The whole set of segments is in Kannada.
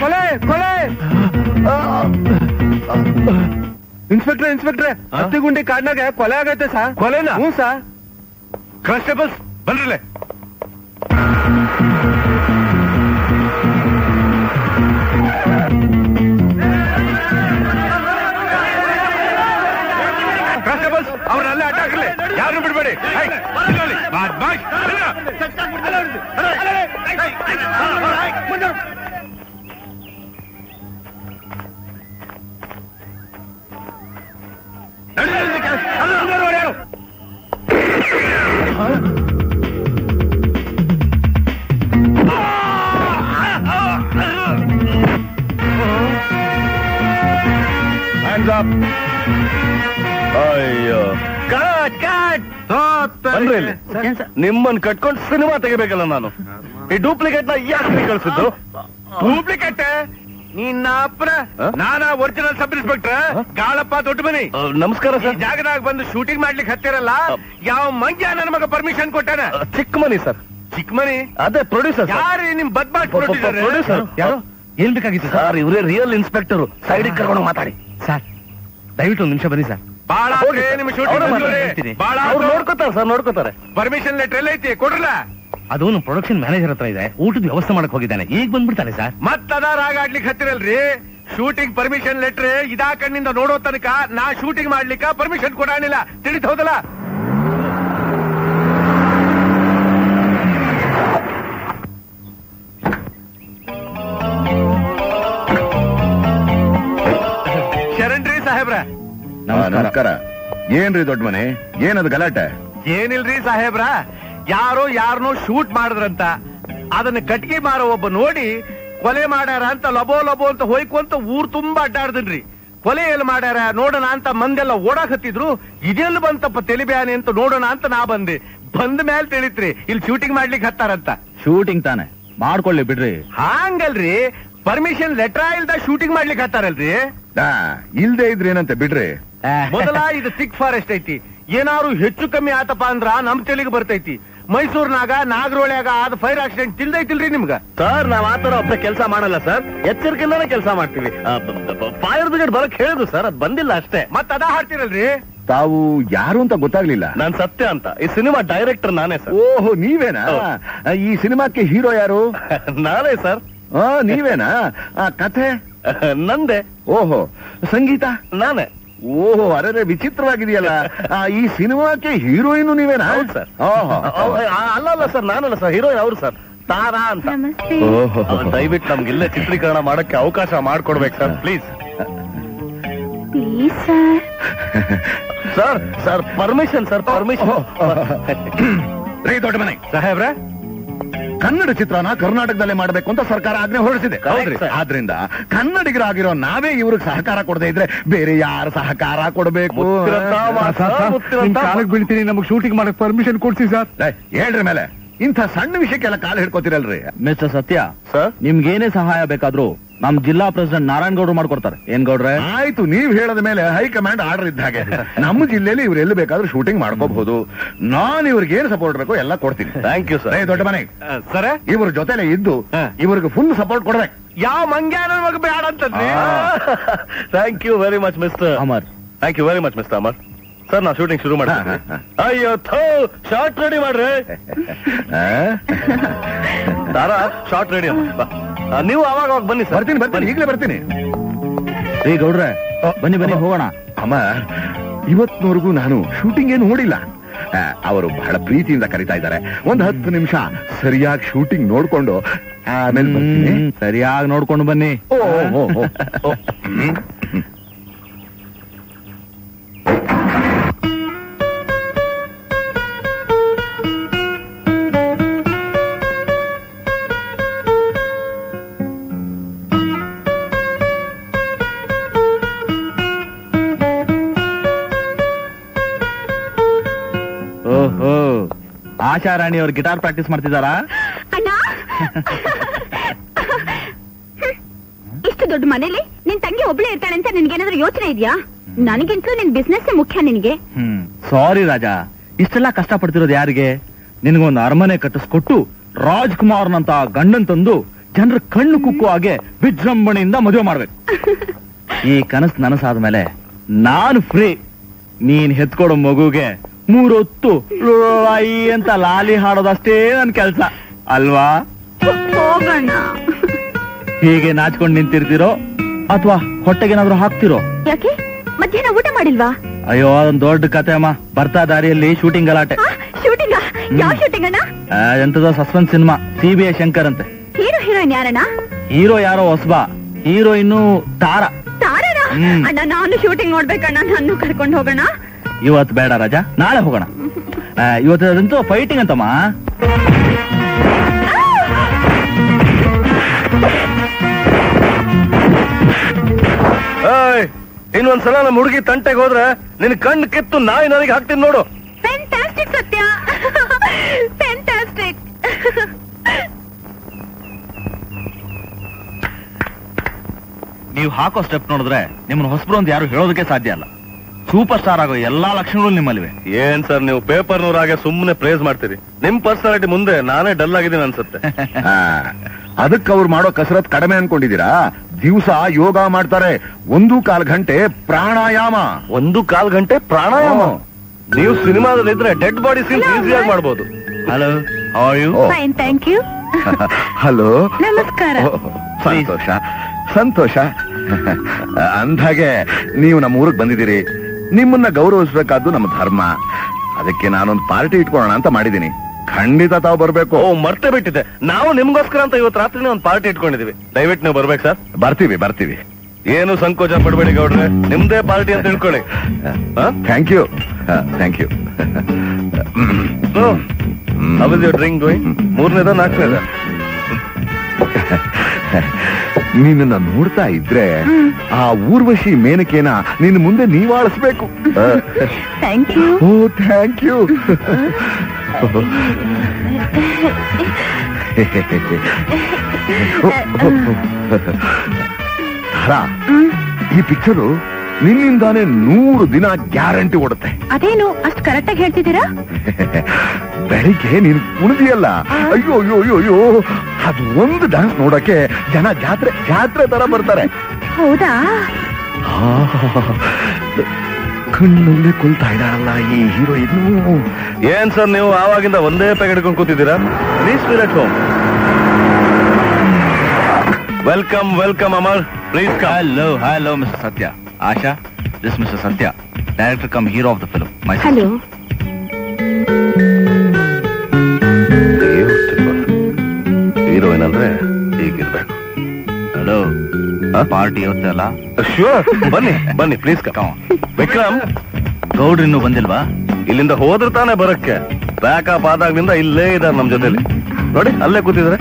ಕೊಲೆ ಕೊಲೆ ಇನ್ಸ್ಪೆಕ್ಟ್ರೆ ಇನ್ಸ್ಪೆಕ್ಟ್ರೆ ಹತ್ತಿಗುಂಡಿ ಕಾಡ್ನಾಗ ಕೊಲೆ ಆಗೈತೆ ಸರ್. ಕೊಲೆನಾ? ಹ್ಞೂ ಸರ್. ಕಾನ್ಸ್ಟೇಬಲ್ಸ್ ಬನ್ರಲ್ಲೇ. ಕಾನ್ಸ್ಟೇಬಲ್ಸ್ ಅವ್ರನ್ನೆಲ್ಲ ಅಟ್ಟಾಕಲಿ, ಯಾರು ಬಿಡ್ಬೇಡಿ. ಅಯ್ಯೋ ನಿಮ್ಮನ್ ಕಟ್ಕೊಂಡು ಸಿನಿಮಾ ತೆಗಿಬೇಕಲ್ಲ ನಾನು. ಈ ಡೂಪ್ಲಿಕೇಟ್ ನ ಯಾಕೆ ಕಳ್ಸಿದ್ದು? ಡೂಪ್ಲಿಕೇಟ್ ನಿನ್ನ ಅಪ್ಪನ ನಾನಾ ಒರಿಜಿನಲ್ ಸಬ್ ಇನ್ಸ್ಪೆಕ್ಟರ್ ಗಾಳಪ್ಪ ದೊಡ್ಡ ಮನಿ. ನಮಸ್ಕಾರ ಸರ್. ಜಾಗದಾಗ ಬಂದು ಶೂಟಿಂಗ್ ಮಾಡ್ಲಿಕ್ಕೆ ಹತ್ತಿರಲ್ಲ, ಯಾವ ಮಂಗ್ಯ ನನ್ನ ಮಗ ಪರ್ಮಿಷನ್ ಕೊಟ್ಟಾನ? ಚಿಕ್ಕ ಮನಿ ಸರ್. ಚಿಕ್ಕ ಮನಿ? ಅದೇ ಪ್ರೊಡ್ಯೂಸರ್. ಯಾರು ನಿಮ್ ಬದ್ಮಾಶ್ ಪ್ರೊಡ್ಯೂಸರ್? ಯಾರು? ಏನ್ ಬೇಕಾಗಿತ್ತು ಸರ್? ಇವರೇ ರಿಯಲ್ ಇನ್ಸ್ಪೆಕ್ಟರ್. ಸೈಡ್ ಕರ್ಕೊಂಡು ಮಾತಾಡಿ ಸರ್. ದಯವಿಟ್ಟು ಒಂದು ನಿಮಿಷ ಬನ್ನಿ ಸರ್. ಬಾಳ ನಿಮ್ ಶೂಟಿಂಗ್ ಬಾಳ ನೋಡ್ಕೋತಾರೆ ಸರ್, ನೋಡ್ಕೋತಾರೆ. ಪರ್ಮಿಷನ್ ಲೆಟರ್ ಎಲ್ಲ ಐತಿ, ಕೊಡ್ರಲ್ಲ. ಅದು ನಮ್ಮ ಪ್ರೊಡಕ್ಷನ್ ಮ್ಯಾನೇಜರ್ ಹತ್ರ ಇದೆ, ಊಟದ ವ್ಯವಸ್ಥೆ ಮಾಡಕ್ ಹೋಗಿದ್ದಾನೆ, ಈಗ ಬಂದ್ಬಿಡ್ತಾನೆ ಸರ್. ಮತ್ತದ ರಾಗ ಆಡ್ಲಿಕ್ಕೆ ಹತ್ತಿರಲ್ರಿ. ಶೂಟಿಂಗ್ ಪರ್ಮಿಷನ್ ಲೆಟರ್ ಇದಾ ಕಣ್ಣಿಂದ ನೋಡೋ ತನಕ ನಾ ಶೂಟಿಂಗ್ ಮಾಡ್ಲಿಕ್ಕ ಪರ್ಮಿಷನ್ ಕೊಡಾನಿಲ್ಲ, ತಿಳಿದು ಹೌದಲ್ಲ? ಶರಣ್ರಿ ಸಾಹೇಬ್ರ. ನಮಸ್ಕಾರ. ಏನ್ರಿ ದೊಡ್ಡ ಮನೆ, ಏನದು ಗಲಾಟೆ? ಏನಿಲ್ರಿ ಸಾಹೇಬ್ರ, ಯಾರೋ ಯಾರನ್ನೋ ಶೂಟ್ ಮಾಡಿದ್ರಂತ, ಅದನ್ನ ಕಟ್ಗೆ ಮಾರೋ ಒಬ್ಬ ನೋಡಿ ಕೊಲೆ ಮಾಡ್ಯಾರ ಅಂತ ಲಬೋ ಲಬೋ ಅಂತ ಹೋಯ್ಕೊಂತ ಊರ್ ತುಂಬಾ ಅಡ್ಡಾಡ್ದನ್ರಿ. ಕೊಲೆ ಎಲ್ಲಿ ಮಾಡ್ಯಾರ ನೋಡೋಣ ಅಂತ ಮಂದೆಲ್ಲ ಓಡಾಕ್ ಹತ್ತಿದ್ರು. ಇದೆಲ್ಲ ಬಂತಪ್ಪ ತೆಲಿಬ್ಯಾನೆ ಅಂತ ನೋಡೋಣ ಅಂತ ನಾ ಬಂದೆ. ಬಂದ ಮೇಲೆ ತಿಳಿತ್ರಿ ಇಲ್ಲಿ ಶೂಟಿಂಗ್ ಮಾಡ್ಲಿಕ್ಕೆ ಹತ್ತಾರಂತ. ಶೂಟಿಂಗ್ ತಾನೆ, ಮಾಡ್ಕೊಳ್ಳಿ ಬಿಡ್ರಿ. ಹಾಂಗಲ್ರಿ, ಪರ್ಮಿಷನ್ ಲೆಟರ್ ಇಲ್ದ ಶೂಟಿಂಗ್ ಮಾಡ್ಲಿಕ್ಕೆ ಹತ್ತಾರಲ್ರಿ. ಇಲ್ದೇ ಇದ್ರೆ ಏನಂತ ಬಿಡ್ರಿ. ಮೊದಲ ಇದು ಥಿಕ್ ಫಾರೆಸ್ಟ್ ಐತಿ, ಏನಾದ್ರು ಹೆಚ್ಚು ಕಮ್ಮಿ ಆತಪ್ಪ ಅಂದ್ರ ನಮ್ ತೆಲಿಗೆ ಬರ್ತೈತಿ. ಮೈಸೂರ್ನಾಗ ನಾಗರೋಳ್ಯಾಗ ಆದ ಫೈರ್ ಆಕ್ಸಿಡೆಂಟ್ ತಿಳ್ದೈತಿಲ್ರಿ ನಿಮ್ಗ? ಸರ್ ನಾವ್ ಆತರ ಒಬ್ಬ ಕೆಲಸ ಮಾಡಲ್ಲ ಸರ್, ಎಚ್ಚರಿಕೆಯಿಂದಾನೆ ಕೆಲಸ ಮಾಡ್ತೀವಿ. ಫೈರ್ ಬ್ರಿಗೇಡ್ ಬರಕ್ ಹೇಳಿದ್ರು ಸರ್, ಅದ್ ಬಂದಿಲ್ಲ ಅಷ್ಟೇ. ಮತ್ ಅದ ಹಾಡ್ತಿರಲ್ರಿ. ತಾವು ಯಾರು ಅಂತ ಗೊತ್ತಾಗ್ಲಿಲ್ಲ. ನಾನ್ ಸತ್ಯ ಅಂತ, ಈ ಸಿನಿಮಾ ಡೈರೆಕ್ಟರ್ ನಾನೇ ಸರ್. ಓಹೋ, ನೀವೇನಾ? ಈ ಸಿನಿಮಾಕ್ಕೆ ಹೀರೋ ಯಾರು? ನಾನೇ ಸರ್. ನೀವೇನಾ? ಕಥೆ ನಂದೆ. ಓಹೋ, ಸಂಗೀತ ನಾನೇ. ಓಹೋ, ಅರೆ ವಿಚಿತ್ರವಾಗಿದೆಯಲ್ಲ. ಈ ಸಿನಿಮಾಕ್ಕೆ ಹೀರೋಯಿನ್ ನೀವೇನಾ? ಸರ್. ಅಲ್ಲ ಸರ್, ನಾನಲ್ಲ ಸರ್, ಹೀರೋಯಿನ್ ಅವರು ಸರ್, ತಾರಾ ಅಂತ. ದಯವಿಟ್ಟು ನಮ್ಗೆ ಇಲ್ಲೇ ಚಿತ್ರೀಕರಣ ಮಾಡಕ್ಕೆ ಅವಕಾಶ ಮಾಡ್ಕೊಡ್ಬೇಕು sir, please. Sir sir permission sir, permission. ರೀ ದೊಡ್ಡ ಮನೆ ಸಾಹೇಬ್ರ, ಕನ್ನಡ ಚಿತ್ರನ ಕರ್ನಾಟಕದಲ್ಲೇ ಮಾಡಬೇಕು ಅಂತ ಸರ್ಕಾರ ಆಜ್ಞೆ ಹೊರಡಿಸಿದೆ. ಆದ್ರಿಂದ ಕನ್ನಡಿಗರಾಗಿರೋ ನಾವೇ ಇವ್ರಿಗೆ ಸಹಕಾರ ಕೊಡದೇ ಇದ್ರೆ ಬೇರೆ ಯಾರು ಸಹಕಾರ ಕೊಡಬೇಕು? ಕಾಲಕ್ಕೆ ಬೀಳ್ತೀನಿ, ನಮಗೆ ಶೂಟಿಂಗ್ ಮಾಡಕ್ ಪರ್ಮಿಷನ್ ಕೊಡ್ಸಿ ಸರ್. ಹೇಳ್ರಿ ಮೇಲೆ ಇಂಥ ಸಣ್ಣ ವಿಷಯಕ್ಕೆಲ್ಲ ಕಾಲ ಹಿಡ್ಕೋತಿರಲ್ರಿ. ಮಿಸ್ಟರ್ ಸತ್ಯ ಸರ್, ನಿಮ್ಗೇನೇ ಸಹಾಯ ಬೇಕಾದ್ರೂ ನಮ್ ಜಿಲ್ಲಾ ಪ್ರೆಸಿಡೆಂಟ್ ನಾರಾಯಣ್ ಗೌಡ್ರು ಮಾಡ್ಕೊಡ್ತಾರೆ. ಏನ್ ಗೌಡ್ರೆ? ಆಯ್ತು, ನೀವ್ ಹೇಳದ ಮೇಲೆ ಹೈಕಮಾಂಡ್ ಆರ್ಡರ್ ಇದ್ದ ಹಾಗೆ ನಮ್ಮ ಜಿಲ್ಲೆಯಲ್ಲಿ ಇವ್ರು ಎಲ್ಲಿ ಬೇಕಾದ್ರೂ ಶೂಟಿಂಗ್ ಮಾಡ್ಕೋಬಹುದು. ನಾನು ಇವ್ರಿಗೆ ಏನ್ ಸಪೋರ್ಟ್ ಬೇಕೋ ಎಲ್ಲ ಕೊಡ್ತೀನಿ. Thank you sir. ದೊಡ್ಡ ಮನೆ ಸರ್, ಇವ್ರ ಜೊತೆಲೆ ಇದ್ದು ಇವ್ರಿಗೆ ಫುಲ್ ಸಪೋರ್ಟ್ ಕೊಡ್ಬೇಕು. ಯಾವ ಮಂಗ್ಯಾನ ಮಗ ಬೇಡ ಅಂತಂದ್ರಿ. Thank you very much mister Amar. Thank you very much mister Amar. Sir ನಾವು ಶೂಟಿಂಗ್ ಶುರು ಮಾಡ್ತೀವಿ. ಅಯ್ಯೋ ಶಾರ್ಟ್ ರೆಡಿ ಮಾಡ್ರಿ. ತಾರಾ ಶಾರ್ಟ್ ರೆಡಿ ಅಮ್ಮ. ನೀವು ಅವಾಗ ಬನ್ನಿ ಸರ್. ಬರ್ತೀನಿ, ಈಗಲೇ ಬರ್ತೀನಿ. ಏ ಗೌಡ್ರೆ, ಬನ್ನಿ ಬನ್ನಿ ಹೋಗೋಣ. ಅಮ್ಮ, ಇವತ್ತಿನವರೆಗೂ ನಾನು ಶೂಟಿಂಗ್ ಏನು ನೋಡಿಲ್ಲ. ಅವರು ಬಹಳ ಪ್ರೀತಿಯಿಂದ ಕರೀತಾ ಇದ್ದಾರೆ. ಒಂದು 10 ನಿಮಿಷ ಸರಿಯಾಗಿ ಶೂಟಿಂಗ್ ನೋಡ್ಕೊಂಡು ಆಮೇಲೆ ಬರ್ತೀನಿ. ಸರಿಯಾಗಿ ನೋಡ್ಕೊಂಡು ಬನ್ನಿ. ಓಹೋ, ಆಶಾ ರಾಣಿ ಅವ್ರು ಗಿಟಾರ್ ಪ್ರಾಕ್ಟೀಸ್ ಮಾಡ್ತಿದಾರಾ? ಅಣ್ಣ, ಇಷ್ಟು ದೊಡ್ಡ ಮನೇಲಿ ನಿನ್ ತಂಗಿ ಒಬ್ಳೆ ಇರ್ತಾಳೆ ಅಂತ ನಿನ್ಗೇನಾದ್ರೂ ಯೋಚನೆ ಇದೆಯಾ? ನನಗಿಂತಲೂ ನಿನ್ ಬಿಸ್ನೆಸ್ ಮುಖ್ಯ ನಿನ್ಗೆ. ಸಾರಿ ರಾಜಾ, ಇಷ್ಟೆಲ್ಲ ಕಷ್ಟ ಪಡ್ತಿರೋದು ಯಾರಿಗೆ? ನಿನಗೊಂದು ಅರಮನೆ ಕಟ್ಟಿಸ್ಕೊಟ್ಟು ರಾಜ್ಕುಮಾರ್ನಂತ ಗಂಡನ್ ತಂದು ಜನರ ಕಣ್ಣು ಕುಕ್ಕುವ ಹಾಗೆ ವಿಜೃಂಭಣೆಯಿಂದ ಮದುವೆ ಮಾಡ್ಬೇಕು. ಈ ಕನಸು ನನಸಾದ್ಮೇಲೆ ನಾನು ಫ್ರೀ. ನೀನ್ ಹೆತ್ಕೊಡೋ ಮಗುಗೆ 3 ಹೊತ್ತು ಅಂತ ಲಾಲಿ ಹಾಡೋದಷ್ಟೇ ನನ್ ಕೆಲ್ಸ ಅಲ್ವಾ? ಹೋಗೋಣ. ಹೀಗೆ ನಾಚ್ಕೊಂಡು ನಿಂತಿರ್ತೀರೋ ಅಥವಾ ಹೊಟ್ಟೆಗೇನಾದ್ರೂ ಹಾಕ್ತಿರೋ? ಯಾಕೆ ಮಧ್ಯಾಹ್ನ ಊಟ ಮಾಡಿಲ್ವಾ? ಅಯ್ಯೋ ಅದೊಂದು ದೊಡ್ಡ ಕತೆ ಅಮ್ಮ. ಬರ್ತಾ ದಾರಿಯಲ್ಲಿ ಶೂಟಿಂಗ್ ಗಲಾಟೆ. ಶೂಟಿಂಗ್? ಯಾವ ಶೂಟಿಂಗ್ ಅಣ್ಣ? ಎಂತದೋ ಸಸ್ಪೆನ್ಸ್ ಸಿನಿಮಾ, CBI ಶಂಕರ್ ಅಂತೆ. Hero heroine ಯಾರಣ್ಣ? ಹೀರೋ ಯಾರೋ ಹೊಸಬಾ, ಹೀರೋಯಿನ್ನು ತಾರಾ. ತಾರಣ? ಅಣ್ಣ ನಾನು ಶೂಟಿಂಗ್ ನೋಡ್ಬೇಕಣ್ಣ, ನಾನು ಕರ್ಕೊಂಡು ಹೋಗೋಣ. ಇವತ್ತು ಬೇಡ ರಾಜಾ, ನಾಳೆ ಹೋಗೋಣ. ಇವತ್ತಂತೂ ಫೈಟಿಂಗ್ ಅಂತಮ್ಮ. ಇನ್ನೊಂದ್ಸಲ ನಮ್ಮ ಹುಡುಗಿ ತಂಟೆಗೆ ಹೋದ್ರೆ ನಿನ್ ಕಣ್ಣು ಕಿತ್ತು ನಾಯಿ ನನಗೆ ಹಾಕ್ತೀನಿ ನೋಡು. ಫ್ಯಾಂಟಾಸ್ಟಿಕ್ ಸತ್ಯ, ಫ್ಯಾಂಟಾಸ್ಟಿಕ್. ನೀವು ಹಾಕೋ ಸ್ಟೆಪ್ ನೋಡಿದ್ರೆ ನಿಮ್ಮನ್ನ ಹೊಸಬ್ರು ಅಂತ ಯಾರು ಹೇಳೋದಕ್ಕೆ ಸಾಧ್ಯ ಅಲ್ಲ. ಸೂಪರ್ ಸ್ಟಾರ್ ಆಗೋ ಎಲ್ಲಾ ಲಕ್ಷಣಗಳು ನಿಮ್ಮಲ್ಲಿವೆ. ಏನ್ ಸರ್ ನೀವು ಪೇಪರ್ನವರಾಗೆ ಸುಮ್ಮನೆ ಪ್ರೇಸ್ ಮಾಡ್ತೀರಿ. ನಿಮ್ ಪರ್ಸನಾಲಿಟಿ ಮುಂದೆ ನಾನೇ ಡಲ್ ಆಗಿದ್ದೀನಿ ಅನ್ಸುತ್ತೆ. ಅದಕ್ಕೆ ಅವ್ರು ಮಾಡೋ ಕಸರತ್ ಕಡಿಮೆ ಅನ್ಕೊಂಡಿದ್ದೀರಾ? ದಿವಸ ಯೋಗ ಮಾಡ್ತಾರೆ, 1.25 ಗಂಟೆ ಪ್ರಾಣಾಯಾಮ. 1.25 ಗಂಟೆ ಪ್ರಾಣಾಯಾಮ? ನೀವು ಸಿನಿಮಾದಲ್ಲಿ ಇದ್ರೆ ಡೆಡ್ ಬಾಡಿ ಸೀನ್ ಈಸಿಯಾಗಿ ಮಾಡ್ಬೋದು. Hello, how are you? Fine, thank you. Hello, ನಮಸ್ಕಾರ. ಸಂತೋಷ ಸಂತೋಷ. ಅಂದಾಗೆ ನೀವು ನಮ್ಮ ಊರಿಗೆ ಬಂದಿದ್ದೀರಿ, ನಿಮ್ಮನ್ನ ಗೌರವಿಸಬೇಕಾದ್ದು ನಮ್ಮ ಧರ್ಮ. ಅದಕ್ಕೆ ನಾನೊಂದು ಪಾರ್ಟಿ ಇಟ್ಕೊಳ್ಳೋಣ ಅಂತ ಮಾಡಿದ್ದೀನಿ. ಖಂಡಿತ ತಾವು ಬರ್ಬೇಕು. ಓ ಮರ್ತೇ ಬಿಟ್ಟಿದೆ, ನಾವು ನಿಮ್ಗೋಸ್ಕರ ಅಂತ ಇವತ್ತು ರಾತ್ರಿ ಒಂದು ಪಾರ್ಟಿ ಇಟ್ಕೊಂಡಿದೀವಿ. ದಯವಿಟ್ಟು ನೀವು ಬರ್ಬೇಕು ಸರ್. ಬರ್ತೀವಿ. ಏನು ಸಂಕೋಚ ಪಡಬೇಡಿ ಗೌಡ್ರೆ, ನಿಮ್ದೇ ಪಾರ್ಟಿ ಅಂತ ತಿಳ್ಕೊಳ್ಳಿ. Thank you. How is your drink going? 3ನೇದ 4ನೇದ? ನಿನ್ನ ನೋಡ್ತಾ ಇದ್ರೆ ಆ ಊರ್ವಶಿ ಮೇನಕೇನ ನಿನ್ನ ಮುಂದೆ ನೀವಾಳಿಸ್ಬೇಕು. Thank you. Oh thank you. ಈ ಪಿಕ್ಚರು ನಿನ್ನಿಂದಾನೇ 100 ದಿನ ಗ್ಯಾರಂಟಿ ಓಡುತ್ತೆ. ಅದೇನು ಅಷ್ಟು ಕರೆಕ್ಟ್ ಆಗಿ ಹೇಳ್ತಿದ್ದೀರಾ? ಬೆಳಿಗ್ಗೆ ನೀನು ಕುಣಿದಿಯಲ್ಲ, ಅಯ್ಯೋ ಅಯ್ಯೋ ಅಯ್ಯೋ ಅಯ್ಯೋ, ಅದು ಒಂದು ಡಾನ್ಸ್ ನೋಡಕ್ಕೆ ಜನ ಜಾತ್ರೆ ತರ ಬರ್ತಾರೆ. ಹೌದಾ? ಕಣ್ಣಲ್ಲೇ ಕುಲ್ತಾ ಇದ್ದಾರಲ್ಲ ಈ ಹೀರೋಯಿನ್. ಏನ್ ಸರ್ ನೀವು ಆವಾಗಿಂದ ಒಂದೇ ಪ್ಯಾಕ್ ಹಿಡ್ಕೊಂಡು ಕೂತಿದ್ದೀರಾ? Please feel at home. Welcome Amar, please. Hello, Mr. Satya. Asha, this is Mr. Satya, director come hero of the film. Hello. Heroine ಅಂದ್ರೆ ಹೀಗಿರ್ಬೇಕು. ಹಲೋ, ಪಾರ್ಟಿ ಇವತ್ತೇ ಅಲ್ಲ? ಶ್ಯೂರ್, ಬನ್ನಿ ಪ್ಲೀಸ್. ವಿಕ್ರಮ್, ಗೌಡ್ರು ಇನ್ನೂ ಬಂದಿಲ್ವಾ? ಇಲ್ಲಿಂದ ಹೋದ್ರೆ ತಾನೇ ಬರಕ್ಕೆ. ಬ್ಯಾಕಪ್ ಆದಾಗ್ಲಿಂದ ಇಲ್ಲೇ ಇದ್ದಾರೆ ನಮ್ ಜೊತೆಲಿ. ನೋಡಿ ಅಲ್ಲೇ ಕೂತಿದ್ರೆ.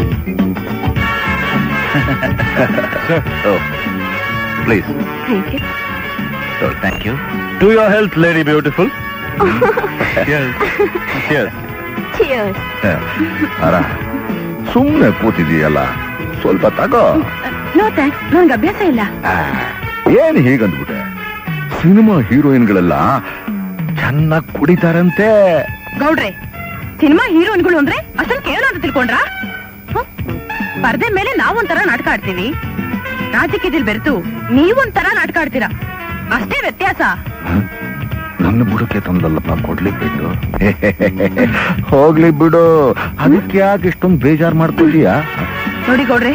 Please. Thank you. To your health lady beautiful. ಸುಮ್ನೆ ಕೂತಿದೀಯಲ್ಲ, ಸ್ವಲ್ಪ ತಗೋ. ನೋ ಥ್ಯಾಂಕ್ಸ್, ನನಗೆ ಅಭ್ಯಾಸ ಇಲ್ಲ. ಏನ್ ಹೀಗಂದ್ಬಿಟ್ಟೆ? ಸಿನಿಮಾ ಹೀರೋಯಿನ್ಗಳೆಲ್ಲ ಚೆನ್ನಾಗಿ ಕುಡಿತಾರಂತೆ. ಗೌಡ್ರೆ, ಸಿನಿಮಾ ಹೀರೋಯಿನ್ಗಳು ಅಂದ್ರೆ ಅಷ್ಟೊಂದು ಕೇವಲ ಅಂತ ತಿಳ್ಕೊಂಡ್ರಾ? ಪರ್ದೆ ಮೇಲೆ ನಾವೊಂಥರ ನಾಟಕ ಆಡ್ತೀವಿ, ರಾಜಕೀಯದಲ್ಲಿ ಬೆರೆತು ನೀವೊಂಥರ ನಾಟಕ ಆಡ್ತೀರಾ, ಅಷ್ಟೇ ವ್ಯತ್ಯಾಸ. ನನ್ನ ಬುಡಕ್ಕೆ ತಂದಲ್ಲಪ್ಪ ಕೊಡ್ಲಿಕ್ ಬಿಟ್ಟು. ಹೋಗ್ಲಿ ಬಿಡು, ಅದಕ್ಕೆ ಯಾಕೆ ಇಷ್ಟೊಂದು ಬೇಜಾರ್ ಮಾಡ್ಕೊಳ್ತೀಯಾ? ನೋಡಿ ಗೌಡ್ರೆ,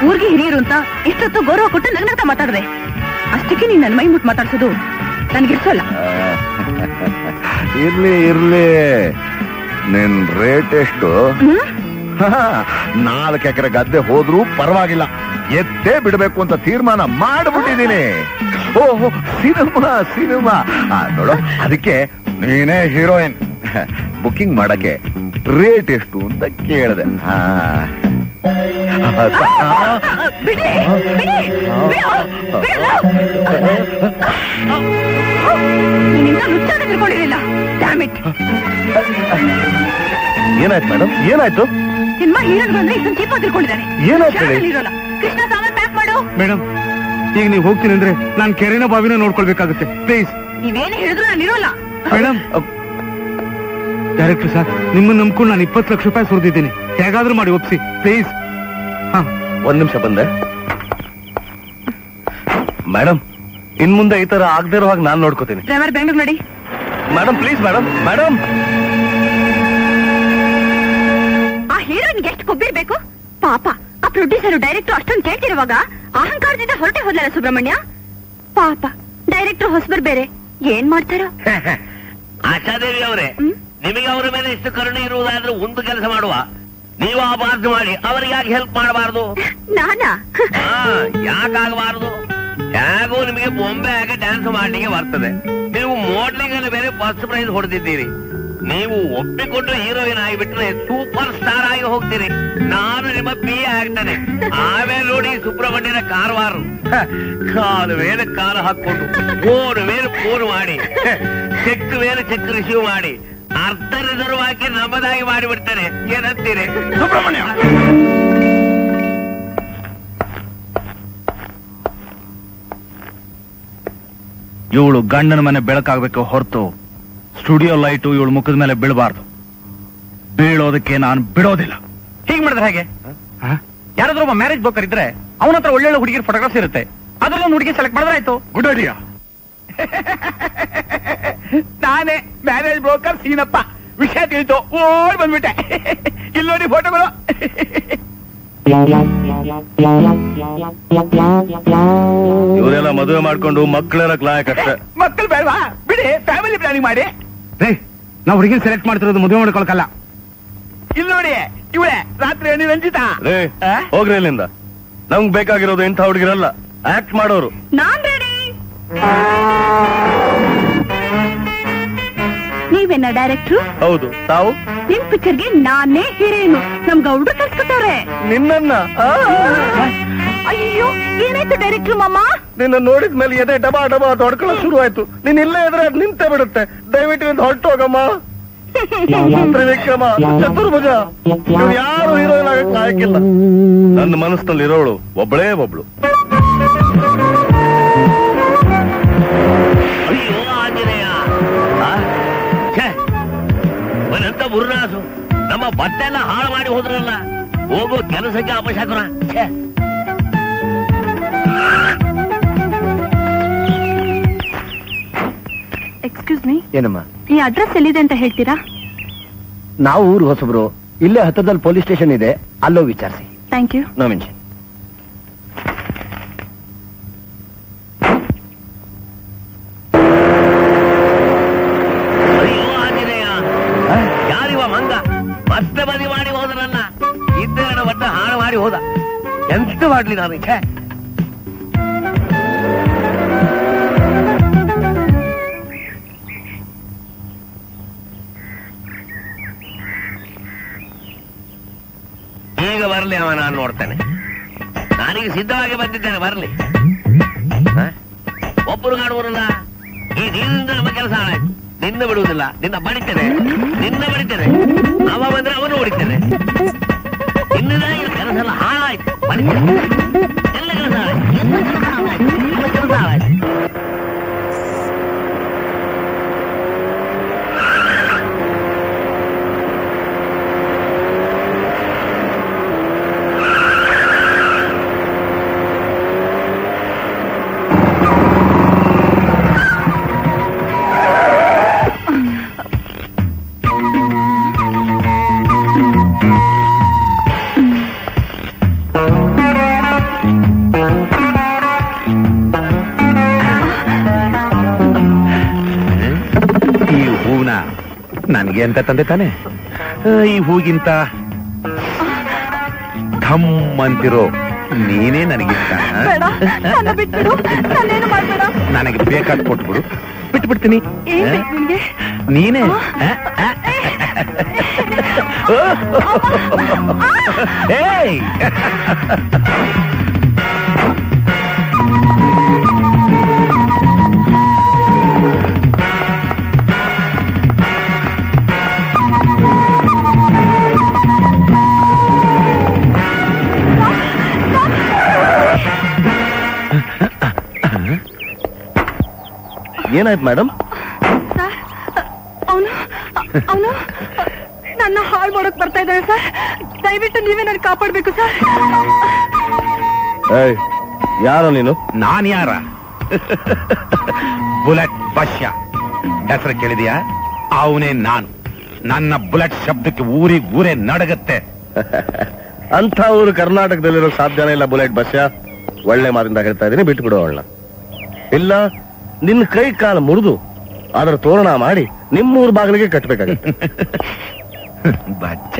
ಊರಿಗೆ ಹಿರಿಯರು ಅಂತ ಇಷ್ಟೊತ್ತು ಗೌರವ ಕೊಟ್ಟು ನಗ್ನಗ್ತಾ ಮಾತಾಡ್ದೆ, ಅಷ್ಟಕ್ಕೆ ನೀನ್ ನನ್ನ ಮೈ ಮುಟ್ಟು ಮಾತಾಡ್ಸೋದು ನನ್ಗಿರ್ಸೋಲ್ಲ. ಇರ್ಲಿ, ನಿನ್ ರೇಟ್ ಎಷ್ಟು? 4 ಎಕರೆ ಗದ್ದೆ ಹೋದ್ರೂ ಪರವಾಗಿಲ್ಲ, ಎತ್ತೇ ಬಿಡ್ಬೇಕು ಅಂತ ತೀರ್ಮಾನ ಮಾಡ್ಬಿಟ್ಟಿದ್ದೀನಿ. ಓಹೋ, ಸಿನಿಮಾ ನೋಡು, ಅದಕ್ಕೆ ನೀನೇ ಹೀರೋಯಿನ್. ಬುಕ್ಕಿಂಗ್ ಮಾಡಕ್ಕೆ ರೇಟ್ ಎಷ್ಟು ಅಂತ ಕೇಳಿದೆ. ಏನಾಯ್ತು ಮೇಡಮ್, ಏನಾಯ್ತು? ಸಿನಿಮಾ ಹೀರೋಗಳು ಅಂದ್ರೆ ಇದನ್ನ ಚೀಪ ತಿಳ್ಕೊಂಡಿದ್ದಾನೆ. ಏನಾಯ್ತು? ಇರೋಲ್ಲ. ಕೃಷ್ಣ ಸಾಮಾನ್ ಪ್ಯಾಕ್ ಮಾಡು. ಮೇಡಮ್, ಈಗ ನೀವು ಹೋಗ್ತೀನಿ ಅಂದ್ರೆ ನಾನ್ ಕೆರೆನ ಬಾವಿನ ನೋಡ್ಕೊಳ್ಬೇಕಾಗುತ್ತೆ. ಪ್ಲೀಸ್. ನೀವೇನು ಹೇಳಿದ್ರು ನಾನು ಇರೋಲ್ಲ. ಮೇಡಮ್, ಡೈರೆಕ್ಟರ್ ಸರ್, ನಿಮ್ಮನ್ನ ನಂಬ್ಕೊಂಡು ನಾನು 20 ಲಕ್ಷ ರೂಪಾಯಿ ಸುರಿದಿದ್ದೀನಿ. ಹೇಗಾದ್ರೂ ಮಾಡಿ ಒಪ್ಸಿ ಪ್ಲೀಸ್. ಹಾ, ಒಂದ್ ನಿಮಿಷ ಬಂದೆ. ಮೇಡಮ್, ಇನ್ ಮುಂದೆ ಈ ತರ ಆಗದೆ ಇರೋ ಹಾಗೆ ನಾನ್ ನೋಡ್ಕೋತೀನಿ. ಡ್ರೈವರ್ ಬೆಂಗಳೂರು ನೋಡಿ. Madam please madam. ಮೇಡಮ್, ಆ ಹೀರೋಯಿನ್ಗೆ ಎಷ್ಟು ಕೊಬ್ಬಿರ್ಬೇಕು ಪಾಪ. ಆ ಪ್ರೊಡ್ಯೂಸರ್ ಡೈರೆಕ್ಟರ್ ಅಷ್ಟೊಂದು ಕೇಳ್ತಿರುವಾಗ ಅಹಂಕಾರದಿಂದ ಹೊರಟೆ ಹೋದ್ಲಲ್ಲ ಸುಬ್ರಹ್ಮಣ್ಯ. ಪಾಪ ಡೈರೆಕ್ಟರ್ ಹೊಸಬರ್ ಬೇರೆ ಏನ್ ಮಾಡ್ತಾರೋ. ಆಶಾದೇವಿ ಅವರೇ, ನಿಮಗೆ ಅವರ ಮೇಲೆ ಇಷ್ಟು ಕರುಣೆ ಇರುವುದಾದ್ರೆ ಒಂದು ಕೆಲಸ ಮಾಡುವ, ನೀವು ಆ ಬಾರ್ದು ಮಾಡಿ ಅವರಿಗೆ ಯಾಕೆ ಹೆಲ್ಪ್ ಮಾಡಬಾರ್ದು? ನಾನಾ? ಯಾಕಾಗಬಾರದು? ಹೇಗೂ ನಿಮಗೆ ಬೊಂಬೆ ಹಾಗೆ ಡ್ಯಾನ್ಸ್ ಮಾಡ್ಲಿಕ್ಕೆ ಬರ್ತದೆ. ನೀವು ಮೋಡ್ಲಿಂಗ್ ಅಲ್ಲಿ ಬೇರೆ ಫಸ್ಟ್ ಪ್ರೈಸ್ ಹೊಡೆದಿದ್ದೀರಿ. ನೀವು ಒಪ್ಪಿಕೊಂಡು ಹೀರೋಯಿನ್ ಆಗಿಬಿಟ್ರೆ ಸೂಪರ್ ಸ್ಟಾರ್ ಆಗಿ ಹೋಗ್ತೀರಿ. ನಾನು ನಿಮ್ಮ PA ಆಗ್ತೇನೆ. ಆಮೇಲೆ ನೋಡಿ ಸುಬ್ರಹ್ಮಣ್ಯನ ಕಾರವಾರು ಕಾಲು ಮೇಲೆ ಕಾಲು ಹಾಕೊಂಡು ಫೋನ್ ಮೇಲೆ ಫೋನ್ ಮಾಡಿ ಚೆಕ್ ಮೇಲೆ ಚೆಕ್ ರಿಸೀವ್ ಮಾಡಿ ಅರ್ಧ ರಿಸರ್ವ್ ಹಾಕಿ ನಮ್ಮದಾಗಿ ಮಾಡಿಬಿಡ್ತಾನೆ. ಏನಂತೀರಿ ಸುಬ್ರಹ್ಮಣ್ಯ? ಇವಳು ಗಂಡನ ಮನೆ ಬೆಳಕಾಗ್ಬೇಕು ಹೊರತು ಸ್ಟುಡಿಯೋ ಲೈಟು ಇವಳು ಮುಖದ ಮೇಲೆ ಬೀಳಬಾರ್ದು. ಬೀಳೋದಕ್ಕೆ ನಾನು ಬಿಡೋದಿಲ್ಲ. ಹೀಗ್ ಮಾಡಿದ್ರೆ ಹೇಗೆ? ಯಾರಾದ್ರೂ ಒಬ್ಬ ಮ್ಯಾರೇಜ್ ಬ್ರೋಕರ್ ಇದ್ರೆ ಅವನ ಹತ್ರ ಒಳ್ಳೊಳ್ಳೆ ಹುಡುಗಿರ ಫೋಟೋಗ್ರಾಫ್ಸ್ ಇರುತ್ತೆ. ಅದ್ರಲ್ಲೊಂದು ಹುಡುಗಿ ಸೆಲೆಕ್ಟ್ ಮಾಡಿದ್ರೆ ಆಯ್ತು. Good idea. ನಾನೇ ಮ್ಯಾರೇಜ್ ಬ್ರೋಕರ್ ಸೀನಪ್ಪ. ವಿಷಯ ತಿಳಿತು, ಓಡ್ ಬಂದ್ಬಿಟ್ಟೆ. ಇಲ್ಲಿ ನೋಡಿ ಫೋಟೋಗಳು. ಇವರೆಲ್ಲ ಮದುವೆ ಮಾಡ್ಕೊಂಡು ಮಕ್ಕಳೆಲ್ಲ ಕ್ಲಾಯಕಷ್ಟೇ. ಮಕ್ಕಳು ಬೇಡವಾ? ಬಿಡಿ, ಫ್ಯಾಮಿಲಿ ಪ್ಲಾನಿಂಗ್ ಮಾಡಿ. ನಾವು ಹುಡುಗಿನ ಸೆಲೆಕ್ಟ್ ಮಾಡ್ತಿರೋದು ಮದುವೆ ಮಾಡ್ಕೊಳಕಲ್ಲ. ಇಲ್ಲಿ ನೋಡಿ, ಇವಳೆ ರಾತ್ರಿ ಹೆಣ್ಣು ರಂಜಿತಾ. ಹೋಗ್ರಿ ಇಲ್ಲಿಂದ. ನಮ್ಗ್ ಬೇಕಾಗಿರೋದು ಇಂಥ ಹುಡುಗಿರಲ್ಲ, ಆಕ್ಟ್ ಮಾಡೋರು. ನಾನ್ ರೆಡಿ. ನೀವೇನ ಡೈರೆಕ್ಟ್ರು? ಹೌದು. ತಾವು? ನಿಮ್ ಪಿಕ್ಚರ್ಗೆ ನಾನೇ ಹೀರೋಯಿನು. ನಮ್ ಗೌಡ್ರು ಕಲ್ಸ್ಕೊಟ್ಟವ್ರೆ ನಿನ್ನ. ಅಯ್ಯೋ, ಏನಾಯ್ತು ಡೈರೆಕ್ಟ್ರು ಮಾಮ? ನಿನ್ನ ನೋಡಿದ್ಮೇಲೆ ಎದೆ ಡಬಾ ಡಬಾ ಹೊಡ್ಕೊಳ್ಳೋ ಶುರು ಆಯ್ತು. ನೀನ್ ಇಲ್ಲೇ ಇದ್ರೆ ಅದು ನಿಂತೇ ಬಿಡುತ್ತೆ. ದಯವಿಟ್ಟು ಹೊರಟೋಗಮ್ಮ. ತ್ರಿವಿಕ್ರಮ, ಚತುರ್ಭುಜ, ನೀವು ಯಾರು ಹೀರೋಯಿನ್ ಆಗಕ್ಕೆ ಲಾಯಕ್ಕಿಲ್ಲ. ನನ್ನ ಮನಸ್ಸಿನಲ್ಲಿ ಇರೋಳು ಒಬ್ಬಳೇ ಒಬ್ಳು. ಅಯ್ಯೋ ಆಂಜನೇಯ, ಅವನಂತ ಮುರುನಾಸು ನಮ್ಮ ಬಟ್ಟೆ ಎಲ್ಲ ಹಾಳು ಮಾಡಿ ಹೋದ್ರಲ್ಲ. ಹೋಗೋ ಕೆಲಸಕ್ಕೆ ಅಪಶಕುನ. ಎಕ್ಸ್ಕ್ಯೂಸ್ ಮೀ, ಏನಮ್ಮ? ಈ ಅಡ್ರೆಸ್ ಎಲ್ಲಿದೆ ಅಂತ ಹೇಳ್ತೀರಾ? ನಾವು ಊರು ಹೊಸಬ್ರು. ಇಲ್ಲೇ ಹತ್ತಿರದಲ್ಲಿ ಪೊಲೀಸ್ ಸ್ಟೇಷನ್ ಇದೆ, ಅಲ್ಲೋ ವಿಚಾರಿಸಿ. Thank you. No mention. ಅಯ್ಯೋ ಆಂಜನೇಯ, ಯಾರಿವ ಮಂಗ ಮತ್ತೆ ಬದಿ ಮಾಡಿ ಹೋದ್ರಲ್ಲ. ಇದ್ದ ಬಟ್ಟ ಹಾಳು ಮಾಡಿ ಹೋದ. ಎಂತ ಮಾಡ್ಲಿ ನಾನು? ಈಗ ಬರ್ಲಿ ಅವ, ನಾನು ನೋಡ್ತೇನೆ. ನಾನೀಗ ಸಿದ್ಧವಾಗಿ ಬಂದಿದ್ದೇನೆ, ಬರ್ಲಿ. ಒಬ್ಬರು ಕಾಣುವರಲ್ಲ. ಈ ನಿನ್ನಿಂದ ನಮ್ಮ ಕೆಲಸ ಹಾಳಾಯ್ತು. ನಿನ್ನ ಬಿಡುವುದಿಲ್ಲ, ನಿನ್ನ ಬಡಿತೇನೆ, ನಿನ್ನ ಬಡಿತೇನೆ. ಅವ ಬಂದ್ರೆ ಅವನು ಹೊಡಿತೇನೆ. ನಿನ್ನ ಕೆಲಸ ಎಲ್ಲ ಹಾಳಾಯ್ತು. ಬಡಿತೇನೆ, ಎಲ್ಲ ಕೆಲಸ ಹಾಳಾಯ್ತು. ಎಲ್ಲ ಕೆಲಸ ಹಾಳಾಯ್ತು. ನನಗೆ ಅಂತ ತಂದೆ ತಾನೆ. ಈ ಹೂಗಿಂತ ಘಮ್ ಅಂತಿರೋ ನೀನೇ ನನಗಿಷ್ಟ. ನನಗೆ ಬೇಕಾದ್ ಕೊಟ್ಬಿಡು, ಬಿಟ್ಬಿಡ್ತೀನಿ. ನೀನೇ ಏಯ್ ಏನಾಯ್ತು ಮೇಡಮ್? ಸರ್, ಅವನು ನನ್ನ ಹಾಳು ಮಾಡೋಕ್ ಬರ್ತಾ ಇದ್ದಾನೆ ಸರ್. ದಯವಿಟ್ಟು ನೀವೇ ನನ್ನ ಕಾಪಾಡ್ಬೇಕು ಸರ್. ಯಾರೋ ನೀನು? ನಾನ್ ಯಾರ? ಬುಲೆಟ್ ಬಶ್ಯ ಹೆಸರು ಕೇಳಿದ್ಯಾ? ಅವನೇ ನಾನು. ನನ್ನ ಬುಲೆಟ್ ಶಬ್ದಕ್ಕೆ ಊರೇ ನಡಗತ್ತೆ. ಅಂತ ಊರು ಕರ್ನಾಟಕದಲ್ಲಿರೋ ಸಾಧ್ಯನೇ ಇಲ್ಲ ಬುಲೆಟ್ ಬಸ್ಯ. ಒಳ್ಳೆ ಮಾತಿಂದ ಹೇಳ್ತಾ ಇದೀನಿ, ಬಿಟ್ಟು ಬಿಡು ಅವಳನ್ನ. ಇಲ್ಲ ನಿನ್ನ ಕೈ ಕಾಲು ಮುರಿದು ಅದರ ತೋರಣ ಮಾಡಿ ನಿಮ್ಮೂರ್ ಬಾಗಿಲಿಗೆ ಕಟ್ಬೇಕಾಗತ್ತೆ. ಬಚ್ಚ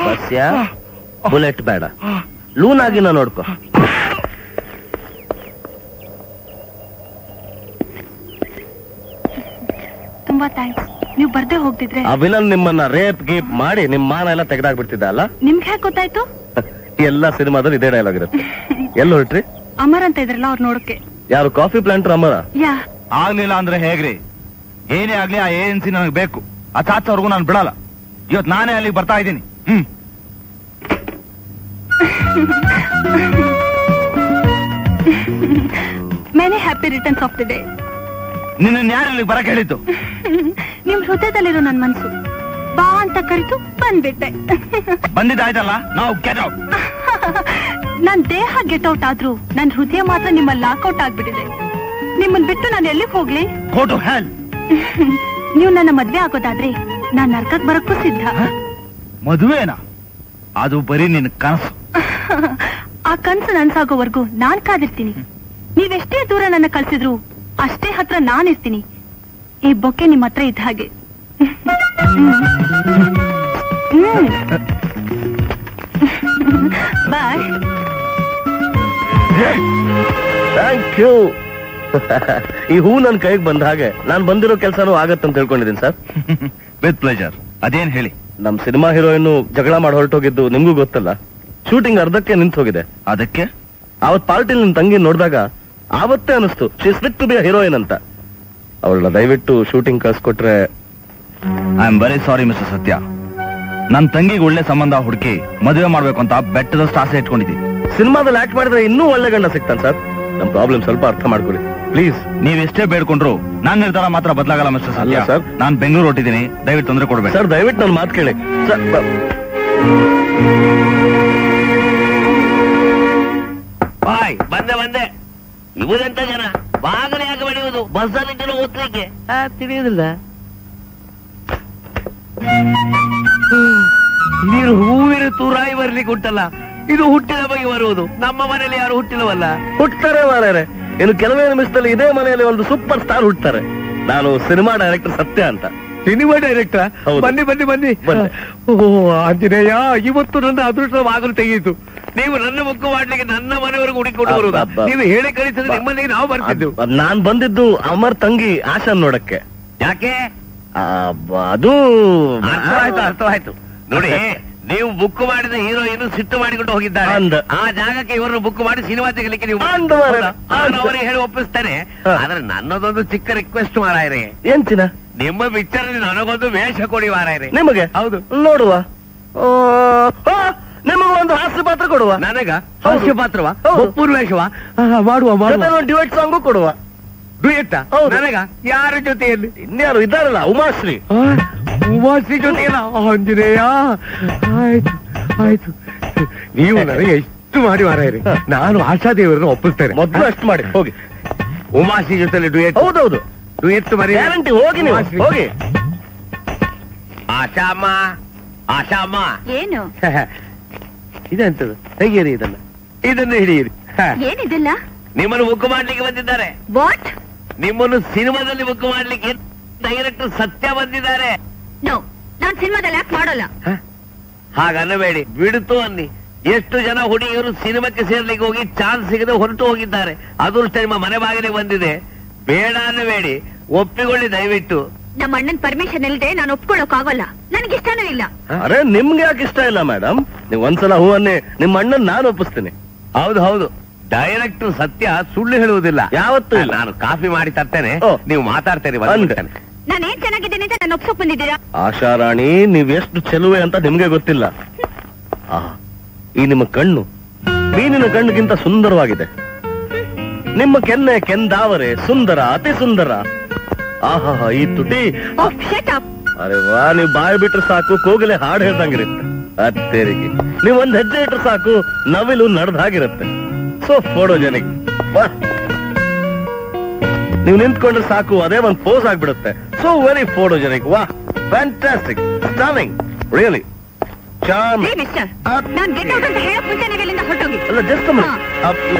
ಬಸ್ಯ, ಬುಲೆಟ್ ಬೇಡ, ಲೂನ್ ಆಗಿನ ನೋಡ್ಕೊ. ತುಂಬಾ ಥ್ಯಾಂಕ್ಸ್. ನೀವು ಬರ್ದೇ ಹೋಗ್ತಿದ್ರೆ ಅಭಿನಂದ್ ನಿಮ್ಮನ್ನ ರೇಪ್ ಗೀಪ್ ಮಾಡಿ ನಿಮ್ ಮಾನ ಎಲ್ಲ ತೆಗೆದಾಕ್ಬಿಡ್ತಿದ್ದ ಅಲ್ಲ? ನಿಮ್ಗೆ ಹೇಗೆ ಗೊತ್ತಾಯ್ತು? ಎಲ್ಲ ಸಿನಿಮಾದಲ್ಲಿ ಇದೇ ಡೈಲಾಗ್ ಇರುತ್ತೆ. ಎಲ್ಲಿ ಹೊರಟ್ರಿ? ಅಮರ್ ಅಂತ ಇದ್ರಲ್ಲ ಅವ್ರು ನೋಡಕ್ಕೆ. ಯಾರು? ಕಾಫಿ ಪ್ಲಾಂಟರ್ ಅಮರ? ಯಾ. ಆಗ್ಲಿಲ್ಲ ಅಂದ್ರೆ ಹೇಗ್ರಿ? ಏನೇ ಆಗ್ಲಿ ಆ ಏಜೆನ್ಸಿ ನನಗೆ ಬೇಕು. ಅಚಾಚವರೆಗೂ ನಾನು ಬಿಡಲ್ಲ. ಇವತ್ತು ನಾನೇ ಅಲ್ಲಿಗೆ ಬರ್ತಾ ಇದ್ದೀನಿ. Many happy returns of the day. ನಿನ್ನ ಯಾರು ಇಲ್ಲಿಗೆ ಬರಕ್ ಹೇಳಿದ್ದು? ನಿಮ್ ಹೃದಯದಲ್ಲಿರೋ ನನ್ ಮನ್ಸು ಬಾ ಅಂತ ಕರೆದು ಬಂದ್ಬಿಟ್ಟೆ. ಬಂದಿದ್ದಾಯ್ತಲ್ಲ, ನಾವು ಗೆಟ್ ಔಟ್. ನನ್ ದೇಹ ಗೆಟ್ ಔಟ್ ಆದ್ರೂ ನನ್ ಹೃದಯ ಮಾತ್ರ ನಿಮ್ಮ ಲಾಕ್ಔಟ್ ಆಗ್ಬಿಟ್ಟಿದೆ. ನಿಮ್ಮನ್ ಬಿಟ್ಟು ನಾನು ಎಲ್ಲಿಗೆ ಹೋಗ್ಲಿ? Go to hell. ನೀವು ನನ್ನ ಮದ್ವೆ ಆಗೋದಾದ್ರೆ ನಾನ್ ನರ್ಕಕ್ ಬರಕ್ಕೂ ಸಿದ್ಧ. ಮದುವೆನಾ? ಅದು ಬರೀ ನಿನ್ ಕನಸು. ಆ ಕನ್ಸು ನನ್ಸಾಗೋವರೆಗೂ ನಾನ್ ಕಾದಿರ್ತೀನಿ. ನೀವೆಷ್ಟೇ ದೂರ ನನ್ನ ಕಳ್ಸಿದ್ರು ಅಷ್ಟೇ ಹತ್ರ ನಾನಿರ್ತೀನಿ. ಈ ಬೊಕ್ಕೆ ನಿಮ್ ಹತ್ರ ಇದ್ದ ಹಾಗೆ. ಬಾಯ್. Thank you. ಈ ಹೂ ನನ್ ಕೈಗೆ ಬಂದ ಹಾಗೆ ನಾನ್ ಬಂದಿರೋ ಕೆಲಸನೂ ಆಗತ್ತಂತ ತಿಳ್ಕೊಂಡಿದ್ದೀನಿ ಸರ್. With pleasure. ಅದೇನ್ ಹೇಳಿ? ನಮ್ ಸಿನಿಮಾ ಹೀರೋಯಿನ್ ಜಗಳ ಮಾಡಿ ಹೊರಟೋಗಿದ್ದು ನಿಮ್ಗೂ ಗೊತ್ತಲ್ಲ. ಶೂಟಿಂಗ್ ಅರ್ಧಕ್ಕೆ ನಿಂತು ಹೋಗಿದೆ. ಅದಕ್ಕೆ ಅವತ್ ಪಾರ್ಟಿಲಿ ನಿನ್ ತಂಗಿ ನೋಡಿದಾಗ ಆವತ್ತೇ ಅನಿಸ್ತು she is fit to be a heroine ಅಂತ. ಅವಳನ್ನ ದಯವಿಟ್ಟು ಶೂಟಿಂಗ್ ಕಳ್ಸ್ಕೊಟ್ರೆ. I am very sorry mister Satya. ನನ್ ತಂಗಿಗೆ ಒಳ್ಳೆ ಸಂಬಂಧ ಹುಡುಕಿ ಮದುವೆ ಮಾಡ್ಬೇಕು ಅಂತ ಬೆಟ್ಟದಷ್ಟು ಆಸೆ ಇಟ್ಕೊಂಡಿದ್ದೀನಿ. ಸಿನಿಮಾದಲ್ಲಿ ಆಕ್ಟ್ ಮಾಡಿದ್ರೆ ಇನ್ನೂ ಒಳ್ಳೆ ಗಂಡ ಸಿಗ್ತಾನೆ ಸರ್. ನಮ್ ಪ್ರಾಬ್ಲಮ್ ಸ್ವಲ್ಪ ಅರ್ಥ ಮಾಡ್ಕೊಳ್ಳಿ ಪ್ಲೀಸ್. ನೀವೆಷ್ಟೇ ಬೇಡ್ಕೊಂಡ್ರು ನಾನ್ ನಿರ್ಧಾರ ಮಾತ್ರ ಬದಲಾಗಲ್ಲ ಮಿಸ್ಟರ್ ಸತ್ಯ. ಸರ್, ನಾನ್ ಬೆಂಗಳೂರು ಹೊಟ್ಟಿದ್ದೀನಿ. ದಯವಿಟ್ಟು ತೊಂದರೆ ಕೊಡ್ಬೇಡಿ ಸರ್. ದಯವಿಟ್ಟು ನನ್ನ ಮಾತು ಕೇಳಿ ಸರ್. ಬಾಯ್ ಬಂದೆ. ಇವರೆಂತ ಜನ ಬಾಗಲೇ ಯಾಕೆ ಬಡಿಯುವುದು? ಬಸ್ಸಲ್ಲಿ ಜನ ಓದ್ಲಿಕ್ಕೆ ತಿಳಿಯುವುದಿಲ್ಲ. ನೀನು ಹೂವಿನ ತೂರಾಯಿ ಬರ್ಲಿಕ್ಕೆ ಉಂಟಲ್ಲ, ಇದು ಹುಟ್ಟಿದ ಬಗ್ಗೆ ಬರುವುದು. ನಮ್ಮ ಮನೇಲಿ ಯಾರು ಹುಟ್ಟಿಲ್ಲವಲ್ಲ. ಹುಟ್ತಾರೆ ಮಾರ್ಯಾರೆ. ಇನ್ನು ಕೆಲವೇ ನಿಮಿಷದಲ್ಲಿ ಇದೇ ಮನೆಯಲ್ಲಿ ಒಂದು ಸೂಪರ್ ಸ್ಟಾರ್ ಹುಟ್ತಾರೆ. ನಾನು ಸಿನಿಮಾ ಡೈರೆಕ್ಟರ್ ಸತ್ಯ ಅಂತ. Cinema director? ಹೌದು. ಬನ್ನಿ. ಓ ಆಂಜನೇಯ, ಇವತ್ತು ನನ್ನ ಅದೃಷ್ಟ ಬಾಗಿಲು ತೆಗೆಯಿತು. ನೀವು ನನ್ನ ಮುಖ ಮಾಡ್ಲಿಕ್ಕೆ ನನ್ನ ಮನೆಯವರೆಗೂ ಹುಡುಕಿಕೊಂಡು ಬರುವುದು. ನೀವು ಹೇಳಿ ಕಳಿಸಿದ್ರೆ ನಿಮ್ಮನೆಗೆ ನಾವು ಬರ್ತಿದ್ದೆವು. ನಾನ್ ಬಂದಿದ್ದು ಅಮರ್ ತಂಗಿ ಆಶಾನ್ ನೋಡಕ್ಕೆ. ಯಾಕೆ? ಅದು ಅರ್ಥವಾಯ್ತು. ನೋಡಿ, ನೀವು ಬುಕ್ ಮಾಡಿದ ಹೀರೋಯಿನ್ ಸಿಟ್ಟು ಮಾಡಿಕೊಂಡು ಹೋಗಿದ್ದಾರೆ. ಆ ಜಾಗಕ್ಕೆ ಇವರನ್ನು ಬುಕ್ ಮಾಡಿ ಸಿನಿಮಾ ತೆಗಲಿಕ್ಕೆ ನೀವು ಅವರಿಗೆ ಹೇಳಿ ಒಪ್ಪಿಸ್ತಾರೆ. ಆದ್ರೆ ನನ್ನದೊಂದು ಚಿಕ್ಕ ರಿಕ್ವೆಸ್ಟ್ ಮಾರಾಯರೆ. ಏನ್ ಚಿನ್ನ? ನಿಮ್ಮ ಪಿಕ್ಚರ್ ನನಗೊಂದು ವೇಷ ಕೊಡಿ ಮಾರಾಯರೆ. ನಿಮಗೆ? ಹೌದು. ನೋಡುವ. ನಿಮಗ ಒಂದು ಹಾಸ್ಯ ಪಾತ್ರ ಕೊಡುವ. ನನಗ ಹೌದು. ಹಾಸ್ಯ ಪಾತ್ರವ ಹೌದು. ಪೂರ್ವೇಶವ ಮಾಡುವ ಜೊತೆಲಿ ಒಂದು ಡ್ಯುಯೆಟ್ ಸಾಂಗು ಕೊಡುವ. ಡುಯೆಟ್ಟ ಹೌದು. ನನಗ ಯಾರ ಜೊತೆಯಲ್ಲಿ? ಇನ್ಯಾರು ಇದ್ದಾರಲ್ಲ, ಉಮಾಶ್ರೀ. ಉಮಾಶ್ರೀ ಜೊತೆಯಲ್ಲ? ಆಂಜನೇಯ, ಆಯ್ತು ಆಯ್ತು. ನೀವು ನನಗೆ ಎಷ್ಟು ಮಾಡಿ ಮಾರಾಯರಿ. ನಾನು ಆಶಾದೇವರನ್ನು ಒಪ್ಪಿಸ್ತೇನೆ. ಮೊದ್ಲು ಅಷ್ಟು ಮಾಡಿ ಹೋಗಿ. ಉಮಾಶ್ರೀ ಜೊತೆಲಿ ಡುಯೆಟ್. ಹೌದೌದು, ಡುಯೆಟ್ ಮರಿ ಗ್ಯಾರಂಟಿ. ಹೋಗಿ ನೀವು ಹೋಗಿ. ಆಶಾಮ್ಮ, ಆಶಾಮ್ಮ. ಏನು ಇದೆಂತದು? ತೆಗೀರಿ ಇದನ್ನು ಹಿಡಿಯಿರಿ. ಏನಿದೆಲ್ಲ? ನಿಮ್ಮನ್ನು ಬುಕ್ ಮಾಡ್ಲಿಕ್ಕೆ ಬಂದಿದ್ದಾರೆ. ವಾಟ್? ನಿಮ್ಮನ್ನು ಸಿನಿಮಾದಲ್ಲಿ ಬುಕ್ ಮಾಡ್ಲಿಕ್ಕೆ ಡೈರೆಕ್ಟರ್ ಸತ್ಯ ಬಂದಿದ್ದಾರೆ. ನೋ, ನಾನ್ ಸಿನಿಮಾದಲ್ಲಿ ಯಾಕೆ ಮಾಡೋಲ್ಲ. ಹಾಗನ್ನಬೇಡಿ, ಬಿಡುತ್ತು ಅನ್ನಿ. ಎಷ್ಟು ಜನ ಹುಡುಗಿಯರು ಸಿನಿಮಾಕ್ಕೆ ಸೇರ್ಲಿಕ್ಕೆ ಹೋಗಿ ಚಾನ್ಸ್ ಸಿಗದೆ ಹೊರಟು ಹೋಗಿದ್ದಾರೆ. ಅದೃಷ್ಟ ನಿಮ್ಮ ಮನೆ ಬಾಗಿಲಿಗೆ ಬಂದಿದೆ. ಬೇಡ ಅನ್ನಬೇಡಿ, ಒಪ್ಪಿಕೊಳ್ಳಿ ದಯವಿಟ್ಟು. ನಮ್ಮ ಅಣ್ಣನ್ ಪರ್ಮಿಷನ್ ಇಲ್ಲದೆ ನಾನು ಒಪ್ಕೊಳ್ಳೋಕ್ ಆಗೋಲ್ಲ. ನನಗೆ ಇಷ್ಟನೂ ಇಲ್ಲ. ಅರೆ, ನಿಮ್ಗೆ ಯಾಕೆ ಇಷ್ಟ ಇಲ್ಲ ಮೇಡಮ್? ನೀವು ಒಂದ್ಸಲ ಹೂ ಅನ್ನಿ, ನಿಮ್ಮ ಅಣ್ಣನ್ ನಾನು ಒಪ್ಪಿಸ್ತೀನಿ. ಹೌದು ಹೌದು, ಡೈರೆಕ್ಟರ್ ಸತ್ಯ ಸುಳ್ಳು ಹೇಳುವುದಿಲ್ಲ. ಯಾವತ್ತೂ ಇಲ್ಲ. ನಾನು ಕಾಫಿ ಮಾಡಿ ತರ್ತೇನೆ, ಓ. ನೀವು ಮಾತಾಡ್ತೇನೆ. ನಾನೇನ್ ಚೆನ್ನಾಗಿದ್ದೇನೆ ಅಂತ ನಾನು ಒಪ್ಸೋಕ್ ಬಂದಿದ್ದೀರಾ? ಆಶಾರಾಣಿ, ನೀವ್ ಎಷ್ಟು ಚೆಲುವೆ ಅಂತ ನಿಮ್ಗೆ ಗೊತ್ತಿಲ್ಲ. ಈ ನಿಮ್ಮ ಕಣ್ಣು ಮೀನಿನ ಕಣ್ಣಿಗಿಂತ ಸುಂದರವಾಗಿದೆ. ನಿಮ್ಮ ಕೆನ್ನೆ ಕೆಂದಾವರೆ ಸುಂದರ, ಅತಿ ಸುಂದರ. ಆಹಾ, ಈ ತುಟಿ. Shut up. ಅರೆ ವಾ, ನೀವು ಬಾಯಿ ಬಿಟ್ರೆ ಸಾಕು ಕೋಗಿಲೆ ಹಾಡು ಹೇಳ್ದಂಗಿರುತ್ತೆ. ಅತ್ತೇರಿಗೆ ನೀವ್ ಒಂದ್ ಹೆಜ್ಜೆ ಇಟ್ರೆ ಸಾಕು ನವಿಲು ನಡೆದ ಹಾಗಿರುತ್ತೆ. So photogenic. ನೀವು ನಿಂತ್ಕೊಂಡ್ರೆ ಸಾಕು ಅದೇ ಒಂದ್ ಪೋಸ್ ಆಗ್ಬಿಡುತ್ತೆ. So very photogenic. ವಾ, fantastic, stunning, really charm. Hey, mister. ನಾನ್ ಗೆಟ್ ಔಟ್ ಅಂತ ಹೇಳಕ್ ಮುಂಚೆ ನೀವು ಇಲ್ಲಿಂದ ಹೊರಟೋಗಿ. ಅಲ್ಲ, ಜಸ್ಟ್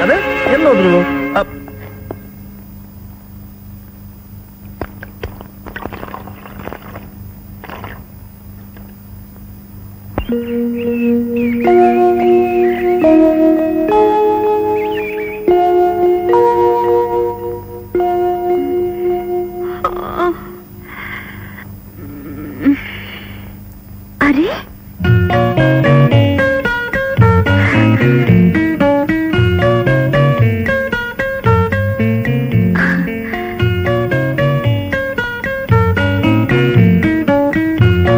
ಅದೇ ಎಲ್ಲೋದ್ರು? ಅರೆ,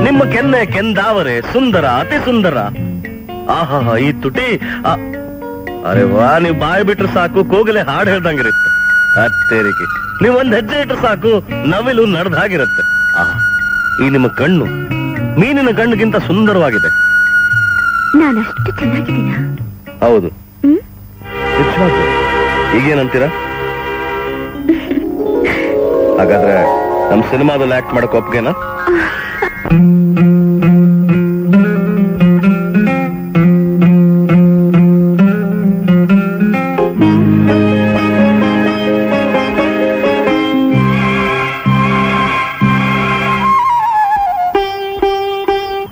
ನಿಮ್ಮ ಕೆನ್ನೆ ಕೆಂದಾವರೆ ಸುಂದರ, ಅತಿ ಸುಂದರ. ಆಹಾ, ಈ ತುಟಿ. ಅರೆ ವಾ, ನೀವು ಬಾಯಿ ಬಿಟ್ರೆ ಸಾಕು ಕೋಗಿಲೆ ಹಾಡು ಹೇಳ್ದಂಗಿರುತ್ತೆ. ಅತ್ತೇರಿಕೆ ನೀವ್ ಒಂದ್ ಹೆಜ್ಜೆ ಇಟ್ರೆ ಸಾಕು ನವಿಲು ನಡೆದ ಹಾಗಿರುತ್ತೆ. ಈ ನಿಮ್ಮ ಕಣ್ಣು ಮೀನಿನ ಕಣ್ಣಿಗಿಂತ ಸುಂದರವಾಗಿದೆ. ನಾನಷ್ಟು ಚೆನ್ನಾಗಿದ್ದೀನ? ಹೌದು. ಈಗೇನಂತೀರಾ? ಹಾಗಾದ್ರೆ ನಮ್ ಸಿನಿಮಾದಲ್ಲಿ ಆಕ್ಟ್ ಮಾಡಕ್ ಒಪ್ಗೆನಾ?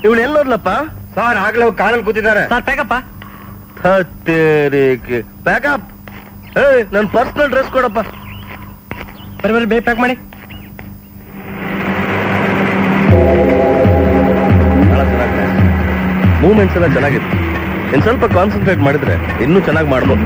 ಇವಳು ಎಲ್ಲೋದ್ಲಪ್ಪ? ಸರ್, ಆಗ್ಲೇ ಕಾರಲ್ಲಿ ಕೂತಿದ್ದಾರೆ. ಸರ್, ಬೇಕಪ್ಪ. ಪ್ಯಾಕಪ್. ನನ್ ಪರ್ಸನಲ್ ಡ್ರೆಸ್ ಕೊಡಪ್ಪ. ಬರೀ ಬೇಗ ಪ್ಯಾಕ್ ಮಾಡಿ. ಮೂವ್ಮೆಂಟ್ಸ್ ಎಲ್ಲ ಚೆನ್ನಾಗಿದೆ. ಇನ್ ಸ್ವಲ್ಪ ಕಾನ್ಸಂಟ್ರೇಟ್ ಮಾಡಿದ್ರೆ ಇನ್ನೂ ಚೆನ್ನಾಗಿ ಮಾಡ್ಬೋದು.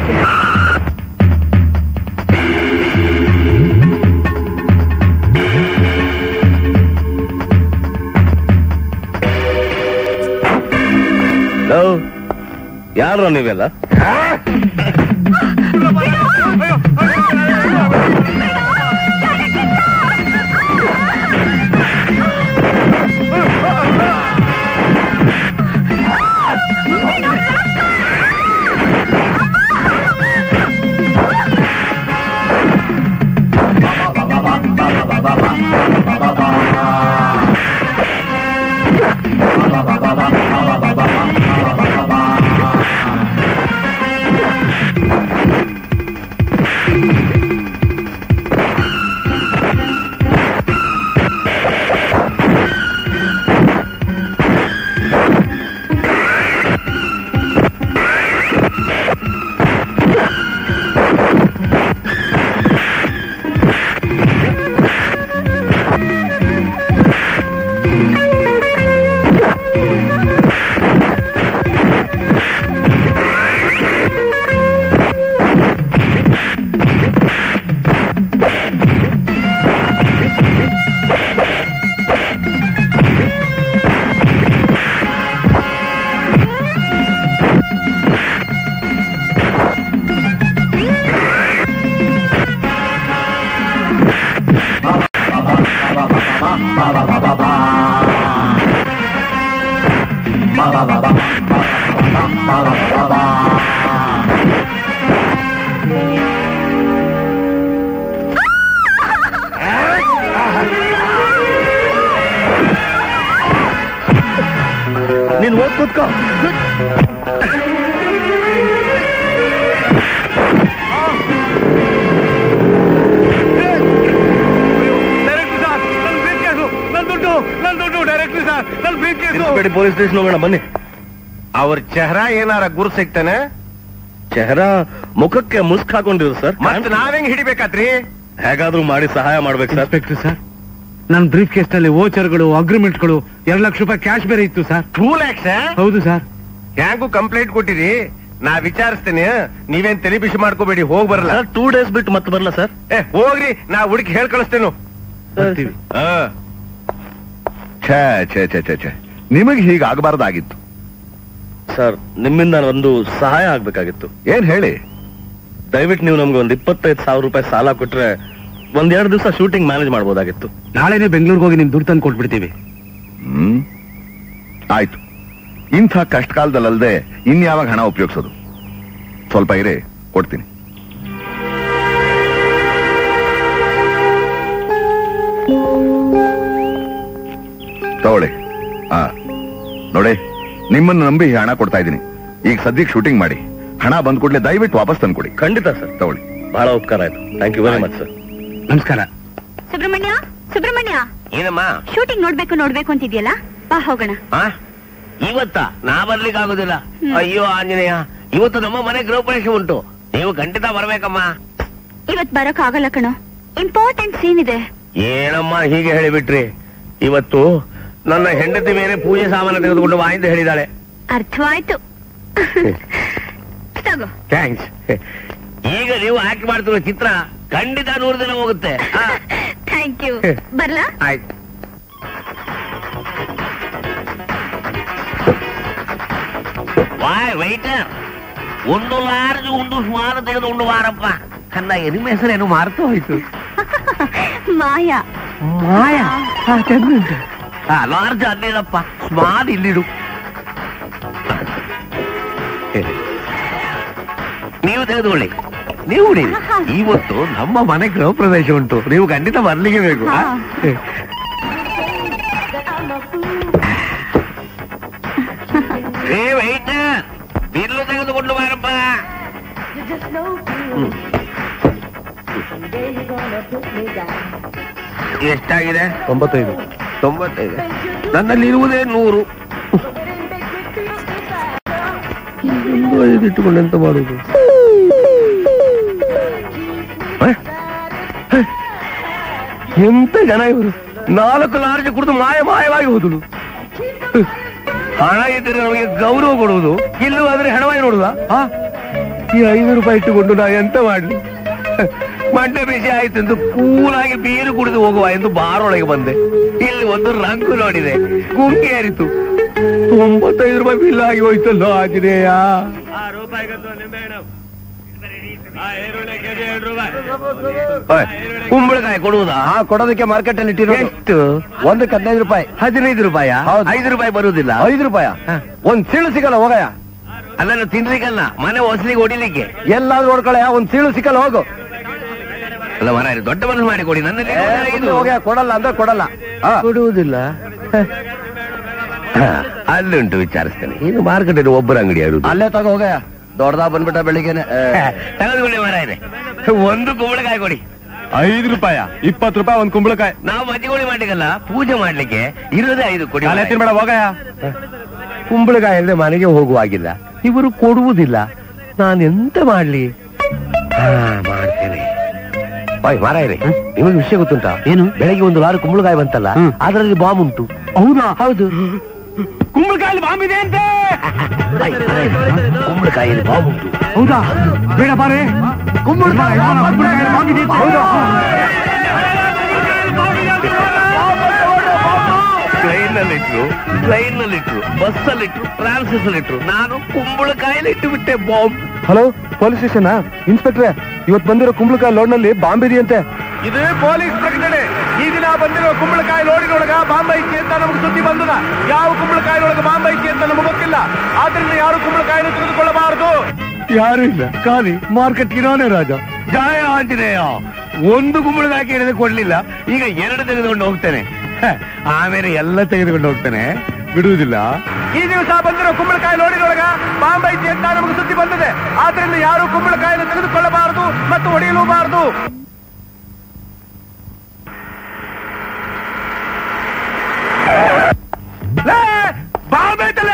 ಯಾರು ನೀವೆಲ್ಲ? ನೀನ್ ಹೋಗ್ ಕೂತ್ಕೋ. ಪೊಲೀಸ್ ಸ್ಟೇಷನ್ ಹೋಗೋಣ ಬನ್ನಿ. ಅವ್ರ ಚೆಹರಾ ಏನಾರ ಗುರು ಸಿಗ್ತಾನೆ? ಚೆಹರಾ ಮುಖಕ್ಕೆ ಮುಸ್ಕ್ ಹಾಕೊಂಡಿರು ಸರ್. ಮತ್ತೆ ನಾವೆಂಗ್ ಹಿಡಿಬೇಕಾತ್ರಿ? ಹೇಗಾದ್ರೂ ಮಾಡಿ ಸಹಾಯ ಮಾಡ್ಬೇಕು ಸರ್. ಇನ್ಸ್ಪೆಕ್ಟರ್ ಸರ್, ನನ್ನ ಬ್ರೀಫ್ ಕೇಸ್ ನಲ್ಲಿ ವೋಚರ್ಗಳು, ಅಗ್ರಿಮೆಂಟ್ಗಳು, 2 ಲಕ್ಷ ರೂಪಾಯಿ ಕ್ಯಾಶ್ ಬೇರೆ ಇತ್ತು ಸರ್. 2 ಲಕ್ಷ? ಹೌದು ಸರ್. ಹ್ಯಾಂಗೂ ಕಂಪ್ಲೇಂಟ್ ಕೊಟ್ಟಿರಿ, ನಾ ವಿಚಾರಿಸ್ತೇನೆ. ನೀವೇನ್ ತಲೆ ಬಿಸಿ ಮಾಡ್ಕೋಬೇಡಿ, ಹೋಗ್ ಬರಲ್ಲ. 2 ಡೇಸ್ ಬಿಟ್ಟು ಮತ್ತೆ ಬರಲ್ಲ ಸರ್. ಹೋಗ್ರಿ, ನಾ ಹುಡುಕಿ ಹೇಳ್ ಕಳಿಸ್ತೇನು. ಛೇ ನಿಮಗೆ ಹೀಗಾಗಬಾರ್ದಾಗಿತ್ತು ಸರ್. ನಿಮ್ಮಿಂದ ಒಂದು ಸಹಾಯ ಆಗ್ಬೇಕಾಗಿತ್ತು. ಏನ್ ಹೇಳಿ? ದಯವಿಟ್ಟು ನೀವು ನಮ್ಗೆ ಒಂದು 25,000 ರೂಪಾಯಿ ಸಾಲ ಕೊಟ್ರೆ 1-2 ದಿವಸ ಶೂಟಿಂಗ್ ಮ್ಯಾನೇಜ್ ಮಾಡ್ಬೋದಾಗಿತ್ತು. ನಾಳೆನೆ ಬೆಂಗಳೂರಿಗೆ ಹೋಗಿ ನಿಮ್ ದುಡ್ಡು ತಂದು ಕೊಟ್ಬಿಡ್ತೀವಿ. ಆಯ್ತು. ಇಂಥ ಕಷ್ಟ ಕಾಲದಲ್ಲದೆ ಇನ್ಯಾವಾಗ ಹಣ ಉಪಯೋಗಿಸೋದು? ಸ್ವಲ್ಪ ಇರೇ, ಕೊಡ್ತೀನಿ. ತಗೊಳ್ಳಿ. ನೋಡಿ, ನಿಮ್ಮನ್ನು ನಂಬಿ ಹಣ ಕೊಡ್ತಾ ಇದ್ದೀನಿ. ಈಗ ಸದ್ಯಕ್ಕೆ ಶೂಟಿಂಗ್ ಮಾಡಿ, ಹಣ ಬಂದ್ ಕೂಡಲೇ ದಯವಿಟ್ಟು ವಾಪಸ್ ತಂದು ಕೊಡಿ. ಖಂಡಿತ ಸರ್. ತಗೊಳ್ಳಿ. ಬಹಳ ಉಪಕಾರ ಆಯ್ತು. Thank you very much sir. ನಮಸ್ಕಾರ. ಸುಬ್ರಹ್ಮಣ್ಯ, ಏನಮ್ಮ? ಶೂಟಿಂಗ್ ನೋಡ್ಬೇಕು ಅಂತಿದ್ಯಲ್ಲ, ಬಾ ಹೋಗೋಣ. ಇವತ್ತ ನಾ ಬರ್ಲಿಕ್ಕೆ ಆಗುದಿಲ್ಲ. ಅಯ್ಯೋ ಆಂಜನೇಯ, ಇವತ್ತು ನಮ್ಮ ಮನೆ ಗೃಹ ಪ್ರವೇಶ ಉಂಟು, ನೀವು ಖಂಡಿತ ಬರ್ಬೇಕಮ್ಮ. ಇವತ್ ಬರಕ್ ಆಗಲ್ಲ ಕಣೋ, ಇಂಪಾರ್ಟೆಂಟ್ ಸೀನ್ ಇದೆ. ಏನಮ್ಮ ಹೀಗೆ ಹೇಳಿಬಿಟ್ರಿ? ಇವತ್ತು ನನ್ನ ಹೆಂಡತಿ ಮೇಲೆ ಪೂಜೆ ಸಾಮಾನು ತೆಗೆದುಕೊಂಡು ಬಾ ಅಂತ ಹೇಳಿದಾಳೆ. ಅರ್ಥವಾಯ್ತು. ತಗೋ. ಥ್ಯಾಂಕ್ಸ್. ಈಗ ನೀವು ಆಕ್ಟ್ ಮಾಡ್ತಿರೋ ಚಿತ್ರ ಖಂಡಿತ 100 ದಿನ ಹೋಗುತ್ತೆ. Thank you. ಬರ್ಲಾ? ಆಯ್ತು. ವಾಯ್ ವೈಟರ್, ಒಂದು ಲಾರ್ಜ್ ಒಂದು ಸ್ಮಾಲ್ ತೆಗೆದುಕೊಂಡು ಬಾರಪ್ಪ. ನನ್ನ ಎನಿಮೆ ಹೆಸರೇನು ಮಾರ್ತು ಹೋಯ್ತು. ಮಾಯಾ. ಮಾಯಾ? ಚೆಂದುಂಟು. ಲಾರ್ಜ್ ಅಲ್ಲೇನಪ್ಪ, ಸ್ಮಾಲ್ ಇಲ್ಲಿಡು. ನೀವು ತೆಗೆದುಕೊಳ್ಳಿ, ನೀವು ಉಳಿರಿ. ಇವತ್ತು ನಮ್ಮ ಮನೆ ಗೃಹ ಪ್ರವೇಶ ಉಂಟು, ನೀವು ಖಂಡಿತ ಬರ್ಲಿಕ್ಕೆ ಬೇಕು. ಏ ವೈಟರ್, ಬಿಲ್ಲು ತೆಗೆದುಕೊಂಡು ಬಾರಪ್ಪ. ಎಷ್ಟಾಗಿದೆ? 95. ನನ್ನಲ್ಲಿ ಇರುವುದೇ 100. ಇಟ್ಟುಕೊಂಡು ಎಂತ ಮಾಡುದು? ಎಂತ ಜನ ಇವರು! 4 ಲಾರ್ಜ್ ಕುಡಿದು ಮಾಯವಾಗಿ ಹೋದಳು. ಹಣ ಇದ್ದರೆ ನಮಗೆ ಗೌರವ ಕೊಡುವುದು, ಇಲ್ಲವಾದ್ರೆ ಹಣವಾಗಿ ನೋಡುದ? ಈ 5 ರೂಪಾಯಿ ಇಟ್ಟುಕೊಂಡು ನಾ ಎಂತ ಮಾಡ್ಲಿ? ಮಂಡೆ ಬಿಸಿ ಆಯ್ತು ಎಂದು ಕೂಲಾಗಿ ಬೀರು ಕುಡಿದು ಹೋಗುವ ಎಂದು ಬಾರೊಳಗೆ ಬಂದೆ. ಇಲ್ಲಿ ಒಂದು ರಂಗು ನೋಡಿದೆ, ಗುಂಗಿ ಏರಿತು. 95 ರೂಪಾಯಿ ಬಿಲ್ ಆಗಿ ಹೋಯ್ತಲ್ಲೋ ಆಂಜನೇಯ. ಕುಂಬಳಕಾಯಿ ಕೊಡುವುದಾ? ಕೊಡೋದಕ್ಕೆ ಮಾರ್ಕೆಟ್ ಅಲ್ಲಿ ಇಟ್ಟಿರೋ. ಎಷ್ಟು? ಒಂದಕ್ಕೆ 15 ರೂಪಾಯಿ. 15 ರೂಪಾಯ? 5 ರೂಪಾಯಿ ಬರುವುದಿಲ್ಲ. 5 ರೂಪಾಯ? ಒಂದ್ ಸೀಳು ಸಿಗಲ್ಲ, ಹೋಗಯ್ಯ. ಅದನ್ನು ತಿನ್ಲಿಕ್ಕಲ್ಲ, ಮನೆ ಹೊಸಲಿಗೆ ಹೊಡಿಲಿಕ್ಕೆ. ಎಲ್ಲಾದ್ರೂ ಹೊಡ್ಕೊಳಯ್ಯ, ಒಂದ್ ಸೀಳು ಸಿಕ್ಕಲ್ಲ, ಹೋಗು. ಅಲ್ಲ ಮರ, ದೊಡ್ಡ ಮನಸ್ಸು ಮಾಡಿ ಕೊಡಿ. ನನ್ನಲ್ಲಿ ಹೋಗ್ಯ, ಕೊಡಲ್ಲ ಅಂದ್ರೆ ಕೊಡಲ್ಲ. ಕೊಡುವುದಿಲ್ಲ. ಅಲ್ಲುಂಟು, ವಿಚಾರಿಸ್ತೇನೆ. ಇನ್ನು ಮಾರ್ಕೆಟ್ ಒಬ್ಬರ ಅಂಗಡಿ ಆಡುದು. ಅಲ್ಲೇ ತಗೋ ಹೋಗಯ್ಯ, ದೊಡ್ಡದಾ ಬಂದ್ಬಿಟ್ಟ ಬೆಳಿಗ್ಗೆನೆ. ತೆಗೆದುಕೊಳ್ಳಿ ಮರ ಇದೆ. ಒಂದು ಕುಂಬಳಕಾಯಿ ಕೊಡಿ. 5 ರೂಪಾಯ? 20 ರೂಪಾಯಿ ಒಂದ್ ಕುಂಬಳಕಾಯಿ. ನಾವು ಮಜ್ಜಿಗೋಳಿ ಮಾಡ್ಲಿಕ್ಕಲ್ಲ, ಪೂಜೆ ಮಾಡ್ಲಿಕ್ಕೆ ಇರೋದೇ 5 ಕೊಡಿ. ಅಲ್ಲೇ ತಿನ್ಬೇಡ, ಹೋಗಯ್ಯ. ಕುಂಬಳಕಾಯಿ ಅಲ್ಲದೆ ಮನೆಗೆ ಹೋಗುವಾಗಿಲ್ಲ, ಇವರು ಕೊಡುವುದಿಲ್ಲ. ನಾನು ಎಂತ ಮಾಡ್ಲಿ? ಮಾಡ್ತೇನೆ. ಮಾರ ಇದೆ, ನಿಮಗೆ ವಿಷಯ ಗೊತ್ತುಂಟಾ? ಏನು? ಬೆಳಗ್ಗೆ 1 ಲಾರಿ ಕುಂಬಳಕಾಯಿ ಬಂತಲ್ಲ, ಅದರಲ್ಲಿ ಬಾಂಬ್ ಉಂಟು. ಹೌದಾ? ಹೌದು. ಕುಂಬಳಕಾಯಲ್ಲಿ ಬಾಂಬ್ ಇದೆ ಅಂತೆ. ಕುಂಬಳಕಾಯಿಯಲ್ಲಿ ಬಾಂಬ್ ಉಂಟು. ಹೌದಾ? ಬೇಡ ಬಾರೆ. ಕುಂಬಳಕಾಯಿ ಬಾಂಬ್ ಇದೆ. ಹೌದಾ? ಟ್ರೈನಲ್ಲಿಟ್ರು, ಬಸ್ಸಲ್ಲಿಟ್ರು, ಟ್ರಾನ್ಸಿಸ್ಸಲ್ಲಿಟ್ರು. ನಾನು ಕುಂಬಳಕಾಯಲ್ಲಿ ಇಟ್ಟು ಬಿಟ್ಟೆ ಬಾಂಬ್. ಹಲೋ, ಪೊಲೀಸ್ ಸ್ಟೇಷನ್ ಇನ್ಸ್ಪೆಕ್ಟ್ರೆ, ಇವತ್ತು ಬಂದಿರೋ ಕುಂಬಳಕಾಯಿ ಲೋಡ್ ನಲ್ಲಿ ಬಾಂಬ್ ಇದೆಯಂತೆ. ಇದೇ ಪೊಲೀಸ್ ಪ್ರಕಟಣೆ. ಈ ದಿನ ಬಂದಿರೋ ಕುಂಬಳಕಾಯಿ ಲೋಡಿನೊಳಗ ಬಾಂಬ್ ಐತಿ ಅಂತ ನಮ್ಗೆ ಸುದ್ದಿ ಬಂದದ. ಯಾವ ಕುಂಬಳಕಾಯಿನೊಳಗ ಬಾಂಬ್ ಐತಿ ಅಂತ ನಮ್ಗೆ ಗೊತ್ತಿಲ್ಲ. ಆದ್ರಿಂದ ಯಾರು ಕುಂಬಳಕಾಯಿನ ತೆಗೆದುಕೊಳ್ಳಬಾರದು. ಯಾರು ಇಲ್ಲ, ಖಾಲಿ ಮಾರ್ಕೆಟ್ ಇರೋನೇ ರಾಜ. ಜಯ ಆಂಜನೇಯ. ಒಂದು ಕುಂಬಳಕಾಯಿ ಕೇಳಿದ್ರೆ ಕೊಡ್ಲಿಲ್ಲ, ಈಗ 2 ತೆಗೆದುಕೊಂಡು ಹೋಗ್ತೇನೆ. ಆಮೇಲೆ ಎಲ್ಲ ತೆಗೆದುಕೊಂಡು ಹೋಗ್ತೇನೆ. ಬಿಡುವುದಿಲ್ಲ. ಈ ದಿವಸ ಬಂದಿರೋ ಕುಂಬಳಕಾಯಿ ನೋಡಿದೊಳಗ ಬಾಂಬ್ ಐತಿ ಅಂತ ನಮಗೆ ಸುದ್ದಿ ಬಂದಿದೆ. ಆದ್ರಿಂದ ಯಾರು ಕುಂಬಳಕಾಯಿನ ತೆಗೆದುಕೊಳ್ಳಬಾರದು ಮತ್ತು ಹೊಡೆಯಲೂಬಾರದು. ಬಾಂಬ್ ಐತಲ್ಲ,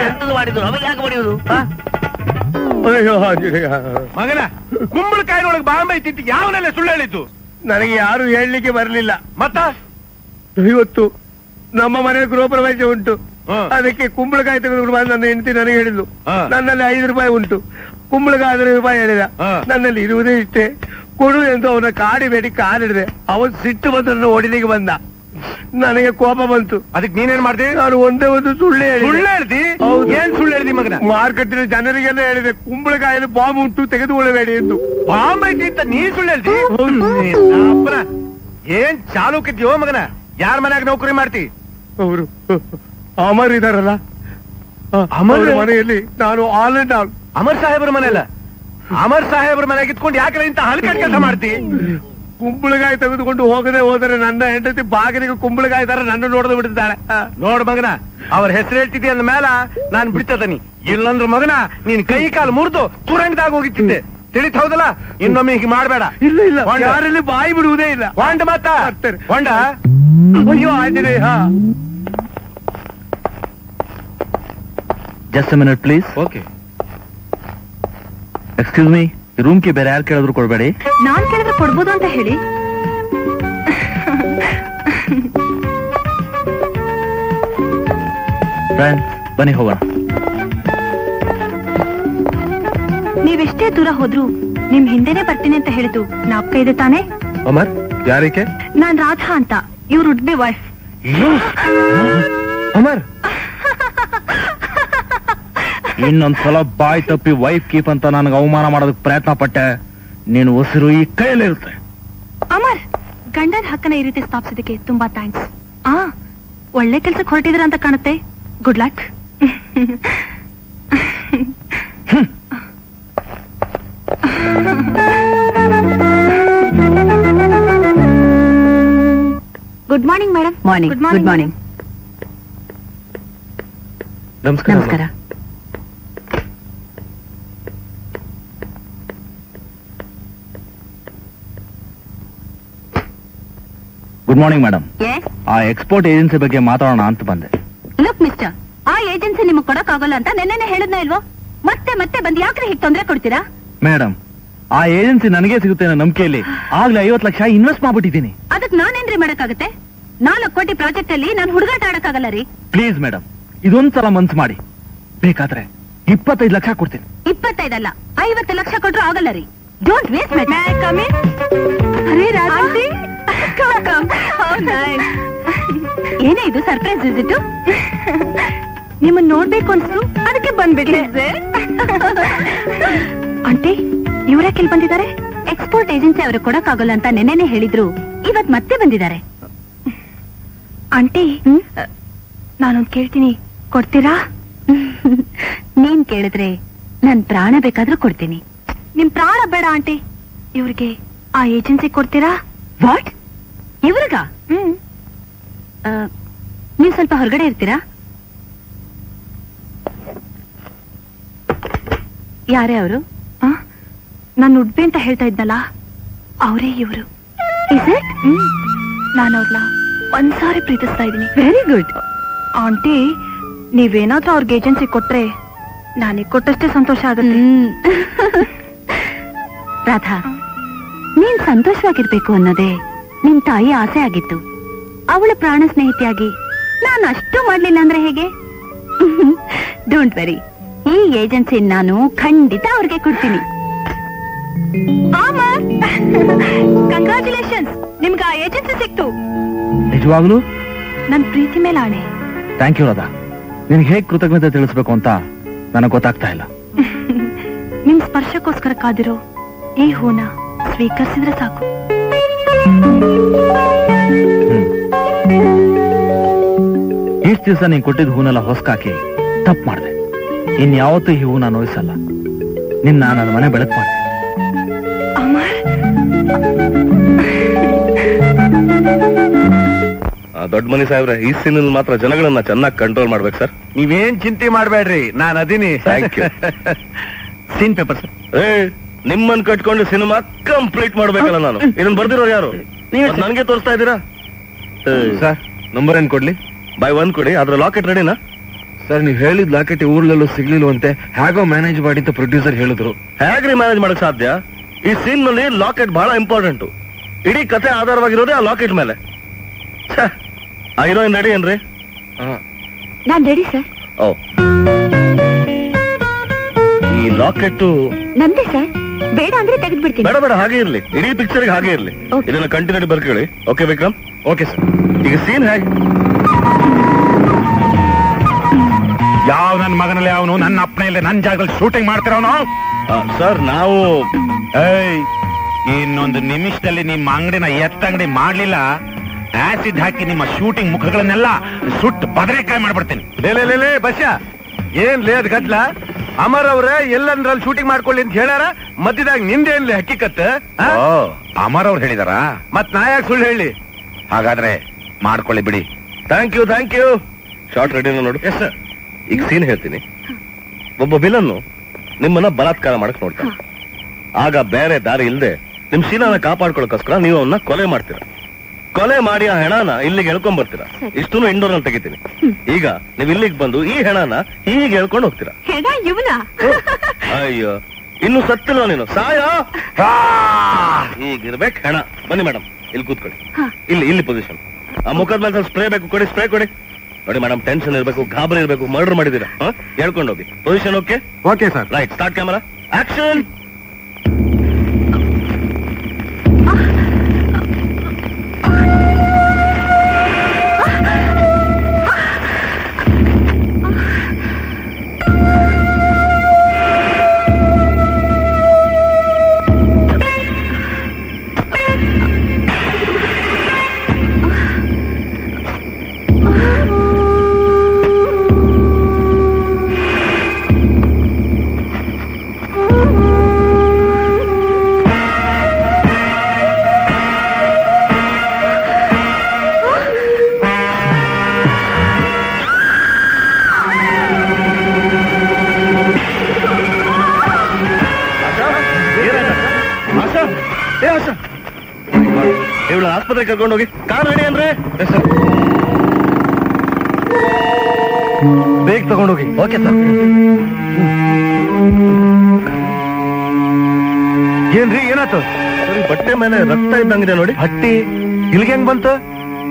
ಎಂತದ್ದು ಮಾಡಿದ್ರು ಅವಾಗ ಯಾಕೆ ಹೊಡೆಯುವುದು? ಮಗನ ಕುಂಬಳಕಾಯಿನೊಳಗೆ ಬಾಂಬ್ ಐತಿ ಯಾವನೆಲ್ಲ ಸುಳ್ಳು ಹೇಳಿದ್ದು? ನನಗೆ ಯಾರು ಹೇಳಲಿಕ್ಕೆ ಬರಲಿಲ್ಲ. ಮತ್ತ ಇವತ್ತು ನಮ್ಮ ಮನೆ ಗೃಹ ಪ್ರವೇಶ ಉಂಟು, ಅದಕ್ಕೆ ಕುಂಬಳಕಾಯಿ ತೆಗೆದುಕೊಂಡು ಬಂದು ನನ್ನ ಹೆಂಡತಿ ನನಗೆ ಹೇಳಿದ್ಲು. ನನ್ನಲ್ಲಿ 5 ರೂಪಾಯಿ ಉಂಟು, ಕುಂಬಳಕಾಯಿ 10 ರೂಪಾಯಿ ಹೇಳಿದ. ನನ್ನಲ್ಲಿ ಇರುವುದೇ ಇಷ್ಟೇ, ಕೊಡು ಎಂದು ಅವನ ಕಾಡಿಬೇಡಿ ಕಾಲಿಡಿದೆ. ಅವನು ಸಿಟ್ಟು ಬಂದು ನನ್ನ ಹೊಡಿಲಿಕ್ಕೆ ಬಂದ. ನನಗೆ ಕೋಪ ಬಂತು. ಅದಕ್ಕೆ ನೀನೇನ್ ಮಾಡ್ದಿ? ನಾನು ಒಂದೇ ಒಂದು ಸುಳ್ಳು ಹೇಳ್ದಿ. ಏನ್ ಸುಳ್ಳು ಹೇಳ್ದಿ ಮಗನ? ಮಾರ್ಕೆಟಿನ ಜನರಿಗೆಲ್ಲ ಹೇಳಿದೆ ಕುಂಬಳಕಾಯಲ್ಲಿ ಬಾಂಬ್ ಉಂಟು, ತೆಗೆದುಕೊಳ್ಳಬೇಡಿ ಎಂದು. ಬಾಂಬ್ ಐತಿ ಅಂತ ನೀ ಸುಳ್ಳು ಹೇಳ್ದಿ? ಏನ್ ಚಾಲೂಕಿದ್ಯೋ ಮಗನ? ಯಾರ ಮನ್ಯಾಗ ನೌಕರಿ ಮಾಡ್ತಿ? ಅವರು ಅಮರ್ ಇದಾರಲ್ಲ, ಅಮರ್ ಮನೆಯಲ್ಲಿ ನಾನು ಆಲ್ ಅಂಡ್ ಆಲ್. ಅಮರ್ ಸಾಹೇಬ್ರ ಮನೆಯಲ್ಲ, ಅಮರ್ ಸಾಹೇಬ್ರ ಮನೆಯಾಗ ಇಟ್ಕೊಂಡು ಯಾಕೆ ಇಂತ ಹಲ್ಕಟ್ ಕೆಲಸ ಮಾಡ್ತಿ? ಕುಂಬಳಕಾಯಿ ತೆಗೆದುಕೊಂಡು ಹೋಗದೆ ಹೋದರೆ ನನ್ನ ಹೆಂಡತಿ ಬಾಗಿಲಿಗೆ ಕುಂಬಳಕಾಯಿ ತರ ನನ್ನ ನೋಡದು ಬಿಡ್ತಾಳೆ. ನೋಡ್ ಮಗನ, ಅವ್ರ ಹೆಸರು ಹೇಳ್ತಿದ್ದೆ ಅಂದ ಮೇಲ ನಾನ್ ಬಿಡ್ತದನಿ. ಇಲ್ಲಂದ್ರ ಮಗನ ನೀನ್ ಕೈ ಕಾಲು ಮುರಿದು ತುರಂಗದಾಗ ಹೋಗಿತ್ತಿದ್ದೆ. ತಿಳಿತ ಹೌದಲ್ಲ? ಇನ್ನೊಮ್ಮೆ ಹೀಗೆ ಮಾಡ್ಬೇಡ. ಇಲ್ಲ ಇಲ್ಲ, ಯಾರಲ್ಲಿ ಬಾಯಿ ಬಿಡುವುದೇ ಇಲ್ಲ. ಹೊಂಡ ಮಾತ ಹೊಂಡ. ಅಯ್ಯೋ Anjaneya. Just A minute please. Okay. Excuse me, room ಗೆ ಬೇರೆ ಯಾರು ಕೇಳಿದ್ರು ಕೊಡ್ಬೇಡಿ. ನಾನ್ ಕೇಳಿದ್ರೆ ಕೊಡ್ಬೋದು ಅಂತ ಹೇಳಿ. ಫ್ರೆಂಡ್ಸ್ ಬನ್ನಿ ಹೋಗೋಣ. ನೀವೆಷ್ಟೇ ದೂರ ಹೋದ್ರು ನಿಮ್ ಹಿಂದೆನೆ ಬರ್ತೀನಿ ಅಂತ ಹೇಳಿದ್ದು ಜ್ಞಾಪಕ ಇದೆ ತಾನೆ? ಅಮರ್ ಯಾರಿಕೆ? ನಾನ್ ರಾಧಾ ಅಂತ, ಇವ್ರು ವುಡ್ ಬಿ ವೈಫ್. ಅಮರ್ ಇನ್ನೊಂದ್ಸಲ ಬಾಯ್ ತಪ್ಪಿ ವೈಫ್ ಕೀಪ್ ಅಂತ ನನಗೆ ಅವಮಾನ ಮಾಡೋದಕ್ಕೆ ಪ್ರಯತ್ನ ಪಟ್ಟೆ, ನೀನು ಉಸಿರು ಈ ಕೈಯಲ್ಲಿರುತ್ತೆ. ಅಮರ್, ಗಂಡನ ಹಕ್ಕನ ಈ ರೀತಿ ಸ್ಥಾಪಿಸಿದಕ್ಕೆ ತುಂಬಾ ಥ್ಯಾಂಕ್ಸ್. ಒಳ್ಳೆ ಕೆಲ್ಸಕ್ಕೆ ಹೊರಟಿದ್ರ ಅಂತ ಕಾಣುತ್ತೆ. Good luck. Good morning madam. Morning. Good morning. ನಮಸ್ಕಾರ. ನಮಸ್ಕಾರ. Good morning madam. ಆ ಎಕ್ಸ್ಪೋರ್ಟ್ ಏಜೆನ್ಸಿ ಬಗ್ಗೆ ಮಾತಾಡೋಣ ಅಂತ ಬಂದೆ. ಲುಕ್ ಮಿಸ್ಟರ್, ಆ ಏಜೆನ್ಸಿ ನಿಮ್ಗೆ ಕೊಡಕ್ ಆಗೋಲ್ಲ ಅಂತ ನೆನ್ನೆ ಹೇಳಿದ್ನ ಇಲ್ವೋ? ಮತ್ತೆ ಮತ್ತೆ ಬಂದು ಯಾಕ್ರೆ ಹೀಗೆ ತೊಂದರೆ ಕೊಡ್ತೀರಾ? ಮೇಡಮ್, ಆ ಏಜೆನ್ಸಿ ನನಗೆ ಸಿಗುತ್ತೆ ಅನ್ನೋ ನಂಬಿಕೆಯಲ್ಲಿ ಆಗ್ಲೇ 50 ಲಕ್ಷ ಇನ್ವೆಸ್ಟ್ ಮಾಡ್ಬಿಟ್ಟಿದ್ದೀನಿ. ಅದಕ್ಕೆ ನಾನೇನ್ರಿ ಮಾಡಕ್ಕಾಗತ್ತೆ? 4 ಕೋಟಿ ಪ್ರಾಜೆಕ್ಟ್ ಅಲ್ಲಿ ನಾನು ಹುಡುಗಾಟ ಆಡಕ್ಕಾಗಲ್ಲ ರೀ. ಪ್ಲೀಸ್ ಮೇಡಮ್, ಇದೊಂದ್ಸಲ ಮನ್ಸು ಮಾಡಿ. ಬೇಕಾದ್ರೆ 25 ಲಕ್ಷ ಕೊಡ್ತೀನಿ. 25 ಅಲ್ಲ, 50 ಲಕ್ಷ ಕೊಟ್ರು ಆಗಲ್ಲ ರೀ. Don't waste my time. ಏನೇ ಇದು ಸರ್ಪ್ರೈಸ್ ವಿಸಿಟ್? ನಿಮ್ಮನ್ನ ನೋಡ್ಬೇಕು ಅನ್ಸು, ಅದಕ್ಕೆ ಬಂದ್ಬಿಟ್ರೆ. ಆಂಟಿ, ಇವ್ರ್ಯಾಕೆ ಇಲ್ಲಿ ಬಂದಿದ್ದಾರೆ? ಎಕ್ಸ್ಪೋರ್ಟ್ ಏಜೆನ್ಸಿ ಅವರು ಕೊಡಕ್ಕಾಗಲ್ಲ ಅಂತ ನೆನ್ನೆನೆ ಹೇಳಿದ್ರು, ಇವತ್ ಮತ್ತೆ ಬಂದಿದ್ದಾರೆ. ಆಂಟಿ, ನಾನೊಂದ್ ಕೇಳ್ತೀನಿ, ಕೊಡ್ತೀರಾ? ನೀನ್ ಕೇಳಿದ್ರೆ ನನ್ ಪ್ರಾಣ ಬೇಕಾದ್ರೂ ಕೊಡ್ತೀನಿ. ನಿಮ್ ಪ್ರಾಣ ಬೇಡ ಆಂಟಿ, ಇವ್ರಿಗೆ ಆ ಏಜೆನ್ಸಿ ಕೊಡ್ತೀರಾ? ವಾಟ್? ಇವ್ರಿಗ? ನೀವ್ ಸ್ವಲ್ಪ ಹೊರಗಡೆ ಇರ್ತೀರಾ? ಯಾರೇ ಅವರು? ನಾನು ಉಡ್ಬೆ ಅಂತ ಹೇಳ್ತಾ ಇದ್ನಲ್ಲ, ಅವರೇ ಇವರು. ನಾನು ಅವ್ರನ್ನ ಒಂದ್ಸಾರಿ ಪ್ರೀತಿಸ್ತಾ ಇದ್ದೀನಿ. Very good. ಆಂಟಿ, ನೀವೇನಾದ್ರೂ ಅವ್ರಿಗೆ ಏಜೆನ್ಸಿ ಕೊಟ್ರೆ ನಾನೀಗ ಕೊಟ್ಟಷ್ಟೇ ಸಂತೋಷ ಆಗುತ್ತೆ. ರಾಧಾ, ನೀನ್ ಸಂತೋಷವಾಗಿರ್ಬೇಕು ಅನ್ನೋದೇ ನಿಮ್ ತಾಯಿ ಆಸೆ ಆಗಿತ್ತು. ಅವಳ ಪ್ರಾಣ ಸ್ನೇಹಿತಿಯಾಗಿ ನಾನು ಅಷ್ಟು ಮಾಡ್ಲಿಲ್ಲ ಅಂದ್ರೆ ಹೇಗೆ? ಡೋಂಟ್ ವೆರಿ, ಈ ಏಜೆನ್ಸಿ ನಾನು ಖಂಡಿತ ಅವ್ರಿಗೆ ಕೊಡ್ತೀನಿ. ಕಂಗ್ರಾಚುಲೇಷನ್ಸ್, ನಿಮ್ಗೆ ಆ ಏಜೆನ್ಸಿ ಸಿಕ್ತು. ನಿಜವಾಗ್ಲೂ ನನ್ ಪ್ರೀತಿ ಮೇಲೆ ಆಣೆ. Thank you Radha. ನಿನ್ಗೆ ಹೇಗ್ ಕೃತಜ್ಞತೆ ತಿಳಿಸ್ಬೇಕು ಅಂತ ನನಗೆ ಗೊತ್ತಾಗ್ತಾ ಇಲ್ಲ. ನಿಮ್ ಸ್ಪರ್ಶಕ್ಕೋಸ್ಕರ ಕಾದಿರೋ ಈ ಹೂನ ಸ್ವೀಕರಿಸಿದ್ರೆ ಸಾಕು. ಇಷ್ಟು ದಿವಸ ನೀನ್ ಕೊಟ್ಟಿದ್ದ ಹೂನೆಲ್ಲ ಹೊಸ್ಕಾಕಿ ತಪ್ಪು ಮಾಡಿದೆ. ಇನ್ಯಾವತ್ತೂ ಈ ಹೂನ ನೋಯಿಸಲ್ಲ. ನಿನ್ನ ನನ್ನ ಮನೆ ಬೆಳಕು ಮಾಡಿದೆ. ದೊಡ್ಡ ಮನಿ ಸಾಹೇಬ್ರೆ, ಈ ಸೀನಲ್ಲಿ ಮಾತ್ರ ಜನಗಳನ್ನ ಚೆನ್ನಾಗಿ ಕಂಟ್ರೋಲ್ ಮಾಡ್ಬೇಕು ಸರ್. ನೀವೇನ್ ಚಿಂತೆ ಮಾಡ್ಬೇಡ್ರಿ, ನಾನು ಅದೀನಿ. Thank you. Scene paper sir. ನಿಮ್ಮನ್ ಕಟ್ಕೊಂಡು ಸಿನಿಮಾ ಕಂಪ್ಲೀಟ್ ಮಾಡ್ಬೇಕಲ್ಲ ನಾನು. ಇದನ್ನ ಬರ್ದಿರೋರು ಯಾರು? ನನಗೆ ತೋರಿಸ್ತಾ ಇದ್ದೀರಾ ಸರ್? ನಂಬರ್ ಏನ್ ಕೊಡ್ಲಿ? ಬೈ 1 ಕೊಡಿ. ಅದ್ರ ಲಾಕೆಟ್ ರೆಡಿನಾ? ಸರ್, ನೀವು ಹೇಳಿದ ಲಾಕೆಟ್ ಊರ್ಲಲ್ಲೂ ಸಿಗ್ಲಿಲ್ವಂತೆ. ಹೇಗೋ ಮ್ಯಾನೇಜ್ ಮಾಡಿ ಅಂತ ಪ್ರೊಡ್ಯೂಸರ್ ಹೇಳಿದ್ರು. ಹೇಗ್ರಿ ಮ್ಯಾನೇಜ್ ಮಾಡಕ್ ಸಾಧ್ಯ? ಈ ಸೀನ್ ನಲ್ಲಿ ಲಾಕೆಟ್ ಬಹಳ ಇಂಪಾರ್ಟೆಂಟ್. ಇಡೀ ಕಥೆ ಆಧಾರವಾಗಿರೋದೇ ಆ ಲಾಕೆಟ್ ಮೇಲೆ. ಆ ಹೀರೋಯಿನ್ ರೆಡಿ ಏನ್ರಿ? ನಾನ್ ರೆಡಿ ಸರ್. ಓ, ಈ ಲಾಕೆಟ್ ನಂದೇ ಸರ್. ಬೇಡ ಅಂದ್ರೆ ತೆಗೆದ್ಬಿಡ್ತೀನಿ. ಬೇಡ ಬೇಡ, ಹಾಗೆ ಇರ್ಲಿ. ಇಡೀ ಪಿಕ್ಚರ್ಗೆ ಹಾಗೆ ಇರ್ಲಿ. Okay. ಇದನ್ನ ಕಂಟಿನ್ಯೂ ಬರ್ಕೊಳ್ಳಿ. ಓಕೆ ವಿಕ್ರಮ್? Okay sir. ಈಗ ಸೀನ್ ಹೇಗೆ? ಯಾವ ನನ್ನ ಮಗನಲ್ಲಿ ಅವನು ನನ್ನ ಅಪ್ಪನೆಯಲ್ಲಿ ನನ್ನ ಜಾಗದಲ್ಲಿ ಶೂಟಿಂಗ್ ಮಾಡ್ತಿರೋನು? ಸರ್, ನಾವು ಇನ್ನೊಂದು ನಿಮಿಷದಲ್ಲಿ ನಿಮ್ಮ ಅಂಗಡಿನ ಎತ್ತಂಗಡಿ ಮಾಡ್ಲಿಲ್ಲ, ಆಸಿಡ್ ಹಾಕಿ ನಿಮ್ಮ ಶೂಟಿಂಗ್ ಮುಖಗಳನ್ನೆಲ್ಲ ಸುಟ್ಟು ಬದನೆಕಾಯಿ ಮಾಡ್ಬಿಡ್ತೀನಿ. ಲೇ ಬಸ್ಸ, ಏನ್ ಲೇದ್ ಗದ್ಲ? ಅಮರ್ ಅವ್ರೆ ಎಲ್ಲಂದ್ರಲ್ಲಿ ಶೂಟಿಂಗ್ ಮಾಡ್ಕೊಳ್ಳಿ ಅಂತ ಹೇಳ್ಯಾರ, ಮಧ್ಯದಾಗ ನಿಂದೇನ್ಲಿ ಹಕ್ಕಿಕತ್? ಅಮರ್ ಅವ್ರು ಹೇಳಿದಾರ, ಮತ್ ನಾ ಯಾಕೆ ಸುಳ್ಳು ಹೇಳಿ? ಹಾಗಾದ್ರೆ ಮಾಡ್ಕೊಳ್ಳಿ ಬಿಡಿ. Thank you, thank you. Shot ರೆಡಿನ ನೋಡು. Yes sir. ಈಗ ಸೀನ್ ಹೇಳ್ತೀನಿ. ಒಬ್ಬ ವಿಲನ್ನು ನಿಮ್ಮನ್ನ ಬಲಾತ್ಕಾರ ಮಾಡಕ್ ನೋಡ್ತಾನೆ. ಆಗ ಬೇರೆ ದಾರಿ ಇಲ್ಲದೆ ನಿಮ್ ಶೀಲನ ಕಾಪಾಡ್ಕೊಳ್ಳೋಕೋಸ್ಕರ ನೀವು ಅವನ್ನ ಕೊಲೆ ಮಾಡ್ತೀರಾ. ಕೊಲೆ ಮಾಡಿ ಆ ಹೆಣನ ಇಲ್ಲಿಗೆ ಎಳ್ಕೊಂಡ್ ಬರ್ತೀರಾ. ಇಷ್ಟನ್ನು ಇಂಡೋರ್ ನಲ್ಲಿ ತೆಗಿತೀನಿ. ಈಗ ನೀವ್ ಇಲ್ಲಿಗೆ ಬಂದು ಈ ಹೆಣನ ಹೀಗೆ ಎಳ್ಕೊಂಡು ಹೋಗ್ತೀರಾ. ಅಯ್ಯೋ, ಇನ್ನು ಸತ್ತಿಲ್ಲ ನೀನು. ಸಾಯ ಹೀಗಿರ್ಬೇಕು ಹೆಣ. ಬನ್ನಿ ಮೇಡಮ್, ಇಲ್ಲಿ ಕೂತ್ಕೊಳ್ಳಿ. ಇಲ್ಲಿ ಪೊಸಿಷನ್. ಆ ಮುಖದ ಮೇಲೆ ಸ್ವಲ್ಪ ಸ್ಪ್ರೇ ಬೇಕು, ಕೊಡಿ. ಸ್ಪ್ರೇ ಕೊಡಿ. ನೋಡಿ ಮೇಡಮ್, ಟೆನ್ಷನ್ ಇರಬೇಕು, ಗಾಬರಿ ಇರಬೇಕು. ಮರ್ಡರ್ ಮಾಡಿದೀರಾ. ಹೇಳ್ಕೊಂಡು ಹೋಗಿ. Position okay? Okay sir. Right, start camera, action. ಇವಳು ಆಸ್ಪತ್ರೆ ಕರ್ಕೊಂಡು ಹೋಗಿ. ಕಾರ್ ರೆಡಿ ಅಂದ್ರೆ ಬೇಗ ತಗೊಂಡೋಗಿ. Okay sir. ಏನ್ರಿ, ಏನಾಯ್ತು? ಸರಿ, ಬಟ್ಟೆ ಮೇಲೆ ರಕ್ತ ಇದ್ದಂಗಿದೆ ನೋಡಿ. ಹಟ್ಟಿ ಇಲ್ಲಿಗೆ ಹೆಂಗ್ ಬಂತು?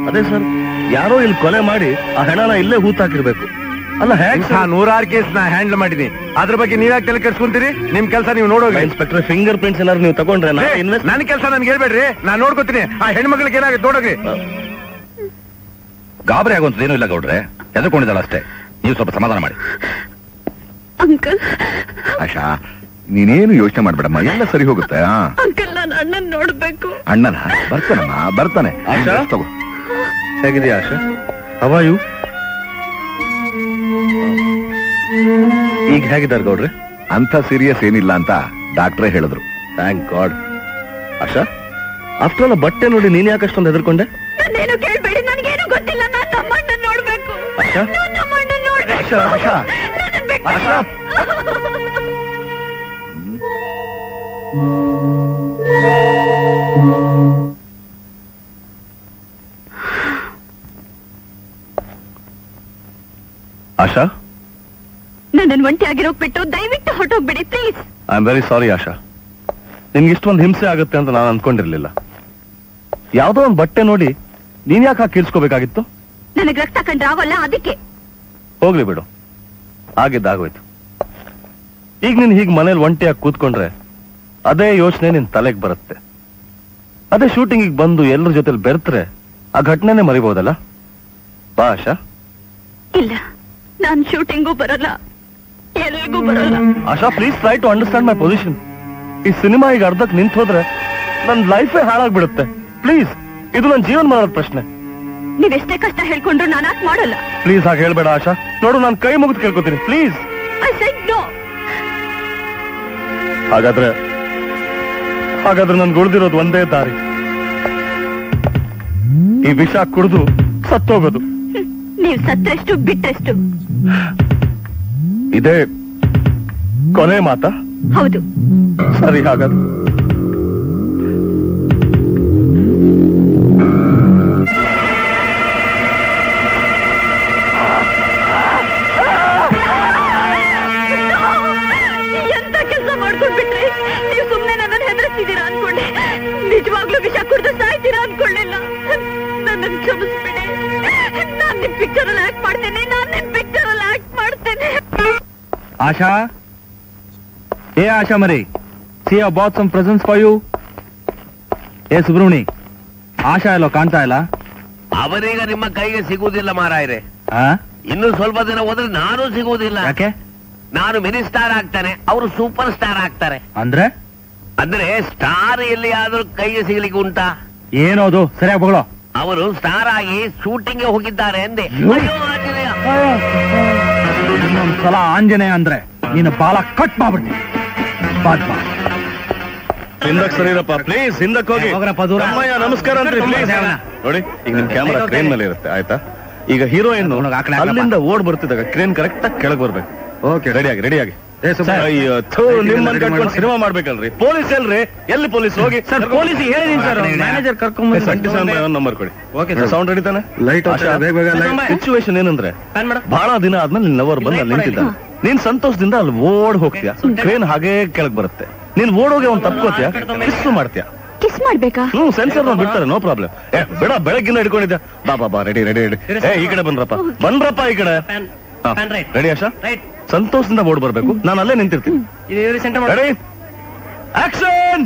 ಅದೇ ಸರ್, ಯಾರೋ ಇಲ್ಲಿ ಕೊಲೆ ಮಾಡಿ ಆ ಹೆಣನ ಇಲ್ಲೇ ಹೂತಾಕಿರ್ಬೇಕು. ಅಲ್ಲ ಹೇಗ್ ಸರ್? 106 ಕೇಸ್ ನಾ ಹ್ಯಾಂಡಲ್ ಮಾಡಿದೀನಿ. ಅದ್ರ ಬಗ್ಗೆ ನೀವ್ಯಾಕೆ ತಲೆ ಕೆಡ್ಸ್ಕೊಂತೀರಿ? ನಿಮ್ ಕೆಲಸ ನೀವು ನೋಡೋಗಿ. ಇನ್ಸ್ಪೆಕ್ಟರ್, ಫಿಂಗರ್ ಪ್ರಿಂಟ್ಸ್ ಏನಾದ್ರು ನೀವು ತಗೊಂಡ್ರೆ ನನ್ನ ಕೆಲಸ ನನ್ಗೆ ಹೇಳ್ಬೇಡ್ರಿ, ನಾನ್ ನೋಡ್ಕೋತೀನಿ. ಆ ಹೆಣ್ಮಕ್ಳಿಗೆ ಏನಾಗುತ್ತೆ ನೋಡೋಗಿ. ಗಾಬರಿ ಆಗುವಂತದೇನೂ ಇಲ್ಲ ಗೌಡ್ರೆ, ಎದ್ಕೊಂಡಿದ್ದಾಳ ಅಷ್ಟೇ. ನೀವು ಸ್ವಲ್ಪ ಸಮಾಧಾನ ಮಾಡಿ. ಅಂಕಲ್, ಆಶಾ, ನೀನೇನು ಯೋಚನೆ ಮಾಡ್ಬೇಡಮ್ಮ, ಎಲ್ಲ ಸರಿ ಹೋಗುತ್ತೆ. ಅಂಕಲ್, ನಾನು ಅಣ್ಣನ್ ನೋಡ್ಬೇಕು. ಅಣ್ಣನ ಬರ್ತಾನಮ್ಮ, ಬರ್ತಾನೆ. ಆಶಾ, ತಗೋ. ಹೇಗಿದೆಯಾ ಆಶಾ? How are you? ಈಗ ಹೇಗಿದ್ದಾರೆ ಗೌಡ್ರೆ? ಅಂತ ಸೀರಿಯಸ್ ಏನಿಲ್ಲ ಅಂತ ಡಾಕ್ಟ್ರೇ ಹೇಳಿದ್ರು. Thank God. Asha, after all ಬಟ್ಟೆ ನೋಡಿ ನೀನ್ ಯಾಕಷ್ಟೊಂದು ಹೆದರ್ಕೊಂಡೆ? ನಾನೇನು ಕೇಳ್ಬೇಡಿ, ನನಗೇನು ಗೊತ್ತಿಲ್ಲ. ನಾನು ನಮ್ಮಣ್ಣನ್ ನೋಡ್ಬೇಕು. ಆಶಾ, ನಮ್ಮಣ್ಣನ್ ನೋಡ್ಬೇಕು. ಆಶಾ, ಆಶಾ, ನನ್ನನ್ ಬಿಟ್ಟು ಆಶಾ. ಆಶಾ, ನನ್ನನ್ನು ಒಂಟಿಯಾಗಿರೋಕ್ ಬಿಟ್ಟು ದಯವಿಟ್ಟು ಹೊರಟೋಗ್ಬಿಡಿ please. I am very sorry Asha. ನಿಮ್ಗೆ ಇಷ್ಟೊಂದು ಹಿಂಸೆ ಆಗುತ್ತೆ ಅಂತ ನಾನು ಅನ್ಕೊಂಡಿರ್ಲಿಲ್ಲ. ಯಾವ್ದೋ ಒಂದು ಬಟ್ಟೆ ನೋಡಿ ನೀನ್ ಯಾಕೆ ಹಾಕಿ ಕೀಳ್ಸ್ಕೋಬೇಕಾಗಿತ್ತು? ನನಗ್ ರಕ್ತ ಕಂಡ್ರೆ ಆಗೋಲ್ಲ, ಅದಕ್ಕೆ. ಹೋಗ್ಲಿ ಬಿಡು, ಆಗಿದ್ದಾಗೋಯ್ತು. ಈಗ ನೀನ್ ಹೀಗ್ ಮನೇಲಿ ಒಂಟಿಯಾಗಿ ಕೂತ್ಕೊಂಡ್ರೆ ಅದೇ ಯೋಚನೆ ನಿನ್ ತಲೆಗೆ ಬರುತ್ತೆ. ಅದೇ ಶೂಟಿಂಗಿಗೆ ಬಂದು ಎಲ್ಲರ ಜೊತೆಲಿ ಬೆರೆತ್ರೆ ಆ ಘಟನೆನೇ ಮರಿಬಹುದಲ್ಲ. ಬಾ ಆಶಾ. ಇಲ್ಲ, ನಾನ್ ಶೂಟಿಂಗೂ ಬರಲ್ಲ, ಎಲ್ಲಿಗೂ ಬರಲ್ಲ. Asha, please try to understand my position. ಈ ಸಿನಿಮಾ ಈಗ ಅರ್ಧಕ್ಕೆ ನಿಂತು ಹೋದ್ರೆ ನನ್ ಲೈಫೇ ಹಾಳಾಗ್ಬಿಡುತ್ತೆ. ಪ್ಲೀಸ್, ಇದು ನನ್ನ ಜೀವನ ಮಾಡೋದ್ ಪ್ರಶ್ನೆ. ನೀವೆಷ್ಟೇ ಕಷ್ಟ ಹೇಳ್ಕೊಂಡ್ರು ನಾನು ಯಾಕೆ ಮಾಡಲ್ಲ. ಪ್ಲೀಸ್ ಹಾಗೆ ಹೇಳ್ಬೇಡ ಆಶಾ. ನೋಡು, ನಾನು ಕೈ ಮುಗಿದು ಕೇಳ್ಕೊತೀನಿ, ಪ್ಲೀಸ್. I said no. ಹಾಗಾದ್ರೆ ನನ್ಗೆ ಉಳಿದಿರೋದು ಒಂದೇ ದಾರಿ, ಈ ವಿಷ ಕುಡಿದು ಸತ್ತೋಗೋದು. ನೀವ್ ಸತ್ರೆಷ್ಟು ಬಿಟ್ರೆಷ್ಟು. ಇದೇ ಕೊನೆ ಮಾತಾ? ಹೌದು. ಸರಿ, ಹಾಗಾದ್ರೆ ಎಂತ ಕೆಲಸ ಮಾಡ್ಕೊಂಡ್ಬಿಟ್ರಿ ನೀವು. ಸುಮ್ನೆ ನನ್ನನ್ನು ಹೆದರಿಸ್ತಿದ್ದೀರಾ ಅನ್ಕೊಂಡೆ. ನಿಜವಾಗ್ಲೂ ವಿಷ ಕುಡಿದು ಸಾಯ್ತೀರಾ ಅನ್ಕೊಳ್ಳಿಲ್ಲ. ನನ್ನನ್ನು ಕ್ಷಮಿಸ್ಬಿಡಿ. ನಾನ್ ನಿಮ್ ಪಿಕ್ಚರ್ ಅಲ್ಲಿ ಆಕ್ಟ್ ಮಾಡ್ತೇನೆ. ಆಶಾ, ಏ ಆಶಾ ಮರಿ, see I bought some presents for you. ಏ ಸುಬ್ರಹ್ಮಣಿ, ಆಶಾ ಎಲ್ಲೋ ಕಾಣ್ತಾ ಇಲ್ಲ. ಅವರೀಗ ನಿಮ್ಮ ಕೈಗೆ ಸಿಗುವುದಿಲ್ಲ ಮಾರಾಯರೆ. ಆ? ಇನ್ನು ಸ್ವಲ್ಪ ದಿನ ಹೋದ್ರೆ ನಾನು ಸಿಗುವುದಿಲ್ಲ. ಯಾಕೆ? ನಾನು ಮಿನಿ ಸ್ಟಾರ್ ಆಗ್ತಾನೆ, ಅವರು ಸೂಪರ್ ಸ್ಟಾರ್ ಆಗ್ತಾರೆ. ಅಂದ್ರೆ ಸ್ಟಾರ್ ಎಲ್ಲಿಯಾದ್ರೂ ಕೈಗೆ ಸಿಗ್ಲಿಕ್ಕೆ ಉಂಟಾ? ಏನೋದು ಸರಿಯಾಗಿ ಬಗಳೋ. ಅವರು ಸ್ಟಾರ್ ಆಗಿ ಶೂಟಿಂಗ್ಗೆ ಹೋಗಿದ್ದಾರೆ ಎಂದೆ. ಅಯ್ಯೋ ಆಂಜನೇಯ. ಇನ್ನೊಂದ್ಸಲ ಆಂಜನೇಯ ಅಂದ್ರೆ ನೀನು ಬಾಲ ಕಟ್ ಮಾಡ್ಬಿಡ್ತೀನಿ. ಹಿಂದಕ್ಕೆ ಸರಿರಪ್ಪ, ಪ್ಲೀಸ್. ಹಿಂದಕ್ಕೆ ಹೋಗಿ. ಅಮ್ಮಯ್ಯ, ನಮಸ್ಕಾರ ಅಂತ್ರಿ, ಪ್ಲೀಸ್. ನೋಡಿ, ಈಗ ನಿಮ್ ಕ್ಯಾಮರಾ ಕ್ರೇನ್ ಮೇಲೆ ಇರುತ್ತೆ, ಆಯ್ತಾ? ಈಗ ಹೀರೋಯಿನ್ ಅಲ್ಲಿಂದ ಓಡ್ ಬರ್ತಿದ್ದಾಗ ಕ್ರೇನ್ ಕರೆಕ್ಟ್ ಆಗಿ ಕೆಳಗೆ ಬರ್ಬೇಕು. ಓಕೆ, ರೆಡಿಯಾಗಿ. ನಿಮ್ಮನ್ನ ಕಟ್ಕೊಂಡು ಸಿನಿಮಾ ಮಾಡ್ಬೇಕಲ್ರಿ. ಪೊಲೀಸ್ ಎಲ್ರಿ? ಎಲ್ಲಿ ಪೊಲೀಸ್? ಹೋಗಿ ಪೊಲೀಸ್ ಹೇಳಿದೀನಿ ಸರ್, ಮ್ಯಾನೇಜರ್ ಕರ್ಕೊಂಡ್ ನಂಬರ್ ಕೊಡಿ. ಸೌಂಡ್ ರೆಡಿತಾನೆ? ಲೈಟ್ ಸಿಚುವೇಶನ್ ಏನಂದ್ರೆ, ಬಹಳ ದಿನ ಆದ್ಮೇಲೆ ನಿನ್ ಲವರ್ ಬಂದು ಅಲ್ಲಿ ನಿಂತಿದ್ದ. ನೀನ್ ಸಂತೋಷದಿಂದ ಅಲ್ಲಿ ಓಡ್ ಹೋಗ್ತೀಯ, ಟ್ರೈನ್ ಹಾಗೇ ಕೆಳಗ್ ಬರುತ್ತೆ. ನೀನ್ ಓಡೋಗಿ ಅವ್ನು ತಪ್ಕೋತೀಯ, ಕಿಸ್ ಮಾಡ್ತೀಯ. ಕಿಸ್ ಮಾಡ್ಬೇಕಾ? ಸೆನ್ಸರ್ ಬಿಡ್ತಾರೆ, ನೋ ಪ್ರಾಬ್ಲಮ್. ಬೇಡ, ಬೆಳಗ್ಗಿಂದ ಹಿಡ್ಕೊಂಡಿದ್ದೆ. ಬಾ ರೆಡಿ. ಈ ಕಡೆ ಬನ್ರಪ್ಪ ಈ ಕಡೆ. ರೆಡಿ ಆಶಾ? ಸಂತೋಷದಿಂದ ಓಡ್ ಬರ್ಬೇಕು, ನಾನು ಅಲ್ಲೇ ನಿಂತಿರ್ತೀನಿ. Ready, action!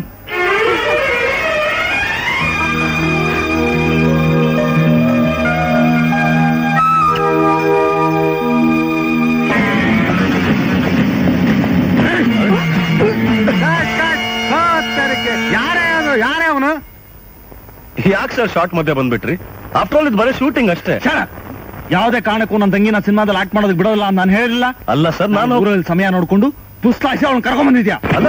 ಯಾರೇ ಅವನು? ಯಾಕೆ ಸರ್ ಶಾರ್ಟ್ ಮಧ್ಯೆ ಬಂದ್ಬಿಟ್ರಿ? ಆಫ್ಟರ್ ಆಲ್ ಇದು ಬರೀ ಶೂಟಿಂಗ್ ಅಷ್ಟೇ. ಯಾವುದೇ ಕಾರಣಕ್ಕೂ ನನ್ನ ತಂಗಿನ ಸಿನಿಮಾದಲ್ಲಿ ಆಕ್ಟ್ ಮಾಡೋದಕ್ಕೆ ಬಿಡೋದಿಲ್ಲ ಅಂತ ನಾನು ಹೇಳಿಲ್ಲ. ಅಲ್ಲ ಸರ್, ನಾನು ಊರಲ್ಲಿ ಸಮಯ ನೋಡ್ಕೊಂಡು ಪುಸ್ತಕ ಅವ್ನು ಕರ್ಕೊಂಡ್ ಬಂದಿದ್ಯಾ? ಅಲ್ಲ,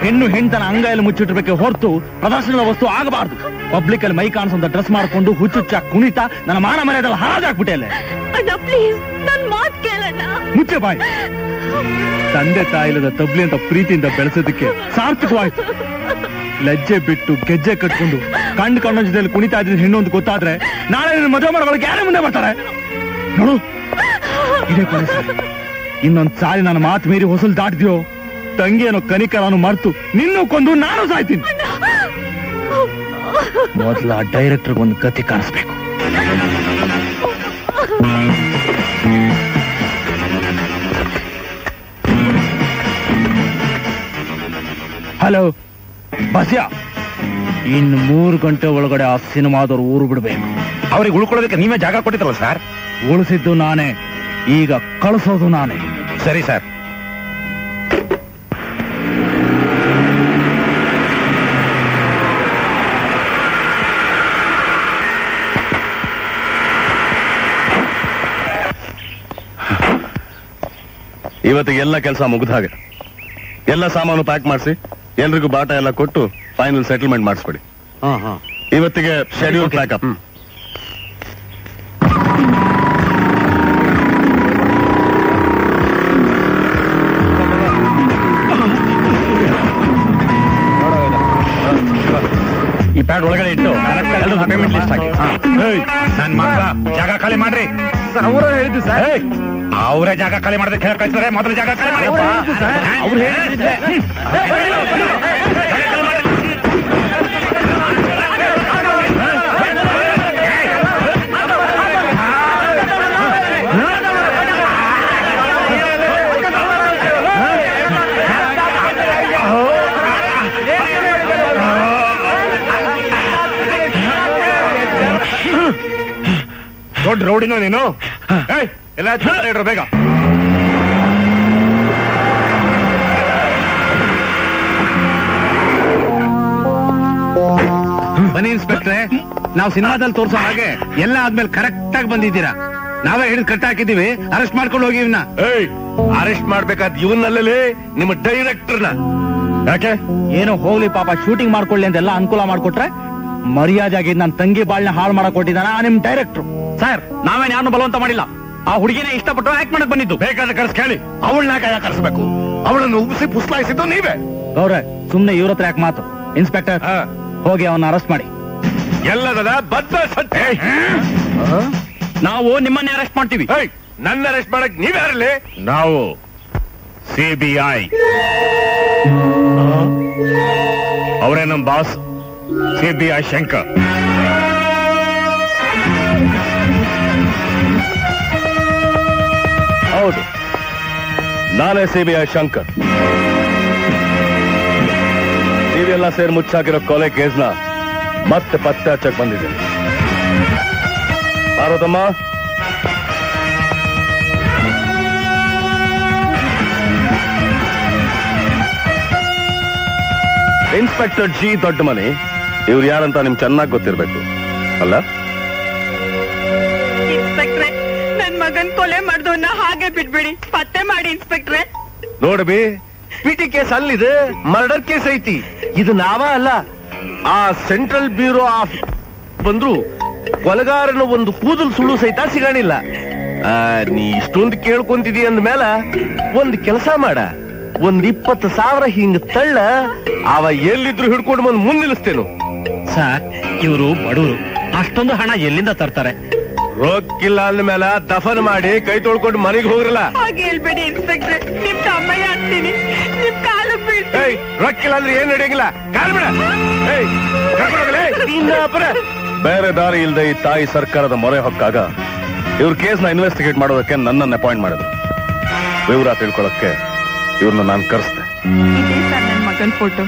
ಹೆಣ್ಣು ಹೆಣ್ತನ ಅಂಗೈಯಲ್ಲಿ ಮುಚ್ಚಿಟ್ಬೇಕೆ ಹೊರತು ಪ್ರದರ್ಶನದ ವಸ್ತು ಆಗಬಾರ್ದು. ಪಬ್ಲಿಕ್ ಅಲ್ಲಿ ಮೈ ಕಾಣಿಸಂತ ಡ್ರೆಸ್ ಮಾಡ್ಕೊಂಡು ಹುಚ್ಚುಚ್ಚ ಕುಣಿತ ನನ್ನ ಮಾನ ಮರ್ಯಾದೆಲ್ಲ ಹಾಳಾಗ್ಬಿಟ್ಟೆ. ಅಲ್ಲೇ ಮುಚ್ಚೆ ಬಾಯ್. ತಂದೆ ತಾಯಿಲದ ತಬ್ಲಿ ಅಂತ ಪ್ರೀತಿಯಿಂದ ಬೆಳೆಸೋದಕ್ಕೆ ಸಾರ್ಥಕವಾಯ್ತು. ಲಜ್ಜೆ ಬಿಟ್ಟು ಗೆಜ್ಜೆ ಕಟ್ಕೊಂಡು ಕಣ್ಣ ಜೊತೆಯಲ್ಲಿ ಕುಣಿತಾ ಇದ್ರೆ ಹೆಣ್ಣು ಅಂತ ಗೊತ್ತಾದ್ರೆ ನಾಳೆ ನಿನ್ನ ಮದುವೆ ಮಾಡೋಗಳಿಗೆ ಯಾರೇ ಮುಂದೆ ಬರ್ತಾರೆ ನೋಡು. ಇದೇ ಕೊನೆ ಸಾರಿ. ಇನ್ನೊಂದ್ ಸಾರಿ ನನ್ನ ಮಾತು ಮೀರಿ ಹೊಸಲು ದಾಟಿದ್ಯೋ ತಂಗಿಯೇನೋ ಕನಿಕರನು ಮರ್ತು ನಿನ್ನೂ ಕೊಂದು ನಾನು ಸಾಯ್ತೀನಿ. ಮೊದಲ ಡೈರೆಕ್ಟರ್ ಒಂದು ಗತಿ ಕಾಣಿಸ್ಬೇಕು. ಹಲೋ ಬಸ್ಯಾ, ಇನ್ನು 3 ಗಂಟೆ ಒಳಗಡೆ ಆ ಸಿನಿಮಾದವ್ರು ಊರು ಬಿಡ್ಬೇಕು. ಅವ್ರಿಗೆ ಉಳ್ಕೊಳ್ಳೋದಕ್ಕೆ ನೀವೇ ಜಾಗ ಕೊಟ್ಟಿದ್ರಲ್ಲ ಸರ್? ಉಳಿಸಿದ್ದು ನಾನೇ, ಈಗ ಕಳಿಸೋದು ನಾನೇ. ಸರಿ ಸರ್. ಇವತ್ತಿಗೆ ಎಲ್ಲ ಕೆಲಸ ಮುಗಿದ ಹಾಗೆ. ಎಲ್ಲ ಸಾಮಾನು ಪ್ಯಾಕ್ ಮಾಡಿಸಿ ಎಲ್ರಿಗೂ ಬಾಟ ಎಲ್ಲ ಕೊಟ್ಟು ಫೈನಲ್ ಸೆಟಲ್ಮೆಂಟ್ ಮಾಡಿಸ್ಕೊಡಿ. ಇವತ್ತಿಗೆ ಶೆಡ್ಯೂಲ್ ಪ್ಯಾಕಪ್. ಈ ಪ್ಯಾಡ್ ಒಳಗಡೆ ಇಟ್ಟು ಪೇಮೆಂಟ್ ಲಿಸ್ಟ್ ಹಾಕಿ. ನನ್ ಮಾತ್ರ ಜಾಗ ಖಾಲಿ ಮಾಡ್ರಿ. ಅವರ ಹೇಳಿದ್ದು ಸರ್. ಅವರೇ ಜಾಗ ಖಾಲಿ ಮಾಡೋದಕ್ಕೆ ಹೇಳ್ತಾರೆ. ಮೊದಲು ಜಾಗ ಖಾಲಿ ಮಾಡಿ. ಅವ್ರು ಹೇಳಿದ್ರೆ ದೊಡ್ಡ ರೌಡಿನ ನೀನು? ಎಲ್ಲ ಇಡ್ರು ಬೇಗ. ಬನ್ನಿ ಇನ್ಸ್ಪೆಕ್ಟ್ರೆ, ನಾವು ಸಿನಿಮಾದಲ್ಲಿ ತೋರ್ಸೋ ಹಾಗೆ ಎಲ್ಲ ಆದ್ಮೇಲೆ ಕರೆಕ್ಟ್ ಆಗಿ ಬಂದಿದ್ದೀರಾ. ನಾವೇ ಹಿಡಿದು ಕಟ್ ಹಾಕಿದೀವಿ, ಅರೆಸ್ಟ್ ಮಾಡ್ಕೊಂಡು ಹೋಗಿ ಇವನ್ನ. ಅರೆಸ್ಟ್ ಮಾಡ್ಬೇಕಾದ್ ಇವನ್ನಲ್ಲೇ ನಿಮ್ಮ ಡೈರೆಕ್ಟರ್ನ. ಯಾಕೆ? ಏನೋ ಹೋಗ್ಲಿ ಪಾಪ, ಶೂಟಿಂಗ್ ಮಾಡ್ಕೊಳ್ಳಿ ಅಂತೆಲ್ಲ ಅನುಕೂಲ ಮಾಡ್ಕೊಟ್ರೆ ಮರ್ಯಾದಾಗಿ ನನ್ನ ತಂಗಿ ಬಾಳ್ನ ಹಾಳು ಮಾಡಕ್ ಕೊಟ್ಟಿದ್ದಾನ ನಿಮ್ ಡೈರೆಕ್ಟರ್. ಸರ್, ನಾವೇನ್ ಯಾರನ್ನು ಬಲವಂತ ಮಾಡಿಲ್ಲ. ಆ ಹುಡುಗಿನೇ ಇಷ್ಟಪಟ್ಟು ಆಕ್ಟ್ ಮಾಡಕ್ ಬಂದಿದ್ದು. ಬೇಕಾದ್ರೆ ಕರ್ಸ್ ಕೇಳಿ, ಅವಳನ್ನ ಕೈ ಕರ್ಸ್ಬೇಕು. ಅವಳನ್ನು ಉಗಿಸಿ ಪುಸ್ಲಾಯಿಸಿದ್ದು ನೀವೇ. ಗೌರವ್, ಸುಮ್ನೆ ಇವ್ರ ಹತ್ರ ಯಾಕೆ ಮಾತು? ಇನ್ಸ್ಪೆಕ್ಟರ್, ಹೋಗಿ ಅವನ್ನ ಅರೆಸ್ಟ್ ಮಾಡಿ. ಎಲ್ಲದ ಬದ್ಧ ಸತ್ಯ. ನಾವು ನಿಮ್ಮನ್ನೇ ಅರೆಸ್ಟ್ ಮಾಡ್ತೀವಿ. ನನ್ನ ಅರೆಸ್ಟ್ ಮಾಡಕ್ ನೀವ್ಯಾರಲ್ಲಿ? ನಾವು ಸಿಬಿಐ. ಅವರೇ ನಮ್ ಬಾಸ್, ಸಿಬಿಐ ಶಂಕರ್. ಹೌದು, ನಾನೇ ಸಿಬಿಐ ಶಂಕರ್. ನೀವೆಲ್ಲ ಸೇರಿ ಮುಚ್ಚಾಕಿರೋ ಕೊಲೆ ಕೇಸ್ನ ಮತ್ತೆ ಪತ್ತೆ ಹಚ್ಚಕ್ ಬಂದಿದ್ದೇನೆ. ಪಾರ್ವತಮ್ಮ, ಇನ್ಸ್ಪೆಕ್ಟರ್ ಜಿ ದೊಡ್ಡಮನಿ ಇವ್ರು ಯಾರಂತ ನಿಮ್ ಚೆನ್ನಾಗಿ ಗೊತ್ತಿರ್ಬೇಕು ಅಲ್ಲ? ಇನ್ಸ್ಪೆಕ್ಟ್ರೆ, ನನ್ ಮಗನ್ ಕೊಲೆ ಮಾಡ್ದವನ್ನ ಹಾಗೆ ಬಿಟ್ಬಿಡಿ, ಪತ್ತೆ ಮಾಡಿ ಇನ್ಸ್ಪೆಕ್ಟ್ರೆ. ನೋಡ್ಬಿ, ಪಿಟಿ ಕೇಸ್ ಅಲ್ಲಿದೆ, ಮರ್ಡರ್ ಕೇಸ್ ಐತಿ. ಇದು ನಾವ ಅಲ್ಲ, ಆ ಸೆಂಟ್ರಲ್ ಬ್ಯೂರೋ ಆಫ್ ಬಂದ್ರು ಕೊಲೆಗಾರನ ಒಂದು ಕೂದಲು ಸುಳ್ಳು ಸಹಿತ ಸಿಗಾಣಿಲ್ಲ. ನೀ ಇಷ್ಟೊಂದು ಕೇಳ್ಕೊಂತಿದಿ ಅಂದ್ಮೇಲೆ ಒಂದ್ ಕೆಲಸ ಮಾಡ, ಒಂದ್ 20,000 ಹಿಂಗ್ ತಳ್ಳ, ಅವ ಎಲ್ಲಿದ್ರು ಹಿಡ್ಕೊಂಡು ಬಂದು ಮುಂದೆ ನಿಲ್ಲಿಸ್ತೇನು. ಸರ್, ಇವರು ಬಡವರು, ಅಷ್ಟೊಂದು ಹಣ ಎಲ್ಲಿಂದ ತರ್ತಾರೆ? ರೊಕ್ಕಿಲ್ಲ ಅಂದ್ಮೇಲೆ ದಫನ್ ಮಾಡಿ ಕೈ ತೊಳ್ಕೊಂಡು ಮನೆಗೆ ಹೋಗ್ರಲ್ಲ. ಹಾಗೆ ಹೇಳ್ಬೇಡಿ ಇನ್ಸ್ಪೆಕ್ಟ್ರೆ, ನಿಮ್ ತಮ್ಮಯ್ಯ ಆಗ್ತೀನಿ, ನಿಮ್ ಕಾಲು ಬೀಳ್ತೀನಿ. ರೊಕ್ಕಿಲ್ಲ ಅಂದ್ರೆ ಏನ್ ನಡೆಯಂಗಿಲ್ಲ. ಕಾಲ್ ಬಿಡ. ಬೇರೆ ದಾರಿ ಇಲ್ಲದೆ ಈ ತಾಯಿ ಸರ್ಕಾರದ ಮೊರೆ ಹೊಕ್ಕಾಗ ಇವ್ರ ಕೇಸ್ನ ಇನ್ವೆಸ್ಟಿಗೇಟ್ ಮಾಡೋದಕ್ಕೆ ನನ್ನನ್ನು ಅಪಾಯಿಂಟ್ ಮಾಡಿದ್ರು. ವಿವರ ತಿಳ್ಕೊಳ್ಳೋಕ್ಕೆ ಇವ್ರನ್ನ ನಾನು ಕರೆಸ್ದೆ. ಇದೇ ಸರ್ ನನ್ ಮಗನ್ ಫೋಟೋ.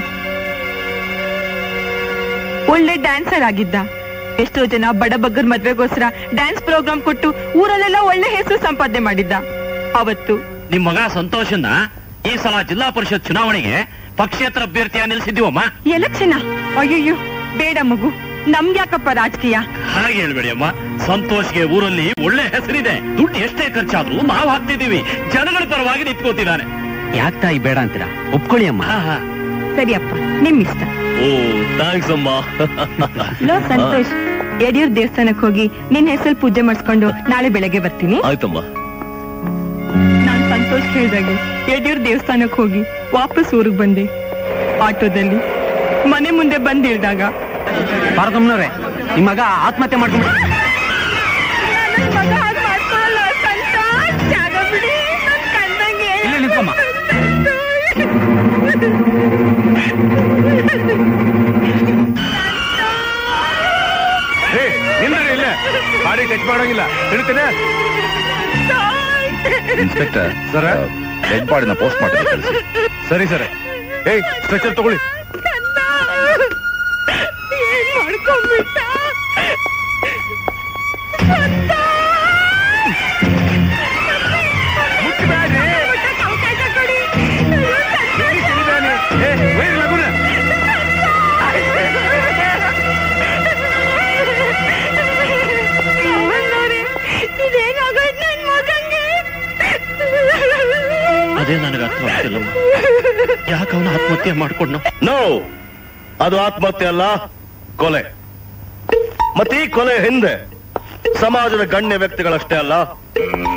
ಒಳ್ಳೆ ಡ್ಯಾನ್ಸರ್ ಆಗಿದ್ದ. ಎಷ್ಟೋ ಜನ ಬಡಬಗ್ಗರ್ ಮದ್ವೆಗೋಸ್ಕರ ಡ್ಯಾನ್ಸ್ ಪ್ರೋಗ್ರಾಮ್ ಕೊಟ್ಟು ಊರಲ್ಲೆಲ್ಲ ಒಳ್ಳೆ ಹೆಸರು ಸಂಪಾದನೆ ಮಾಡಿದ್ದ. ಅವತ್ತು ನಿಮ್ ಮಗ ಸಂತೋಷನ್ನ ಈ ಸಲ ಜಿಲ್ಲಾ ಪರಿಷತ್ ಚುನಾವಣೆಗೆ ಪಕ್ಷೇತರ ಅಭ್ಯರ್ಥಿಯ ನಿಲ್ಸಿದ್ದೀವಮ್ಮ. ಎಲೆಕ್ಷನ್? ಅಯ್ಯಯ್ಯೋ ಬೇಡ ಮಗು, ನಮ್ಗ್ಯಾಕಪ್ಪ ರಾಜಕೀಯ? ಹಾಗೆ ಹೇಳ್ಬೇಡಿ ಅಮ್ಮ. ಸಂತೋಷ್ಗೆ ಊರಲ್ಲಿ ಒಳ್ಳೆ ಹೆಸರಿದೆ. ದುಡ್ಡು ಎಷ್ಟೇ ಖರ್ಚಾದ್ರೂ ನಾವು ಹಾಕ್ತಿದೀವಿ. ಜನಗಳ ಪರವಾಗಿ ನಿಂತ್ಕೋತಿದ್ದಾನೆ. ಯಾಕೆ ತಾಯಿ ಬೇಡ ಅಂತೀರಾ? ಒಪ್ಕೊಳ್ಳಿ ಅಮ್ಮ. ಸರಿಯಪ್ಪ, ನಿಮ್ ಇಷ್ಟ. ಓ, ಥ್ಯಾಂಕ್ಸ್ ಅಮ್ಮ. ಲೋ ಸಂತೋಷ್, ಯಡಿಯೂರ್ ದೇವಸ್ಥಾನಕ್ಕೆ ಹೋಗಿ ನಿನ್ ಹೆಸರು ಪೂಜೆ ಮಾಡಿಸ್ಕೊಂಡು ನಾಳೆ ಬೆಳಗ್ಗೆ ಬರ್ತೀನಿ. ಆಯ್ತಮ್ಮ. ನಾನ್ ಸಂತೋಷ್ ಹೇಳಿದಾಗೆ ಯಡಿಯೂರ್ ದೇವಸ್ಥಾನಕ್ಕೆ ಹೋಗಿ ವಾಪಸ್ ಊರಿಗೆ ಬಂದೆ. ಆಟೋದಲ್ಲಿ ಮನೆ ಮುಂದೆ ಬಂದಿಳಿದಾಗ ಪಾರ್ವತಮ್ಮನವ್ರೆ, ನಿಮ್ ಮಗ ಆತ್ಮಹತ್ಯೆ ಮಾಡ್ಕೊಂಡು ಇಲ್ಲೇ ನಿಂತ್ಕೊಮ್ಮ. ಇಲ್ಲ, ಬಾಡಿ ಟಚ್ ಮಾಡೋಂಗಿಲ್ಲ. ಹಿಡ್ತೇನೆ ಇನ್ಸ್ಪೆಕ್ಟರ್. ಸರ್, ಡೆಡ್ ಬಾಡಿನ ಪೋಸ್ಟ್ ಮಾಡಿ. ಸರಿ ಸರ್. ಸ್ಟ್ರೆಚರ್ ತಗೊಳ್ಳಿ. ಅದೇ ನನಗೆ ಅರ್ಥವಾಗ್ತಿಲ್ಲ. ಯಾಕೆ ಅವನು ಆತ್ಮಹತ್ಯೆ ಮಾಡ್ಕೊಂಡು? ನೋ, ಅದು ಆತ್ಮಹತ್ಯೆ ಅಲ್ಲ, ಕೊಲೆ. ಮತ್ತೆ ಈ ಕೊಲೆ ಹಿಂದೆ ಸಮಾಜದ ಗಣ್ಯ ವ್ಯಕ್ತಿಗಳಷ್ಟೇ ಅಲ್ಲ,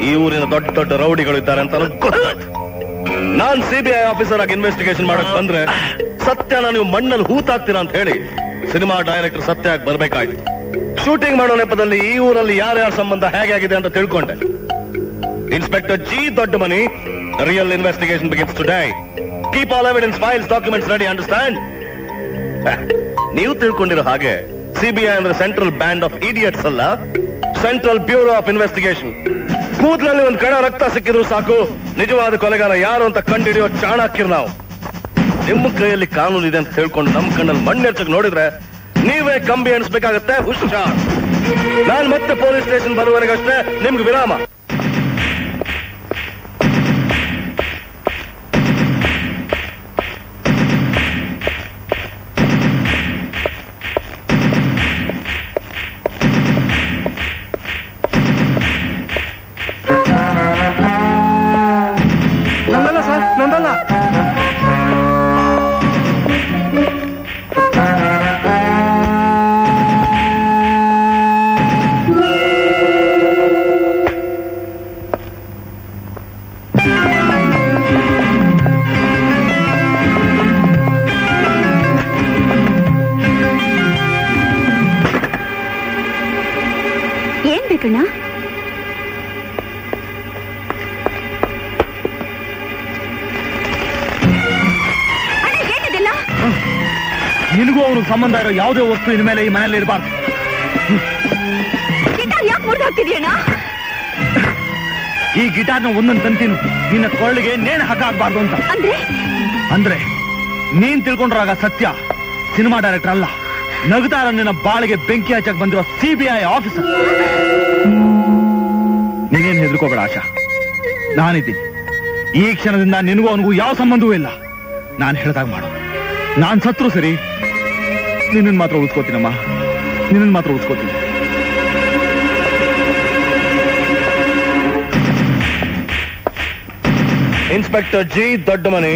ಈ ಊರಿನ ದೊಡ್ಡ ದೊಡ್ಡ ರೌಡಿಗಳು ಇದ್ದಾರೆ ಅಂತ ನನಗೆ ಗೊತ್ತಾಯ್ತು. ನಾನ್ ಸಿಬಿಐ ಆಫೀಸರ್ ಆಗಿ ಇನ್ವೆಸ್ಟಿಗೇಷನ್ ಮಾಡಕ್ ಬಂದ್ರೆ ಸತ್ಯನ ನೀವು ಮಣ್ಣಲ್ಲಿ ಹೂತಾಕ್ತೀರಾ ಅಂತ ಹೇಳಿ ಸಿನಿಮಾ ಡೈರೆಕ್ಟರ್ ಸತ್ಯ ಆಗಿ ಬರ್ಬೇಕಾಯ್ತು. ಶೂಟಿಂಗ್ ಮಾಡೋ ನೆಪದಲ್ಲಿ ಈ ಊರಲ್ಲಿ ಯಾರ್ಯಾರ ಸಂಬಂಧ ಹೇಗಾಗಿದೆ ಅಂತ ತಿಳ್ಕೊಂಡೆ. Inspector G Doddamani, real investigation begins today. Keep all evidence, files, documents ready, understand? ನೀವು ತಿಳ್ಕೊಂಡಿರೋ ಹಾಗೆ ಸಿಬಿಐ ಅಂದ್ರೆ ಸೆಂಟ್ರಲ್ ಬ್ಯಾಂಡ್ ಆಫ್ ಇಡಿಯಟ್ಸ್ ಅಲ್ಲ, ಸೆಂಟ್ರಲ್ ಬ್ಯೂರೋ ಆಫ್ ಇನ್ವೆಸ್ಟಿಗೇಷನ್. ಕೂದಲಲ್ಲಿ ಒಂದು ಕಣ ರಕ್ತ ಸಿಕ್ಕಿದ್ರು ಸಾಕು ನಿಜವಾದ ಕೊಲೆಗಾರ ಯಾರು ಅಂತ ಕಂಡುಹಿಡಿಯೋ ಚಾಣಕ್ಯರು ನಾವು. ನಿಮ್ಮ ಕೈಯಲ್ಲಿ ಕಾನೂನು ಇದೆ ಅಂತ ಹೇಳ್ಕೊಂಡು ನಮ್ಮ ಕಣ್ಣಲ್ಲಿ ಮಣ್ಣೆರ್ಚಕ್ ನೋಡಿದ್ರೆ ನೀವೇ ಕಂಬಿ ಎಣಿಸ್ಬೇಕಾಗತ್ತೆ. ಹುಷಾರ್. ನಾನ್ ಮತ್ತೆ ಪೊಲೀಸ್ ಸ್ಟೇಷನ್ ಬರುವವರೆಗಷ್ಟೇ ನಿಮ್ಗೆ ವಿರಾಮ. ನಂದಲ್ಲ ಸರ್, ನಂದಲ್ಲ. ಏನ್ ಬೇಕಣ್ಣ? ನಿನಗೂ ಅವನು ಸಂಬಂಧ ಇರೋ ಯಾವುದೇ ವಸ್ತು ಇನ್ ಮೇಲೆ ಈ ಮನೆಯಲ್ಲಿ ಇರಬಾರ್ದು. ಯಾಕೆ ಮುರಿದು ಹಾಕ್ತಿದ್ಯಣ್ಣ? ಈ ಗಿಟಾರ್ನ ಒಂದೊಂದು ತಂತಿನು ನಿನ್ನ ಕೊಳ್ಳಿಗೆ ನೇಣು ಹಾಕಾಗಬಾರ್ದು ಅಂತ. ಅಂದ್ರೆ ನೀನ್ ತಿಳ್ಕೊಂಡ್ರಾಗ ಸತ್ಯ ಸಿನಿಮಾ ಡೈರೆಕ್ಟರ್ ಅಲ್ಲ, ನಗತಾರ ನಿನ್ನ ಬಾಳಿಗೆ ಬೆಂಕಿ ಹಚ್ಚಕ್ ಬಂದಿರೋ CBI ಆಫೀಸರ್. ನೀನೇನ್ ಹೆದರ್ಕೋಬೇಡ ಆಶಾ, ನಾನಿದ್ದೀನಿ. ಈ ಕ್ಷಣದಿಂದ ನಿನಗೂ ಅವನಿಗೂ ಯಾವ ಸಂಬಂಧವೂ ಇಲ್ಲ. ನಾನು ಹೇಳ್ದಾಗ ಮಾಡು. ನಾನ್ ಸತ್ರು ಸರಿ, ನಿನ್ನನ್ ಮಾತ್ರ ಉಳಿಸ್ಕೋತೀನಮ್ಮ, ನಿನ್ನನ್ ಮಾತ್ರ ಉಳಿಸ್ಕೋತೀನಿ. Inspector G Doddamani.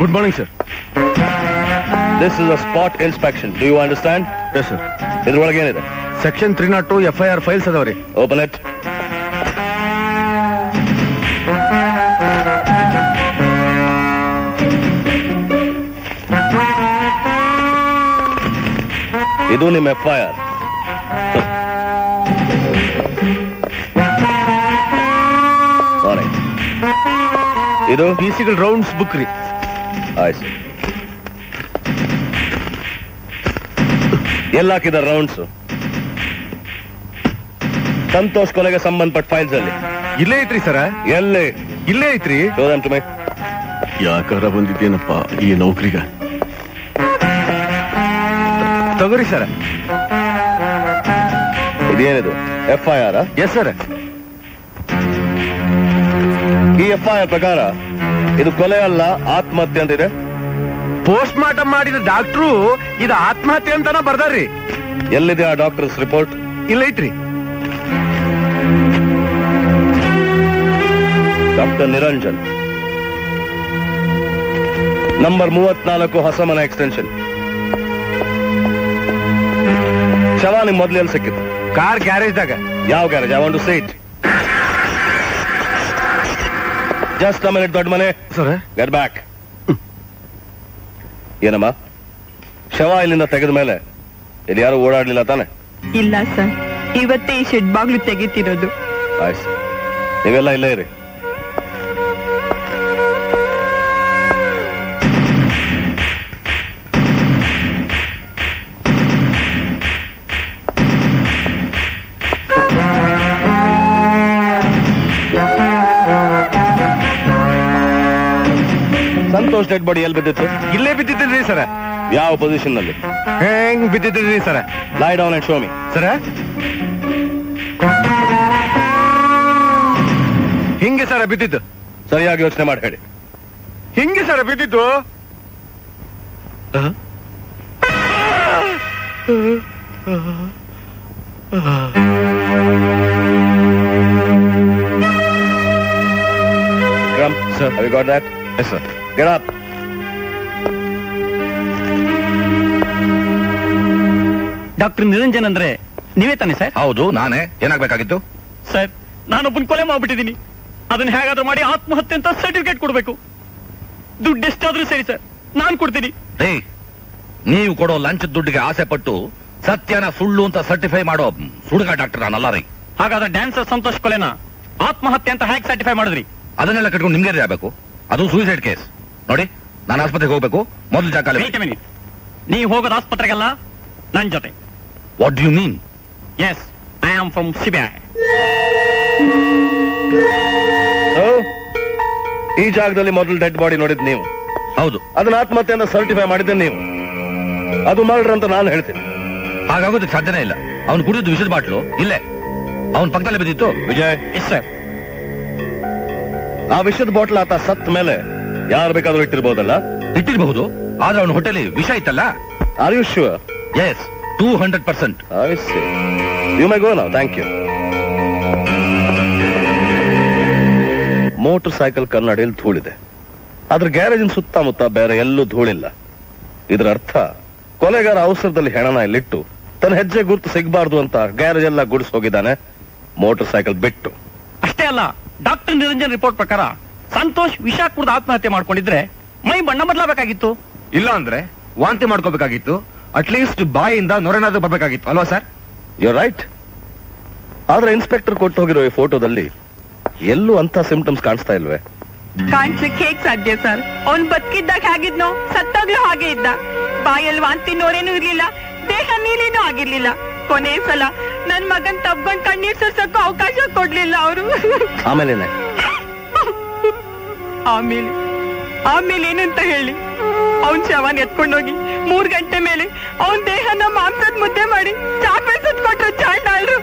Good morning sir. This is a spot inspection. Do you understand? Yes sir. ಇದ್ರೊಳಗೆ ಏನಿದೆ? ಸೆಕ್ಷನ್ 302 FIR ಫೈಲ್ಸ್ ಅದಾವ್ರಿ. Open it. ಇದು ನಿಮ್ಮ FIR. ಇದು PCಗಳ ರೌಂಡ್ಸ್ ಬುಕ್ ರೀ. ಆಯ್ತು. ಎಲ್ಲ ಹಾಕಿದ ರೌಂಡ್ಸ್ ಸಂತೋಷ್ ಕೊಲೆಗೆ ಸಂಬಂಧಪಟ್ಟ ಫೈಲ್ಸ್ ಅಲ್ಲಿ ಇಲ್ಲೇ ಐತ್ರಿ ಸರ. ಎಲ್ಲೇ? ಇಲ್ಲೇ ಐತ್ರಿ. ಯಾಕಾರ ಬಂದಿದ್ದೇನಪ್ಪ ಈ ನೌಕರಿಗ? ತಗೋರಿ ಸರ. ಇದೇನಿದು FIR? Yes sir. ಈ FIR ಪ್ರಕಾರ ಇದು ಕೊಲೆ ಅಲ್ಲ, ಆತ್ಮಹತ್ಯೆ ಅಂತಿದೆ. ಪೋಸ್ಟ್ ಮಾರ್ಟಮ್ ಮಾಡಿದ ಡಾಕ್ಟ್ರು ಇದು ಆತ್ಮಹತ್ಯೆ ಅಂತಾನ ಬರ್ದಾರ್ರಿ. ಎಲ್ಲಿದೆ ಆ ಡಾಕ್ಟರ್ಸ್ ರಿಪೋರ್ಟ್? ಇಲ್ಲೈತ್ರಿ. Doctor Niranjan, number 34 Hosamane extension. ಶವ ನಿಮ್ ಮೊದ್ಲು ಎಲ್ಲಿ ಸಿಕ್ಕಿತ್ತು? ಕಾರ್ ಗ್ಯಾರೇಜ್ದಾಗ. ಯಾವ garage? I want to see it. Just a minute ದೊಡ್ಡ ಮನೆ. Sir get back. ಏನಮ್ಮ, ಶವ ಇಲ್ಲಿಂದ ತೆಗೆದ ಮೇಲೆ ಇಲ್ಲಿ ಯಾರು ಓಡಾಡ್ಲಿಲ್ಲ ತಾನೆ? ಇಲ್ಲ ಸರ್, ಇವತ್ತೇ ಈ ಶೆಡ್ ಬಾಗ್ಲು ತೆಗಿತಿರೋದು. ಆಯ್ತು, ನೀವೆಲ್ಲ ಇಲ್ಲೇ ಇರಿ. ಸಂತೋಷ್ ಡೆಡ್ ಬಾಡಿ ಎಲ್ಲಿ ಬಿದ್ದಿತ್ತು? ಇಲ್ಲೇ ಬಿದ್ದಿದ್ರಿ ಸರ. ಯಾವ ಪೊಸಿಷನ್ ನಲ್ಲಿ? ಹೆಂಗ್ ಬಿದ್ದಿದ್ರಿ ಸರ? Lie down and show me. ಸರ ಹಿಂಗೆ ಸರ ಬಿದ್ದಿದ್ದು? ಸರಿಯಾಗಿ ಯೋಚನೆ ಮಾಡಿ ಹೇಳಿ. ಹಿಂಗೆ ಸರ ಬಿದ್ದಿದ್ದು? Come, sir. Have you got that? Yes, sir. Get up. Doctor Niranjan ಅಂದ್ರೆ ನೀವೇ ತಾನೆ ಸರ್? ಹೌದು, ನಾನೇ. ಏನಾಗ್ಬೇಕಾಗಿತ್ತು? ಸರ್, ನಾನೊಬ್ಬನ ಕೊಲೆ ಮಾಡ್ಬಿಟ್ಟಿದ್ದೀನಿ. ಅದನ್ನ ಹೇಗಾದ್ರೂ ಮಾಡಿ ಆತ್ಮಹತ್ಯೆ ಅಂತ ಸರ್ಟಿಫಿಕೇಟ್ ಕೊಡ್ಬೇಕು. ದುಡ್ಡು ಎಷ್ಟಾದ್ರೂ ಸರಿ ಸರ್, ನಾನ್ ಕೊಡ್ತೀನಿ. ನೀವು ಕೊಡೋ ಲಂಚದ ದುಡ್ಡಿಗೆ ಆಸೆ ಪಟ್ಟು ಸತ್ಯನ ಸುಳ್ಳು ಅಂತ ಸರ್ಟಿಫೈ ಮಾಡೋ ಸುಡುಗ ಡಾಕ್ಟರ್ ನಾನಲ್ಲ ರೀ. ಹಾಗಾದ್ರೆ ಡ್ಯಾನ್ಸರ್ ಸಂತೋಷ್ ಕೊಲೆನ ಆತ್ಮಹತ್ಯೆ ಅಂತ ಹೇಗೆ ಸರ್ಟಿಫೈ ಮಾಡಿದ್ರಿ? ಅದನ್ನೆಲ್ಲ ಕಟ್ಕೊಂಡು ನಿಮ್ಗೆ ಆಗ್ಬೇಕು. ಅದು ಸೂಸೈಡ್ ಕೇಸ್. ನೋಡಿ, ನಾನು ಆಸ್ಪತ್ರೆಗೆ ಹೋಗ್ಬೇಕು. ಮೊದಲು ಜಾಗ. ನೀವು ಹೋಗೋದು ಆಸ್ಪತ್ರೆಗಲ್ಲ, ನನ್ ಜೊತೆ. What do you mean? Yes, I am from CBI. ಈ ಜಾಗದಲ್ಲಿ ಮೊದಲು ಡೆಡ್ ಬಾಡಿ ನೋಡಿದ್ ನೀವು? ಹೌದು. ಅದನ್ನ ಆತ್ಮಹತ್ಯೆಯಿಂದ ಸರ್ಟಿಫೈ ಮಾಡಿದ್ದೆ ನೀವು. ಅದು ಮರ್ಡರ್ ಅಂತ ನಾನು ಹೇಳ್ತೀನಿ. ಹಾಗಾಗೋದಕ್ಕೆ ಸಾಧ್ಯನೇ ಇಲ್ಲ. ಅವ್ನು ಕುಡಿದಿದ್ದು ವಿಷದ ಬಾಟ್ಲು ಇಲ್ಲೇ ಅವನ ಪಕ್ಕದಲ್ಲೇ ಬಿದ್ದಿತ್ತು. Vijay, yes sir. ಆ ವಿಷದ ಬಾಟ್ಲ್ ಆತ ಸತ್ ಮೇಲೆ ಯಾರು ಬೇಕಾದ್ರೂ ಇಟ್ಟಿರ್ಬೋದಲ್ಲ? ಇಟ್ಟಿರಬಹುದು, ಆದ್ರೆ ಅವನ ಹೊಟ್ಟೆಲಿ ವಿಷ ಇತ್ತಲ್ಲ. Are you sure? Yes, 200%. I see. You may go now. Thank you. Motorcycle ಕನ್ನಡಿಯಲ್ಲಿ ಧೂಳಿದೆ. ಅದ್ರ ಗ್ಯಾರೇಜಿನ ಸುತ್ತಮುತ್ತ ಬೇರೆ ಎಲ್ಲೂ ಧೂಳಿಲ್ಲ. ಇದರ ಅರ್ಥ ಕೊಲೆಗಾರ ಅವಸರದಲ್ಲಿ ಹೆಣನ ಇಲ್ಲಿಟ್ಟು ತನ್ನ ಹೆಜ್ಜೆ ಗುರುತು ಸಿಗಬಾರ್ದು ಅಂತ ಗ್ಯಾರೇಜ್ ಎಲ್ಲ ಗುಡಿಸ್ ಹೋಗಿದ್ದಾನೆ, ಮೋಟರ್ ಸೈಕಲ್ ಬಿಟ್ಟು. ಅಷ್ಟೇ ಅಲ್ಲ, ಡಾಕ್ಟರ್ ನಿರಂಜನ್ ರಿಪೋರ್ಟ್ ಪ್ರಕಾರ ಸಂತೋಷ್ ವಿಷ ಕುಡಿದು ಆತ್ಮಹತ್ಯೆ ಮಾಡ್ಕೊಂಡಿದ್ರೆ ಮೈ ಬಣ್ಣ ಬದಲಾಗಬೇಕಾಗಿತ್ತು. ಇಲ್ಲ ಅಂದ್ರೆ ವಾಂತಿ ಮಾಡ್ಕೋಬೇಕಾಗಿತ್ತು. ಅಟ್ಲೀಸ್ಟ್ ಬಾಯಿಂದ ನೊರೆನಾದ್ರೂ ಬರ್ಬೇಕಾಗಿತ್ತು ಅಲ್ವಾ ಸರ್? You right. ಆದ್ರೆ ಇನ್ಸ್ಪೆಕ್ಟರ್ ಕೊಟ್ಟು ಹೋಗಿರೋ ಈ ಫೋಟೋದಲ್ಲಿ ಎಲ್ಲೂ ಅಂತ ಸಿಂಪ್ಟಮ್ಸ್ ಕಾಣಿಸ್ತಾ ಇಲ್ವೇ? ಕಾಣಿಸ್ಲಿಕ್ಕೆ ಹೇಗ್ ಸಾಧ್ಯ ಸರ್? ಅವ್ನ್ ಬದುಕಿದ್ದಾಗ ಹೇಗಿದ್ನೋ ಸತ್ತಾಗ್ಲೂ ಹಾಗೆ ಇದ್ದ. ಬಾಯಲ್ಲಿ ವಾಂತಿ ನೋರೇನೂ ಇರ್ಲಿಲ್ಲ, ದೇಹ ನೀಲಿನೂ ಆಗಿರ್ಲಿಲ್ಲ. ಕೊನೆ ಸಲ ನನ್ ಮಗನ್ ತಬ್ಕೊಂಡ್ ಕಣ್ಣೀರ್ ಸುರ್ಸಕ್ಕೂ ಅವಕಾಶ ಕೊಡ್ಲಿಲ್ಲ ಅವರು. ಆಮೇಲೆ ಆಮೇಲೆ ಏನಂತ ಹೇಳಿ, ಅವನ್ ಶವನ್ ಎತ್ಕೊಂಡೋಗಿ 3 ಗಂಟೆ ಮೇಲೆ ಅವನ್ ದೇಹನ ಮಾಂಸದ ಮುದ್ದೆ ಮಾಡಿ ಚಾಪೆ ಸುತ್ಕೊಟ್ರು ಚಾಂಡಾಲ್ರು.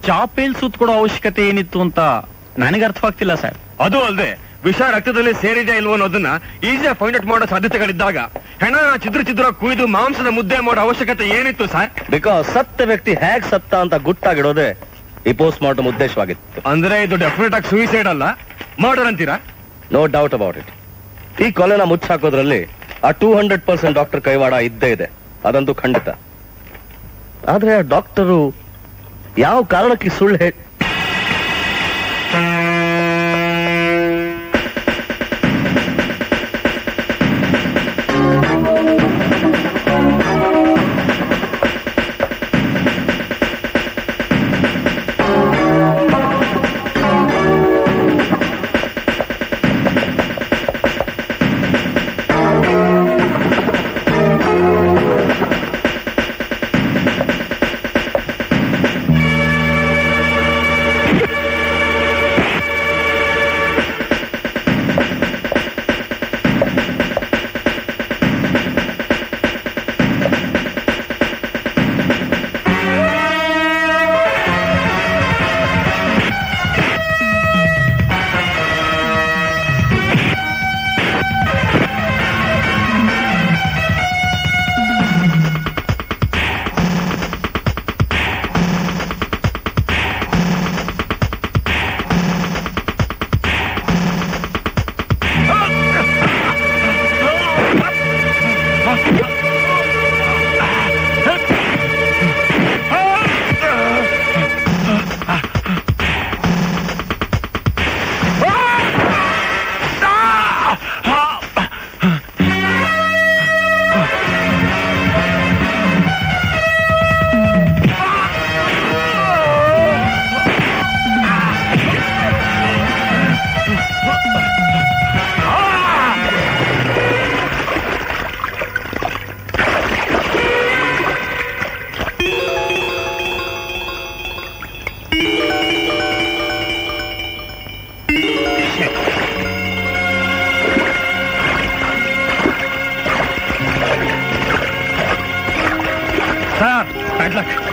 ಚಾಪೇಲ್ ಸುತ್ತ ಕೊಡೋ ಅವಶ್ಯಕತೆ ಏನಿತ್ತು ಅಂತ ನನಗೆ ಅರ್ಥವಾಗ್ತಿಲ್ಲ ಸರ್. ಅದು ಅಲ್ಲದೆ ವಿಷ ರಕ್ತದಲ್ಲಿ ಸೇರಿದೆ ಇಲ್ವೋ ಅನ್ನೋದನ್ನ ಈಸಿಯಾಗಿ ಫೈಂಡ್ ಔಟ್ ಮಾಡೋ ಸಾಧ್ಯತೆಗಳಿದ್ದಾಗ ಹೆಣನ ಚಿದ್ರ ಕುಯ್ದು ಮಾಂಸದ ಮುದ್ದೆ ಮಾಡೋ ಅವಶ್ಯಕತೆ ಏನಿತ್ತು ಸರ್? ಬಿಕಾಸ್ ಸತ್ತ ವ್ಯಕ್ತಿ ಹೇಗ್ ಸತ್ತ ಅಂತ ಗುಟ್ಟಾಗಿಡೋದೆ ಈ ಪೋಸ್ಟ್ ಮಾರ್ಟಮ್ ಉದ್ದೇಶವಾಗಿತ್ತು. ಅಂದ್ರೆ ಇದು ಡೆಫಿನೆಟ್ ಆಗಿ ಸೂಯಿಸೈಡ್ ಅಲ್ಲ, ಮರ್ಡರ್ ಅಂತೀರಾ? No doubt about it. ಈ ಕೊಲೆನ ಮುಚ್ಚಾಕೋದ್ರಲ್ಲಿ ಆ 200% ಡಾಕ್ಟರ್ ಕೈವಾಡ ಇದ್ದೇ ಇದೆ, ಅದಂತೂ ಖಂಡಿತ. ಆದ್ರೆ ಆ ಡಾಕ್ಟರು ಯಾವ ಕಾರಣಕ್ಕೆ ಸುಳ್ಳು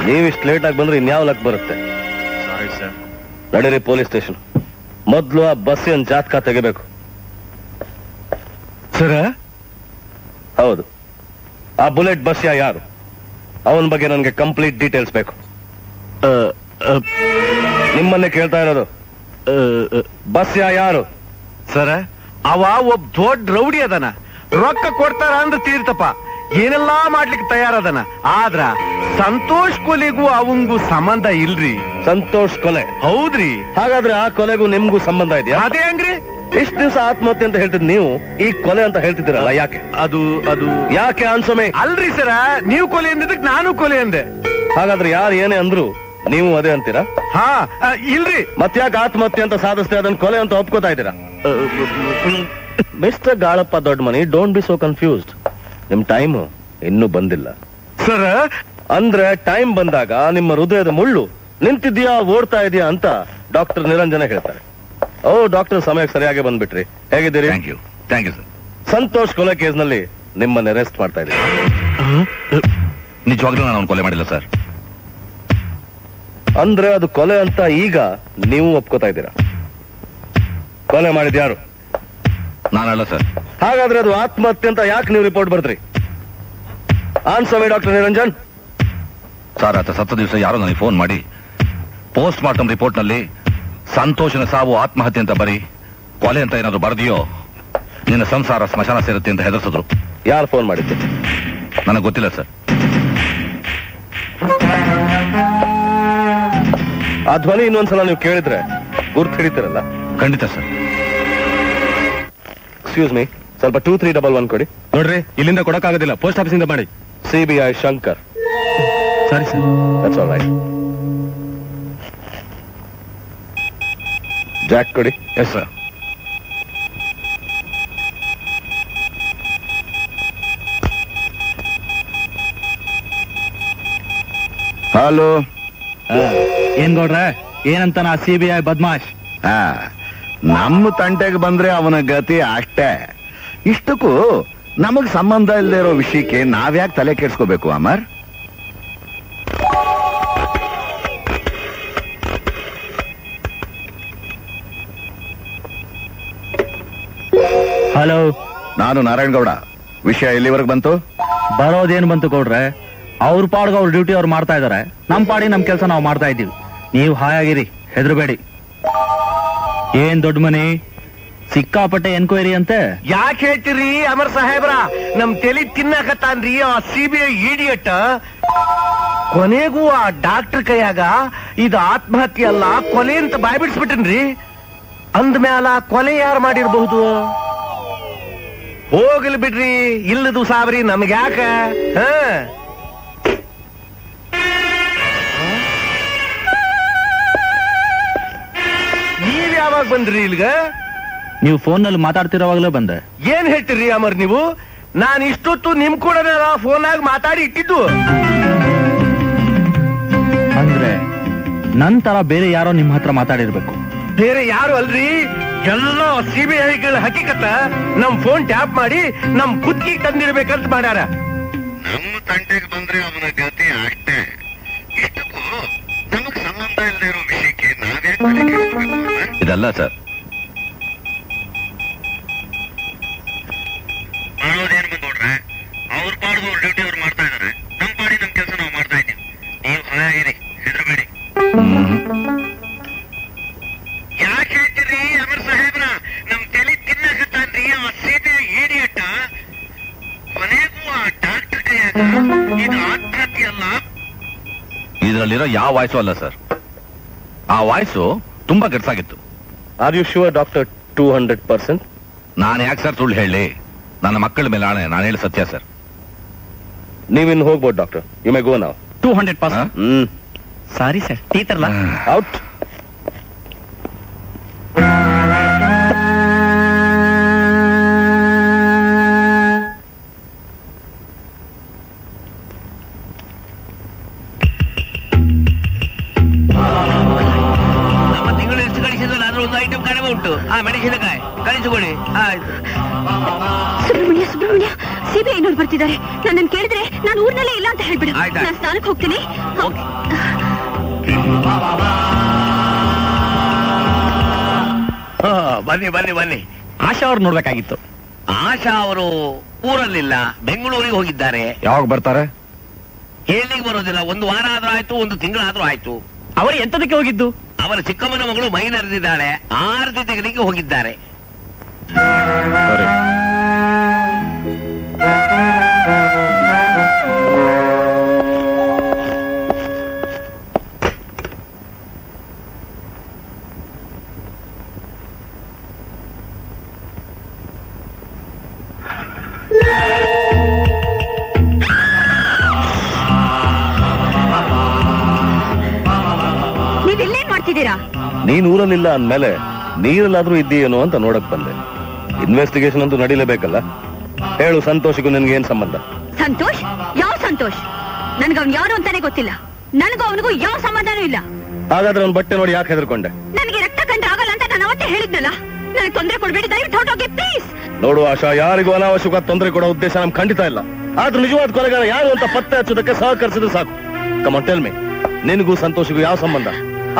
ನೀವಿಷ್ಟು ಲೇಟ್ ಆಗಿ ಬಂದ್ರೆ ಇನ್ಯಾವ ಲಕ್ ಬರುತ್ತೆ? ನಡೀರಿ ಪೊಲೀಸ್ ಸ್ಟೇಷನ್. ಮೊದ್ಲು ಆ ಬಸ್ಸಿನ ಜಾತಕ ತೆಗಿಬೇಕು. ಸರ? ಹೌದು. ಆ ಬುಲೆಟ್ ಬಸ್ಯ ಯಾರು, ಅವನ ಬಗ್ಗೆ ನನಗೆ ಕಂಪ್ಲೀಟ್ ಡೀಟೇಲ್ಸ್ ಬೇಕು. ನಿಮ್ಮನ್ನೇ ಕೇಳ್ತಾ ಇರೋದು. ಬಸ್ಯ ಯಾರು? ಸರ, ಅವ ಒಬ್ಬ ದೊಡ್ಡ ರೌಡಿ ಅದನ. ರೊಕ್ಕ ಕೊಡ್ತಾರ ಅಂದ್ರೆ ತೀರ್ತಪ್ಪ, ಏನೆಲ್ಲಾ ಮಾಡ್ಲಿಕ್ಕೆ ತಯಾರದನ. ಆದ್ರ ಸಂತೋಷ್ ಕೊಲೆಗೂ ಅವಂಗೂ ಸಂಬಂಧ ಇಲ್ರಿ. ಸಂತೋಷ್ ಕೊಲೆ? ಹೌದ್ರಿ. ಹಾಗಾದ್ರೆ ಆ ಕೊಲೆಗೂ ನಿಮ್ಗೂ ಸಂಬಂಧ ಇದೆಯಾ? ಅದೇ ಹಂಗ್ರಿ. ಇಷ್ಟು ದಿವಸ ಆತ್ಮಹತ್ಯೆ ಅಂತ ಹೇಳ್ತಿದ್ ನೀವು ಈ ಕೊಲೆ ಅಂತ ಹೇಳ್ತಿದ್ದೀರಲ್ಲ, ಯಾಕೆ? ಅದು ಯಾಕೆ ಅನ್ಸೊಮೆ? ಅಲ್ರಿ ಸರ, ನೀವು ಕೊಲೆ ಅಂದಿದ್ದಕ್ಕೆ ನಾನು ಕೊಲೆ ಅಂದೆ. ಹಾಗಾದ್ರೆ ಯಾರು ಏನೇ ಅಂದ್ರು ನೀವು ಅದೇ ಅಂತೀರಾ? ಹಾ, ಇಲ್ರಿ. ಮತ್ತ್ಯಾಕೆ ಆತ್ಮಹತ್ಯೆ ಅಂತ ಸಾಧಿಸ್ತೆ ಅದನ್ನ ಕೊಲೆ ಅಂತ ಒಪ್ಕೋತಾ ಇದ್ದೀರಾ? ಮಿಸ್ಟರ್ ಗಾಳಪ್ಪ ದೊಡ್ಡ ಮನಿ, ಡೋಂಟ್ ಬಿ ಸೋ ಕನ್ಫ್ಯೂಸ್ಡ್. ನಿಮ್ ಟೈಮ್ ಇನ್ನೂ ಬಂದಿಲ್ಲ ಸರ್. ಅಂದ್ರೆ ಟೈಮ್ ಬಂದಾಗ ನಿಮ್ಮ ಹೃದಯದ ಮುಳ್ಳು ನಿಂತಿದ್ಯಾ ಓಡ್ತಾ ಇದೆಯಾ ಅಂತ ಡಾಕ್ಟರ್ ನಿರಂಜನ ಹೇಳ್ತಾರೆ. ಓ ಡಾಕ್ಟರ್, ಸಮಯಕ್ಕೆ ಸರಿಯಾಗಿ ಬಂದ್ಬಿಟ್ರಿ. ಹೇಗಿದ್ದೀರಿ? Thank you sir. ಸಂತೋಷ್ ಕೊಲೆ ಕೇಸ್ನಲ್ಲಿ ನಿಮ್ಮನ್ನ ಅರೆಸ್ಟ್ ಮಾಡ್ತಾ ಇದ್ದೀವಿ. ನಿಜವಾಗ್ಲೂ ನಾನು ಅವ್ನು ಕೊಲೆ ಮಾಡಿಲ್ಲ ಸರ್. ಅಂದ್ರೆ ಅದು ಕೊಲೆ ಅಂತ ಈಗ ನೀವು ಒಪ್ಕೋತಾ ಇದ್ದೀರಾ? ಕೊಲೆ ಮಾಡಿದ್ಯಾರು? ನಾನಲ್ಲ ಸರ್. ಹಾಗಾದ್ರೆ ಅದು ಆತ್ಮಹತ್ಯೆ ಅಂತ ಯಾಕೆ ನೀವು ರಿಪೋರ್ಟ್ ಬರ್ದ್ರಿ? Answer me doctor Niranjan. Sir, ಆತ ಸತ್ತ ದಿವಸ ಯಾರೋ ನನಗೆ ಫೋನ್ ಮಾಡಿ ಪೋಸ್ಟ್ ಮಾರ್ಟಮ್ ರಿಪೋರ್ಟ್ ನಲ್ಲಿ ಸಂತೋಷನ ಸಾವು ಆತ್ಮಹತ್ಯೆ ಅಂತ ಬರೀ ಕೊಲೆ ಅಂತ ಏನಾದ್ರು ಬರೆದಿಯೋ ನಿನ್ನ ಸಂಸಾರ ಸ್ಮಶಾನ ಸೇರುತ್ತೆ ಅಂತ ಹೆದರ್ಸಿದ್ರು. ಯಾರು ಫೋನ್ ಮಾಡಿದ್ದು? ನನಗೆ ಗೊತ್ತಿಲ್ಲ ಸರ್. ಆ ಧ್ವನಿ ಇನ್ನೊಂದ್ಸಲ ನೀವು ಕೇಳಿದ್ರೆ ಗುರ್ತು ಹಿಡಿತೀರಲ್ಲ? ಖಂಡಿತ ಸರ್. ಎಕ್ಸ್ಕ್ಯೂಸ್ ಮೀ, ಸ್ವಲ್ಪ 2311 ಕೊಡಿ. ನೋಡ್ರಿ, ಇಲ್ಲಿಂದ ಕೊಡಕ್ಕಾಗೋದಿಲ್ಲ, ಪೋಸ್ಟ್ ಆಫೀಸಿಂದ ಮಾಡಿ. CBI ಶಂಕರ್. ಸರಿ sir. That's all right. Jack ಕೊಡಿ. Yes sir. ಹಲೋ. ಏನ್ ಗೌಡ್ರೆ, ಏನಂತ ನಾ CBI ಬದ್ಮಾಶ್? ನಮ್ಮ ತಂಟೆಗೆ ಬಂದ್ರೆ ಅವನ ಗತಿ ಅಷ್ಟೇ. ಇಷ್ಟಕ್ಕೂ ನಮಗ್ ಸಂಬಂಧ ಇಲ್ಲದೆ ಇರೋ ವಿಷಯಕ್ಕೆ ನಾವ್ಯಾಕೆ ತಲೆ ಕೆಡ್ಸ್ಕೋಬೇಕು ಅಮರ್? ಹಲೋ, ನಾನು ನಾರಾಯಣಗೌಡ. ವಿಷಯ ಎಲ್ಲಿವರೆಗೆ ಬಂತು? ಬರೋದೇನು ಬಂತು ಗೌಡ್ರೆ, ಅವ್ರ ಪಾಡ್ಗ ಅವ್ರ ಡ್ಯೂಟಿ ಅವ್ರು ಮಾಡ್ತಾ ಇದಾರೆ, ನಮ್ ಪಾಡಿ ನಮ್ ಕೆಲಸ ನಾವು ಮಾಡ್ತಾ ಇದ್ದೀವಿ. ನೀವು ಹಾಯಾಗಿರಿ, ಹೆದರ್ಬೇಡಿ. ಏನ್ ದೊಡ್ಡ ಮನಿ, ಸಿಕ್ಕಾಪಟ್ಟೆ ಎನ್ಕ್ವೈರಿ ಅಂತೆ. ಯಾಕೆ ಹೇಳ್ತೀರಿ ಅಮರ್ ಸಾಹೇಬ್ರ? ನಮ್ ತಲೆ ತಿನ್ನಕತ್ತಾನ್ರಿ ಆ CBI ಇಡಿಯಟ್. ಕೊನೆಗೂ ಆ ಡಾಕ್ಟರ್ ಕೈಯಾಗ ಇದು ಆತ್ಮಹತ್ಯೆ ಅಲ್ಲ ಕೊಲೆ ಅಂತ ಬಾಯ್ಬಿಡ್ಸ್ಬಿಟ್ಟನ್ರಿ. ಅಂದ್ಮ್ಯಾಲ ಕೊಲೆ ಯಾರು ಮಾಡಿರ್ಬಹುದು? ಹೋಗ್ಲಿ ಬಿಡ್ರಿ, ಇಲ್ಲದು ಸಾಬ್ರಿ ನಮ್ಗ್ಯಾಕ. ನೀವ್ ಯಾವಾಗ ಬಂದ್ರಿ ಇಲ್ಗ? ನೀವು ಫೋನ್ ನಲ್ಲಿ ಮಾತಾಡ್ತಿರೋವಾಗ್ಲೇ ಬಂದೆ. ಏನ್ ಹೇಳ್ತೀರಿ ಅಮರ್ ನೀವು? ನಾನು ಇಷ್ಟೊತ್ತು ನಿಮ್ ಕೂಡ ಫೋನಾಗ ಮಾತಾಡಿ ಇಟ್ಟಿದ್ದು. ಅಂದ್ರೆ ನನ್ ತರ ಬೇರೆ ಯಾರೋ ನಿಮ್ ಹತ್ರ ಮಾತಾಡಿರ್ಬೇಕು. ಬೇರೆ ಯಾರು ಅಲ್ರಿ, ಎಲ್ಲ CBIಗಳ ಹಕೀಕತ್ತ ನಮ್ ಫೋನ್ ಟ್ಯಾಪ್ ಮಾಡಿ ನಮ್ ಕುತ್ತಿಗೆ ತಂದಿರ್ಬೇಕಂತ ಮಾಡ್ಯಾರ. ನಮ್ಮ ತಂಟೆಗೆ ಬಂದ್ರೆ ಅವನ ಗತಿ ಅಷ್ಟೇ. ಇಷ್ಟಕ್ಕೂ ನಮಗ್ ಸಂಬಂಧ ಇಲ್ಲದೆ ಇರೋ ವಿಷಯಕ್ಕೆ ನಾವ್ಯಾಕೆ ತಲೆ ಕೆಡಿಸ್ಕೋಬೇಕು? ಇದಲ್ಲ ಸರ್. ಮಾಡೋದೇನು ನೋಡ್ರೆ, ಅವ್ರ ಪಾಡ್ದು ಅವ್ರ ಡ್ಯೂಟಿ ಅವ್ರು ಮಾಡ್ತಾ ಇದಾರೆ, ನಮ್ ಪಾಡಿ ನಮ್ ಕೆಲಸ ನಾವು ಮಾಡ್ತಾ ಇದ್ದೀವಿ. ನೀವು ಹಾಯಾಗಿರಿ, ಹೆದರಬೇಡಿ. ಯಾಕೆ ಹೇಳ್ತೀರಿ ಅಮರ್ ಸಾಹೇಬ್ರ? ನಮ್ ತಲೆ ತಿನ್ನಕತ್ತಾನ್ರಿ ಆ CBI ಇಡಿಯಟ್. ಕೊನೆಗೂ ಆ ಡಾಕ್ಟರ್ ಕೈಯಾಗ ಇದು ಆತ್ಮಹತ್ಯೆ ಅಲ್ಲ. ಇದರಲ್ಲಿರೋ ಯಾವ ವಾಯ್ಸು ಅಲ್ಲ ಸರ್. ಆ ವಾಯ್ಸು ತುಂಬಾ ಕೆಡ್ಸಾಗಿತ್ತು. Are you sure doctor? 200%. ನಾನು ಯಾಕೆ ಸರ್ ಸುಳ್ಳು ಹೇಳಿ? ನನ್ನ ಮಕ್ಕಳ ಮೇಲೆ ಆಣೆ, ನಾನು ಹೇಳಿ ಸತ್ಯ ಸರ್. ನೀವಿನ್ ಹೋಗ್ಬೋದು doctor. You may go now. 200%. Sorry sir, ಟೀತರ್ಲ ಔಟ್. ನಮ್ಮ ತಿಂಗಳು ಎಷ್ಟು ಕಳಿಸಿದ್ರು ಅದ್ರ ಒಂದು ಐಟಮ್ ಕಡಿಮೆ ಉಂಟು. ಮೆಣಸಿನಕಾಯಿ ಕಳಿಸಿಕೊಡಿ. ಸುಬ್ರಹ್ಮಣ್ಯ, CBI ನೋಡಿ ಬರ್ತಿದ್ದಾರೆ. ನನ್ನನ್ನು ಕೇಳಿದ್ರೆ ನಾನು ಊರ್ನಲ್ಲೇ ಇಲ್ಲ ಅಂತ ಹೇಳ್ಬಿಡು. ಆಯ್ತಾ? ನಾನು ಸ್ನಾನಕ್ಕೆ ಹೋಗ್ತೀನಿ. ಬನ್ನಿ ಬನ್ನಿ ಬನ್ನಿ. ಆಶಾ ಅವ್ರು ನೋಡ್ಬೇಕಾಗಿತ್ತು. ಆಶಾ ಅವರು ಊರಲ್ಲಿಲ್ಲ, ಬೆಂಗಳೂರಿಗೆ ಹೋಗಿದ್ದಾರೆ. ಯಾವಾಗ ಬರ್ತಾರೆ? ಹೇಳಲಿಕ್ಕೆ ಬರೋದಿಲ್ಲ. ಒಂದು ವಾರ ಆದ್ರೂ ಆಯ್ತು, ಒಂದು ತಿಂಗಳಾದ್ರೂ ಆಯ್ತು. ಅವರು ಎಂತದಕ್ಕೆ ಹೋಗಿದ್ದು? ಅವರ ಚಿಕ್ಕಮ್ಮನ ಮಗಳು ಮೈ ನೆರೆದಿದ್ದಾಳೆ, ಆರತಿ ತೆಗೆಲಿಕ್ಕೆ ಹೋಗಿದ್ದಾರೆ. ಸರಿ. ನೀವಿಲ್ಲೇನ್ ಮಾಡ್ತಿದ್ದೀರಾ? ನೀನ್ ಊರಲ್ಲಿಲ್ಲ ಅಂದ್ಮೇಲೆ ನೀರಲ್ಲಾದ್ರೂ ಇದ್ದೀಯೇನೋ ಅಂತ ನೋಡಕ್ ಬಂದೆ. ಇನ್ವೆಸ್ಟಿಗೇಷನ್ ಅಂತೂ ನಡೀಲೇಬೇಕಲ್ಲ. ಹೇಳು, ಸಂತೋಷಿಗೂ ನಿನ್ಗೆ ಏನ್ ಸಂಬಂಧ? ಸಂತೋಷ್? ಯಾವ ಸಂತೋಷ್? ನನ್ಗವ್ನು ಯಾರು ಅಂತಾನೆ ಗೊತ್ತಿಲ್ಲ. ನನಗೂ ಅವನಿಗೂ ಯಾವ ಸಂಬಂಧನೂ ಇಲ್ಲ. ಹಾಗಾದ್ರೆ ಅವ್ನ ಬಟ್ಟೆ ನೋಡಿ ಯಾಕೆ ಹೆದರ್ಕೊಂಡೆ? ನನಗೆ ರಕ್ತ ಕಂಡ್ರೆ ಆಗಲ್ಲ ಅಂತ ನಾನು ಅವತ್ತೇ ಹೇಳಿದ್ನಲ್ಲ. ನನಗೆ ತೊಂದರೆ ಕೊಡ್ಬೇಡಿ, ದಯವಿಟ್ಟು ಹೊರಟೋಗಿ ಪ್ಲೀಸ್. ನೋಡು ಆಶಾ, ಯಾರಿಗೂ ಅನಾವಶ್ಯಕ ತೊಂದರೆ ಕೊಡೋ ಉದ್ದೇಶ ನಮ್ ಖಂಡಿತ ಇಲ್ಲ. ಆದ್ರೂ ನಿಜವಾದ ಕೊಲೆಗಾರ ಯಾರು ಅಂತ ಪತ್ತೆ ಹಚ್ಚೋದಕ್ಕೆ ಸಹಕರಿಸಿದ್ರೆ ಸಾಕು. ಕಮಾನ್ ಟೆಲ್ ಮಿ, ನಿನಗೂ ಸಂತೋಷಿಗೂ ಯಾವ ಸಂಬಂಧ?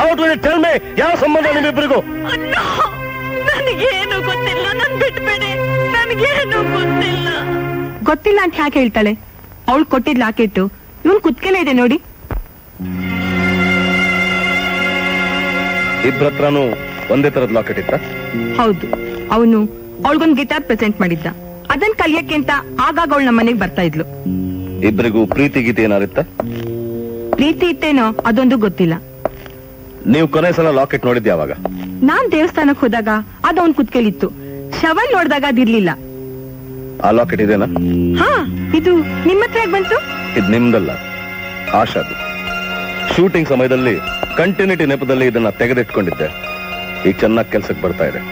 ಹೌದು, ಟೆಲ್ ಮಿ, ಯಾವ ಸಂಬಂಧ ನಿಮ್ಮಿಬ್ಬರಿಗೂ? ನನಗೇನು ಗೊತ್ತಿಲ್ಲ, ನನ್ ಬಿಟ್ಬೇಡಿ, ನನಗೇನು ಗೊತ್ತಿಲ್ಲ. ಗೊತ್ತಿಲ್ಲ ಅಂತ ಯಾಕೆ ಹೇಳ್ತಾಳೆ? ಅವಳು ಕೊಟ್ಟಿದ್ ಲಾಕೆಟ್ಟು ಇವನ್ ಕುತ್ಕೆಲೆ ಇದೆ ನೋಡಿ. ಇಬ್ಬರತ್ರನೂ ಒಂದೇ ತರದ ಲಾಕೆಟ್ ಇತ್ತ? ಹೌದು, ಅವನು ಅವಳಿಗೊಂದು ಗಿಟಾರ್ ಪ್ರೆಸೆಂಟ್ ಮಾಡಿದ್ದ. ಅದನ್ ಕಲಿಯಕ್ಕೆ ಅಂತ ಆಗಾಗ ಅವಳು ನಮ್ಮ ಮನೆಗೆ ಬರ್ತಾ ಇದ್ಲು. ಇಬ್ಬರಿಗೂ ಪ್ರೀತಿ ಗೀತೆ ಏನಾರಿತ್ತ? ಪ್ರೀತಿ ಇತ್ತೇನೋ ಅದೊಂದು ಗೊತ್ತಿಲ್ಲ. ನೀವು ಕೊನೆ ಸಲ ಲಾಕೆಟ್ ನೋಡಿದ್ದೆ ಯಾವಾಗ? ನಾನ್ ದೇವಸ್ಥಾನಕ್ ಹೋದಾಗ ಅದು ಅವನ್ ಕುತ್ಕೆಲಿತ್ತು. ಶವಲ್ ನೋಡಿದಾಗ ಅದಿರ್ಲಿಲ್ಲ. ಆ ಲಾಕೆಟ್ ಇದೇನಾ? ಹಾ, ಇದು ನಿಮ್ಮ ಹತ್ರ ಬಂತು? ಇದು ನಿಮ್ದಲ್ಲ, ಆಶಾದು. ಶೂಟಿಂಗ್ ಸಮಯದಲ್ಲಿ ಕಂಟಿನ್ಯೂಟಿ ನೆಪದಲ್ಲಿ ಇದನ್ನ ತೆಗೆದಿಟ್ಕೊಂಡಿದ್ದೆ. ಈಗ ಚೆನ್ನಾಗಿ ಕೆಲ್ಸಕ್ಕೆ ಬರ್ತಾ ಇದೆ.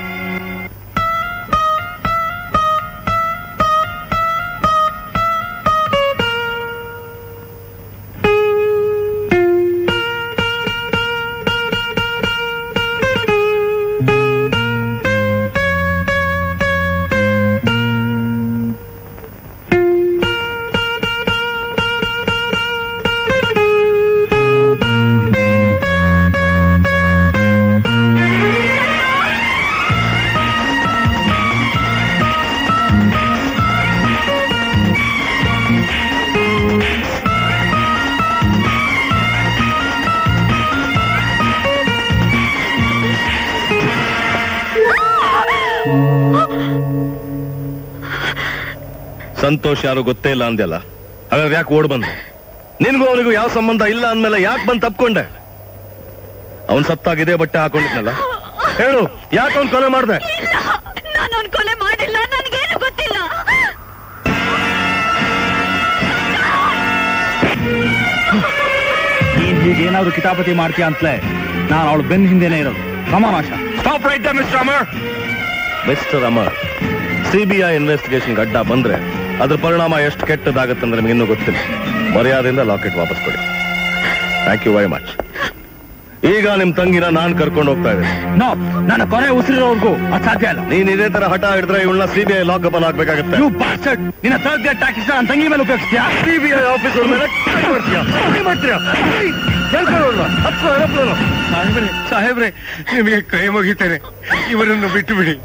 ಸಂತೋಷ್ ಯಾರು ಗೊತ್ತೇ ಇಲ್ಲ ಅಂದ್ಯಲ್ಲ, ಹಾಗಾದ್ರೆ ಯಾಕೆ ಓಡ್ ಬಂದ? ನಿನ್ಗೂ ಅವನಿಗೂ ಯಾವ ಸಂಬಂಧ ಇಲ್ಲ ಅಂದ್ಮೇಲೆ ಯಾಕೆ ಬಂದು ತಪ್ಕೊಂಡೆ? ಅವನ್ ಸತ್ತಾಗಿದೆ ಬಟ್ಟೆ ಹಾಕೊಂಡಿದ್ನಲ್ಲ, ಹೇಳು, ಯಾಕೆ ಅವನ್ ಕೊಲೆ ಮಾಡ್ದೆ? ನಾನು ಅವ್ನ್ ಕೊಲೆ ಮಾಡಿಲ್ಲ, ನನಗೇನು ಗೊತ್ತಿಲ್ಲ. ನೀನ್ ಹೀಗೇನಾದ್ರು ಕಿತಾಪತಿ ಮಾಡ್ತೀಯ ಅಂತಲೇ ನಾನು ಅವಳು ಬೆನ್ನ ಹಿಂದೆನೆ ಇರೋದು. Come on Asha, stop right there mister Amar. Mister Amar, CBI investigation ಅಡ್ಡ ಬಂದ್ರೆ ಅದ್ರ ಪರಿಣಾಮ ಎಷ್ಟು ಕೆಟ್ಟದಾಗತ್ತಂದ್ರೆ ನಿಮ್ಗೆ ಇನ್ನೂ ಗೊತ್ತಿಲ್ಲ. ಮರ್ಯಾದೆಯಿಂದ ಲಾಕೆಟ್ ವಾಪಸ್ ಕೊಡಿ. Thank you very much. ಈಗ ನಿಮ್ ತಂಗಿನ ನಾನ್ ಕರ್ಕೊಂಡು ಹೋಗ್ತಾ ಇದ್ದೀನಿ. ನೋ, ನನ್ನ ಕೊನೆ ಉಸಿರಿರೋವರೆಗೂ ಅದು ಸಾಧ್ಯ ಇಲ್ಲ. ನೀನ್ ಇದೇ ತರ ಹಠ ಹಿಡಿದ್ರೆ ಇವಳನ್ನ ಸಿಬಿಐ ಲಾಕಪ್ ಅಲ್ಲಿ ಹಾಕ್ಬೇಕಾಗತ್ತೆ. You bastard! ನಿನ್ನ ಥರ್ಡ್ ಗ್ರೇಡ್ ಟ್ಯಾಕ್ಸ್ ನನ್ನ ತಂಗಿ ಮೇಲೆ ಉಪಯೋಗಿಸ್ತೀಯಾ? ಸಿಬಿಐ ಆಫೀಸರ್ ಮೇಲೆ ಸಾಹೇಬ್ರೆ, ನಿಮಗೆ ಕೈ ಮುಗಿತೇನೆ, ಇವರನ್ನು ಬಿಟ್ಟು ಬಿಡಿ.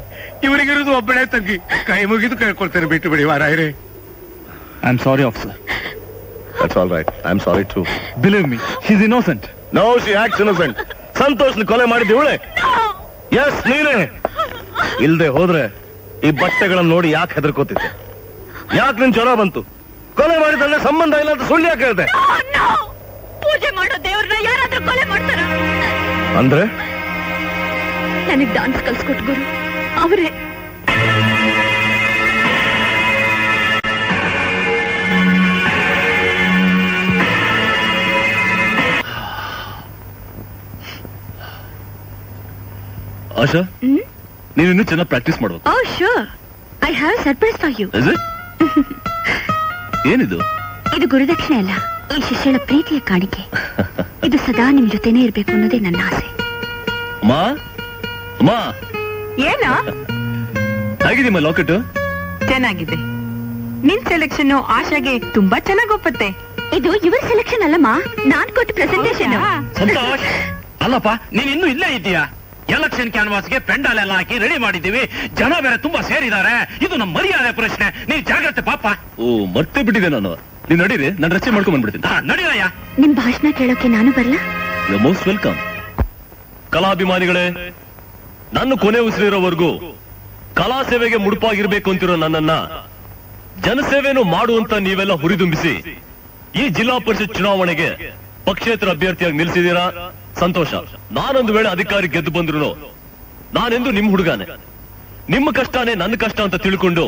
ಇವರಿಗಿರೋದು ಒಬ್ಬಳೇ ತಂಗಿ, ಕೈ ಮುಗಿದು ಕೇಳ್ಕೊಳ್ತೇನೆ, ಬಿಟ್ಟು ಬಿಡಿ ವಾರಾಯರೇ. I am sorry officer. That's all right. I'm sorry too. Believe me, she's innocent. No, she acts innocent. ಸಂತೋಷ್ನ ಕೊಲೆ ಮಾಡಿದ್ದು ಇವಳೆ. ಎಸ್, ನೀನೇ. ಇಲ್ದೆ ಹೋದ್ರೆ ಈ ಬಟ್ಟೆಗಳನ್ನ ನೋಡಿ ಯಾಕೆ ಹೆದರ್ಕೋತಿದ್ದೆ? ಯಾಕೆ ನಿನ್ ಜ್ವರ ಬಂತು? ಕೊಲೆ ಮಾಡಿದ್ರೆ ಸಂಬಂಧ ಇಲ್ಲ ಅಂತ ಸುಳ್ಳು ಯಾಕೆ ಹೇಳ್ದೆ? ಪೂಜೆ ಮಾಡೋ ದೇವ್ರನ್ನ ಯಾರಾದ್ರೂ ಕೊಲೆ ಮಾಡ್ತಾರ? ಅಂದ್ರೆ ನನಗ್ ಡಾನ್ಸ್ ಕಲ್ಸ್ಕೊಟ್ ಗುರು ಅವರೇ. ಆಶಾ, ನೀವಿನ್ನೂ ಚೆನ್ನಾಗಿ ಪ್ರಾಕ್ಟೀಸ್ ಮಾಡೋದು. Oh sure, I have surprise for you. ಏನಿದು? ಇದು ಗುರುದಕ್ಷಿಣೆ ಅಲ್ಲ, ಈ ಶಿಷ್ಯಳ ಪ್ರೀತಿಯ ಕಾಣಿಕೆ. ಇದು ಸದಾ ನಿಮ್ ಜೊತೆನೇ ಇರ್ಬೇಕು ಅನ್ನೋದೇ ನನ್ನ ಆಸೆ. ಏನೋ ಹೇಗಿದೆಯಮ್ಮ ಲಾಕೆಟ್? ಚೆನ್ನಾಗಿದೆ. ನಿನ್ ಸೆಲೆಕ್ಷನ್ ಆಶಾಗೆ ತುಂಬಾ ಚೆನ್ನಾಗಿ ಒಪ್ಪತ್ತೆ. ಇದು ಇವರ ಸೆಲೆಕ್ಷನ್ ಅಲ್ಲಮ್ಮ, ನಾನ್ ಕೊಟ್ಟ ಪ್ರೆಸೆಂಟೇಶನ್. ಸಂತೋಷ್, ಅಲ್ಲಪ್ಪ, ನೀನ್ ಇನ್ನೂ ಇಲ್ಲೇ ಇದೀಯಾ? ಎಲೆಕ್ಷನ್ ಕ್ಯಾನ್ವಾಸ್ಗೆ ಪೆಂಡಾಲ್ ಎಲ್ಲ ಹಾಕಿ ರೆಡಿ ಮಾಡಿದ್ದೀವಿ. ಜನ ಬೇರೆ ತುಂಬಾ ಸೇರಿದ್ದಾರೆ. ಇದು ನಮ್ಮ ಮರ್ಯಾದೆ ಪ್ರಶ್ನೆ, ನೀನ್ ಜಾಗ್ರತೆ ಪಾಪ. ಓ, ಮರ್ತೇ ಬಿಟ್ಟಿದೆ ನಾನು. ನೀನ್ ನಡೀರಿ, ನಾನು ರಚನೆ ಮಾಡ್ಕೊಂಡ್ ಬಂದ್ಬಿಡ್ತೀನಿ. ನಡೀರಯ್ಯ. ನಿಮ್ ಭಾಷಣ ಕೇಳೋಕೆ ನಾನು ಬರ್ಲಾ? You most welcome. ಕಲಾಭಿಮಾನಿಗಳೇ, ನನ್ನ ಕೊನೆ ಉಸಿರಿರೋವರೆಗೂ ಕಲಾ ಸೇವೆಗೆ ಮುಡುಪಾಗಿರ್ಬೇಕು ಅಂತಿರೋ ನನ್ನನ್ನ ಜನಸೇವೆಯನ್ನು ಮಾಡುವಂತ ನೀವೆಲ್ಲ ಹುರಿದುಂಬಿಸಿ ಈ ಜಿಲ್ಲಾ ಪರಿಷತ್ ಚುನಾವಣೆಗೆ ಪಕ್ಷೇತರ ಅಭ್ಯರ್ಥಿಯಾಗಿ ನಿಲ್ಸಿದ್ದೀರಾ. ಸಂತೋಷ. ನಾನೊಂದು ವೇಳೆ ಅಧಿಕಾರಿ ಗೆದ್ದು ಬಂದ್ರು ನಾನೆಂದು ನಿಮ್ ಹುಡುಗಾನೆ. ನಿಮ್ಮ ಕಷ್ಟನೇ ನನ್ನ ಕಷ್ಟ ಅಂತ ತಿಳ್ಕೊಂಡು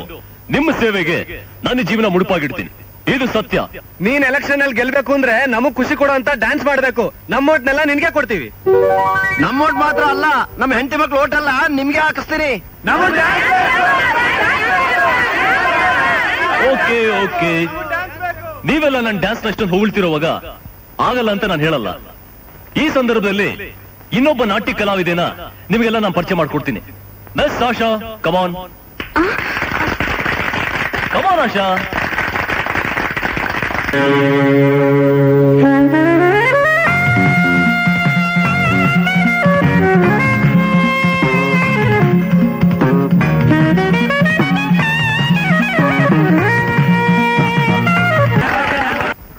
ನಿಮ್ಮ ಸೇವೆಗೆ ನನ್ನ ಜೀವನ ಮುಡುಪಾಗಿಡ್ತೀನಿ. ಇದು ಸತ್ಯ. ನೀನ್ ಎಲೆಕ್ಷನ್ ಅಲ್ಲಿ ಗೆಲ್ಬೇಕು ಅಂದ್ರೆ ನಮಗ್ ಖುಷಿ ಕೊಡೋ ಅಂತ ಡ್ಯಾನ್ಸ್ ಮಾಡ್ಬೇಕು. ನಮ್ಮ ಓಟ್ನೆಲ್ಲ ನಿನ್ಗೆ ಕೊಡ್ತೀವಿ. ನಮ್ಮ ಓಟ್ ಮಾತ್ರ ಅಲ್ಲ, ನಮ್ಮ ಹೆಂಡತಿ ಮಕ್ಳು ಓಟ್ ಅಲ್ಲ, ನಿಮ್ಗೆ ಹಾಕಿಸ್ತೀನಿ. ಓಕೆ ಓಕೆ, ನೀವೆಲ್ಲ ನನ್ನ ಡ್ಯಾನ್ಸ್ ಅಷ್ಟೊಂದು ಹೊಗಳ್ತಿರೋವಾಗ ಆಗಲ್ಲ ಅಂತ ನಾನು ಹೇಳಲ್ಲ. ಈ ಸಂದರ್ಭದಲ್ಲಿ ಇನ್ನೊಬ್ಬ ನಾಟ್ಯ ಕಲಾವಿದೆನ ನಿಮಗೆಲ್ಲ ನಾನು ಪರಿಚಯ ಮಾಡ್ಕೊಡ್ತೀನಿ. ಮಿಸ್ ಆಶಾ, ಕಮಾನ್ ಕಮಾನ್ ಆಶಾ.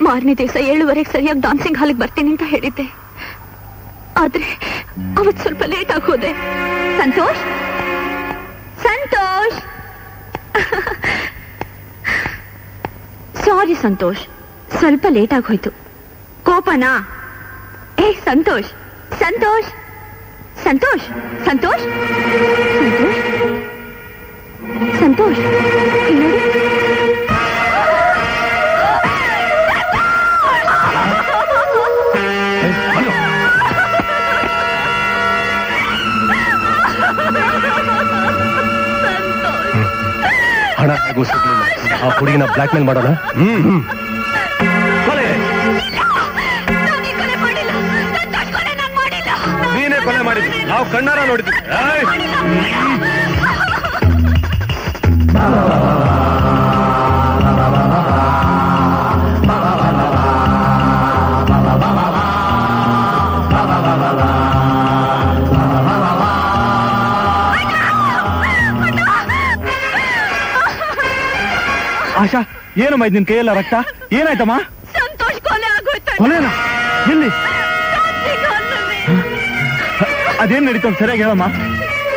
ಮಾರನೇ ದಿವಸ 7:30 ಸರಿಯಾಗಿ ಡಾನ್ಸಿಂಗ್ ಹಾಲಿಗೆ ಬರ್ತೀನಿ ಅಂತ ಹೇಳಿದ್ದೆ. ಆದ್ರೆ ಅವತ್ತು ಸ್ವಲ್ಪ ಲೇಟ್ ಆಗಿ ಹೋದೆ. ಸಂತೋಷ್ ಸಂತೋಷ್ ಸಾರಿ ಸಂತೋಷ್, ಸ್ವಲ್ಪ ಲೇಟ್ ಆಗಿ ಹೋಯ್ತು. ಕೋಪನಾ? ಸಂತೋಷ್ ಸಂತೋಷ್ ಸಂತೋಷ್ ಸಂತೋಷ್ ಸಂತೋಷ್ ಸಂತೋಷ್ ನೋಡಿ. ಹಣ ಹೇಗೂ ಸಿಗ್ಲಿಲ್ಲ. ಆ ಹುಡುಗಿನ ಬ್ಲಾಕ್ ಮೇಲ್ ಮಾಡೋಣ. ನೀನೇ ಕೊಲೆ ಮಾಡಿದ್ವಿ, ನಾವು ಕಣ್ಣಾರ ನೋಡಿದ್ವಿ. ಆಶಾ, ಏನಮ್ಮ ಇದು ನಿನ್ ಕೈಯೆಲ್ಲ ರಕ್ತ? ಏನಾಯ್ತಮ್ಮ? ಸಂತೋಷ್ ಕೊಲೆ ಆಗೋಯ್ತು. ಕೊಲೆನಾ? ಎಲ್ಲಿ? ಅದೇನ್ ನಡೀತು ಅಂತ ಸರಿಯಾಗಿ ಹೇಳಮ್ಮ.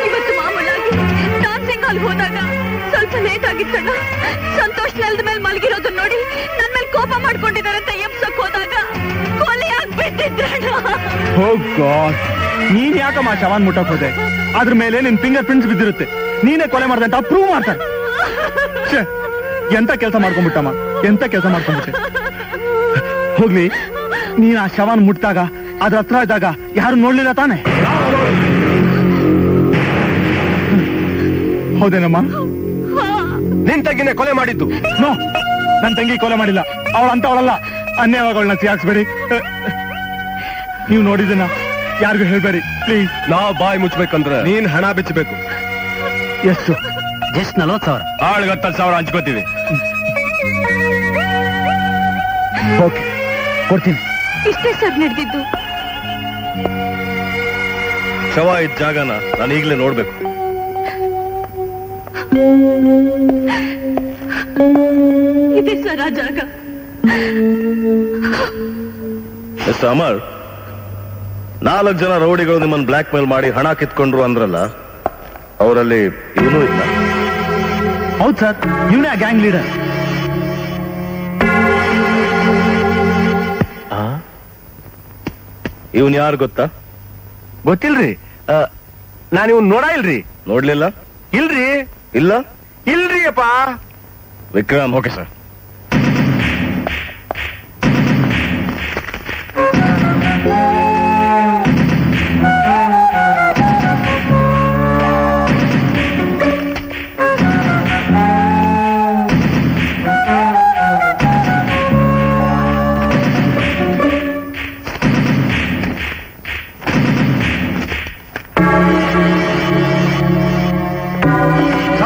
ಇವತ್ತು ಮಾಮೂಲಾಗಿ ಡಾನ್ಸಿಂಗ್ ಹಾಲ್ ಹೋದಾಗ ಸ್ವಲ್ಪ ಲೇಟ್ ಆಗಿತ್ತಣ್ಣ. ಸಂತೋಷ್ ನೆಲದ ಮೇಲೆ ಮಲಗಿರೋದನ್ನ ನೋಡಿ ನನ್ ಮೇಲೆ ಕೋಪ ಮಾಡ್ಕೊಂಡಿದ್ದಾರೆ ಅಂತ ಎಬ್ಸಕ್ ಹೋದಾಗ ಕೊಲೆ ಆಗ್ಬಿಟ್ಟಿದ್ರಣ್ಣ. ಓ ಗಾಡ್, ನೀನ್ ಯಾಕಮ್ಮ ಶವಾನ್ ಮುಟ್ಟಕ್ ಹೋದೆ? ಅದ್ರ ಮೇಲೆ ನಿನ್ ಫಿಂಗರ್ ಪ್ರಿಂಟ್ಸ್ ಬಿದ್ದಿರುತ್ತೆ. ನೀನೇ ಕೊಲೆ ಮಾಡ್ದೆ ಅಂತ ಪ್ರೂವ್ ಮಾಡ್ತಾರೆ. ಎಂತ ಕೆಲಸ ಮಾಡ್ಕೊಂಡ್ಬಿಟ್ಟಮ್ಮ, ಎಂತ ಕೆಲಸ ಮಾಡ್ಕೊಂಡ್ಬಿಟ್ಟೆ. ಹೋಗ್ಲಿ, ನೀನ್ ಆ ಶವಾನ್ ಮುಟ್ಟಾಗ ಅದ್ರ ಹತ್ರ ಇದ್ದಾಗ ಯಾರು ನೋಡ್ಲಿಲ್ಲ ತಾನೆ? ಹೌದೇನಮ್ಮ? ನಿನ್ ತಂಗಿನೇ ಕೊಲೆ ಮಾಡಿದ್ದು? ನೋ, ನನ್ ತಂಗಿ ಕೊಲೆ ಮಾಡಿಲ್ಲ. ಅವಳಂತವಳಲ್ಲ. ಅನ್ಯವಾಗಳನ್ನ ಸಿಯಾಕ್ಸ್ಬೇಡಿ. ನೀವು ನೋಡಿದನ ಯಾರಿಗೂ ಹೇಳ್ಬೇಡಿ ಪ್ಲೀಸ್. ನಾವ್ ಬಾಯಿ ಮುಚ್ಬೇಕಂದ್ರೆ ನೀನ್ ಹಣ ಬಿಚ್ಚಬೇಕು. ಎಷ್ಟು? ಜಸ್ಟ್ 40,000. ಆಳ್ಗೆ 10,000 ಹಂಚ್ಕೋತೀವಿ. ಓಕೆ, ಕೊಡ್ತೀನಿ. ಇಷ್ಟೇ ಸರ್ ನಡೆದಿದ್ದು. ಶವ ಇದ್ದ ಜಾಗನ ನಾನು ಈಗಲೇ ನೋಡ್ಬೇಕು. ಇದೆ ಸರ್ ಆ ಜಾಗ. ಮಿಸ್ಟರ್ ಅಮರ್, 4 ಜನ ರೌಡಿಗಳು ನಿಮ್ಮನ್ನು ಬ್ಲಾಕ್ ಮೇಲ್ ಮಾಡಿ ಹಣ ಕಿತ್ಕೊಂಡ್ರು ಅಂದ್ರಲ್ಲ, ಅವರಲ್ಲಿ ಇವನು ಇದ್ದ? ಹೌದು ಸರ್, ಇವನೇ ಆ ಗ್ಯಾಂಗ್ ಲೀಡರ್. ಇವನ್ ಯಾರು ಗೊತ್ತಾ? ಗೊತ್ತಿಲ್ರಿ. ನಾನು ಇವ್ನು ನೋಡ ಇಲ್ರಿ. ನೋಡ್ಲಿಲ್ಲ? ಇಲ್ರಿ. ಇಲ್ಲ? ಇಲ್ರಿ ಅಪ್ಪ. ವಿಕ್ರಮ್. Okay sir.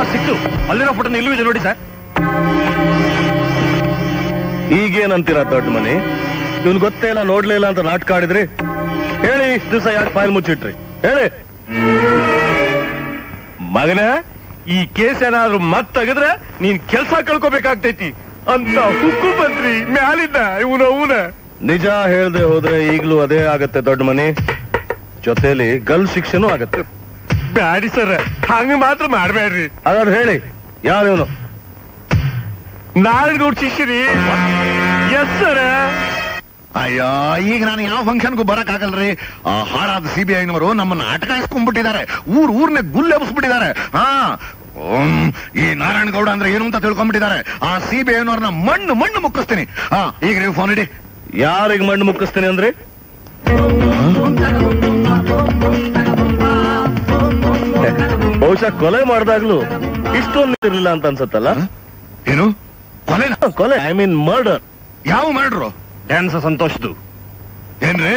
ಸಿಕ್ತು. ಅಲ್ಲಿರೋ ಫೋಟೋ ಇಲ್ಲೂ ಇದೆ ನೋಡಿ ಸರ್. ಈಗೇನಂತೀರಾ ದೊಡ್ಡ ಮನೆ? ಇವನ್ ಗೊತ್ತೇ ಇಲ್ಲ, ನೋಡ್ಲೇ ಇಲ್ಲ ಅಂತ ನಾಟಕ ಆಡಿದ್ರಿ. ಹೇಳಿ, ಇಷ್ಟು ದಿವಸ ಯಾಕೆ ಫೈಲ್ ಮುಚ್ಚಿಟ್ರಿ? ಹೇಳಿ. ಮಗನ, ಈ ಕೇಸ್ ಏನಾದ್ರು ಮತ್ ತೆಗೆದ್ರೆ ನೀನ್ ಕೆಲ್ಸ ಕಳ್ಕೋಬೇಕಾಗ್ತೈತಿ ಅಂತ ಹುಕ್ಕು ಬಂದ್ರಿ ಮ್ಯಾಲಿಂದ. ಅವನ ನಿಜ ಹೇಳ್ದೆ ಹೋದ್ರೆ ಈಗ್ಲೂ ಅದೇ ಆಗತ್ತೆ ದೊಡ್ಡ ಮನೆ. ಜೊತೆಲಿ ಗಲ್ ಶಿಕ್ಷೆನೂ ಆಗತ್ತೆ. ಬ್ಯಾಡಿ ಸರ್, ಹಂಗ ಮಾತ್ರ ಮಾಡ್ಬೇಡ್ರಿ. ಹಾಗಾದ್ರೆ ಹೇಳಿ, ಯಾರೇವನು? ನಾರಾಯಣಗೌಡ ಶಿಷ್ಯರಿ. Yes sir. ಅಯ್ಯೋ, ಈಗ ನಾನು ಯಾವ ಫಂಕ್ಷನ್ಗೂ ಬರಕ್ ಆಗಲ್ರಿ. ಆ ಹಾಳಾದ CBI-ನವರು ನಮ್ಮನ್ನ ಅಟಕಾಯಿಸ್ಕೊಂಡ್ಬಿಟ್ಟಿದ್ದಾರೆ. ಊರ್ನೇ ಗುಲ್ಲೆಬ್ಸ್ಬಿಟ್ಟಿದ್ದಾರೆ. ಈ ನಾರಾಯಣಗೌಡ ಅಂದ್ರೆ ಏನು ಅಂತ ತಿಳ್ಕೊಂಡ್ಬಿಟ್ಟಿದ್ದಾರೆ. ಆ CBI-ನವ್ರನ್ನ ಮಣ್ಣು ಮುಕ್ಕಿಸ್ತೀನಿ. ಈಗ ನೀವು ಫೋನ್ ಇಡಿ. ಯಾರಿಗೆ ಮಣ್ಣು ಮುಕ್ಕಿಸ್ತೀನಿ ಅಂದ್ರೆ? ಬಹುಶಃ ಕೊಲೆ ಮಾಡಿದಾಗ್ಲೂ ಇಷ್ಟೊಂದು ಇರಲಿಲ್ಲ ಅಂತ ಅನ್ಸತ್ತಲ್ಲ? ಏನು ಕೊಲೆ? I mean murder. ಯಾವ ಮರ್ಡ್ರು? ಡ್ಯಾನ್ಸ್ ಸಂತೋಷದ್ದು. ಏನ್ರಿ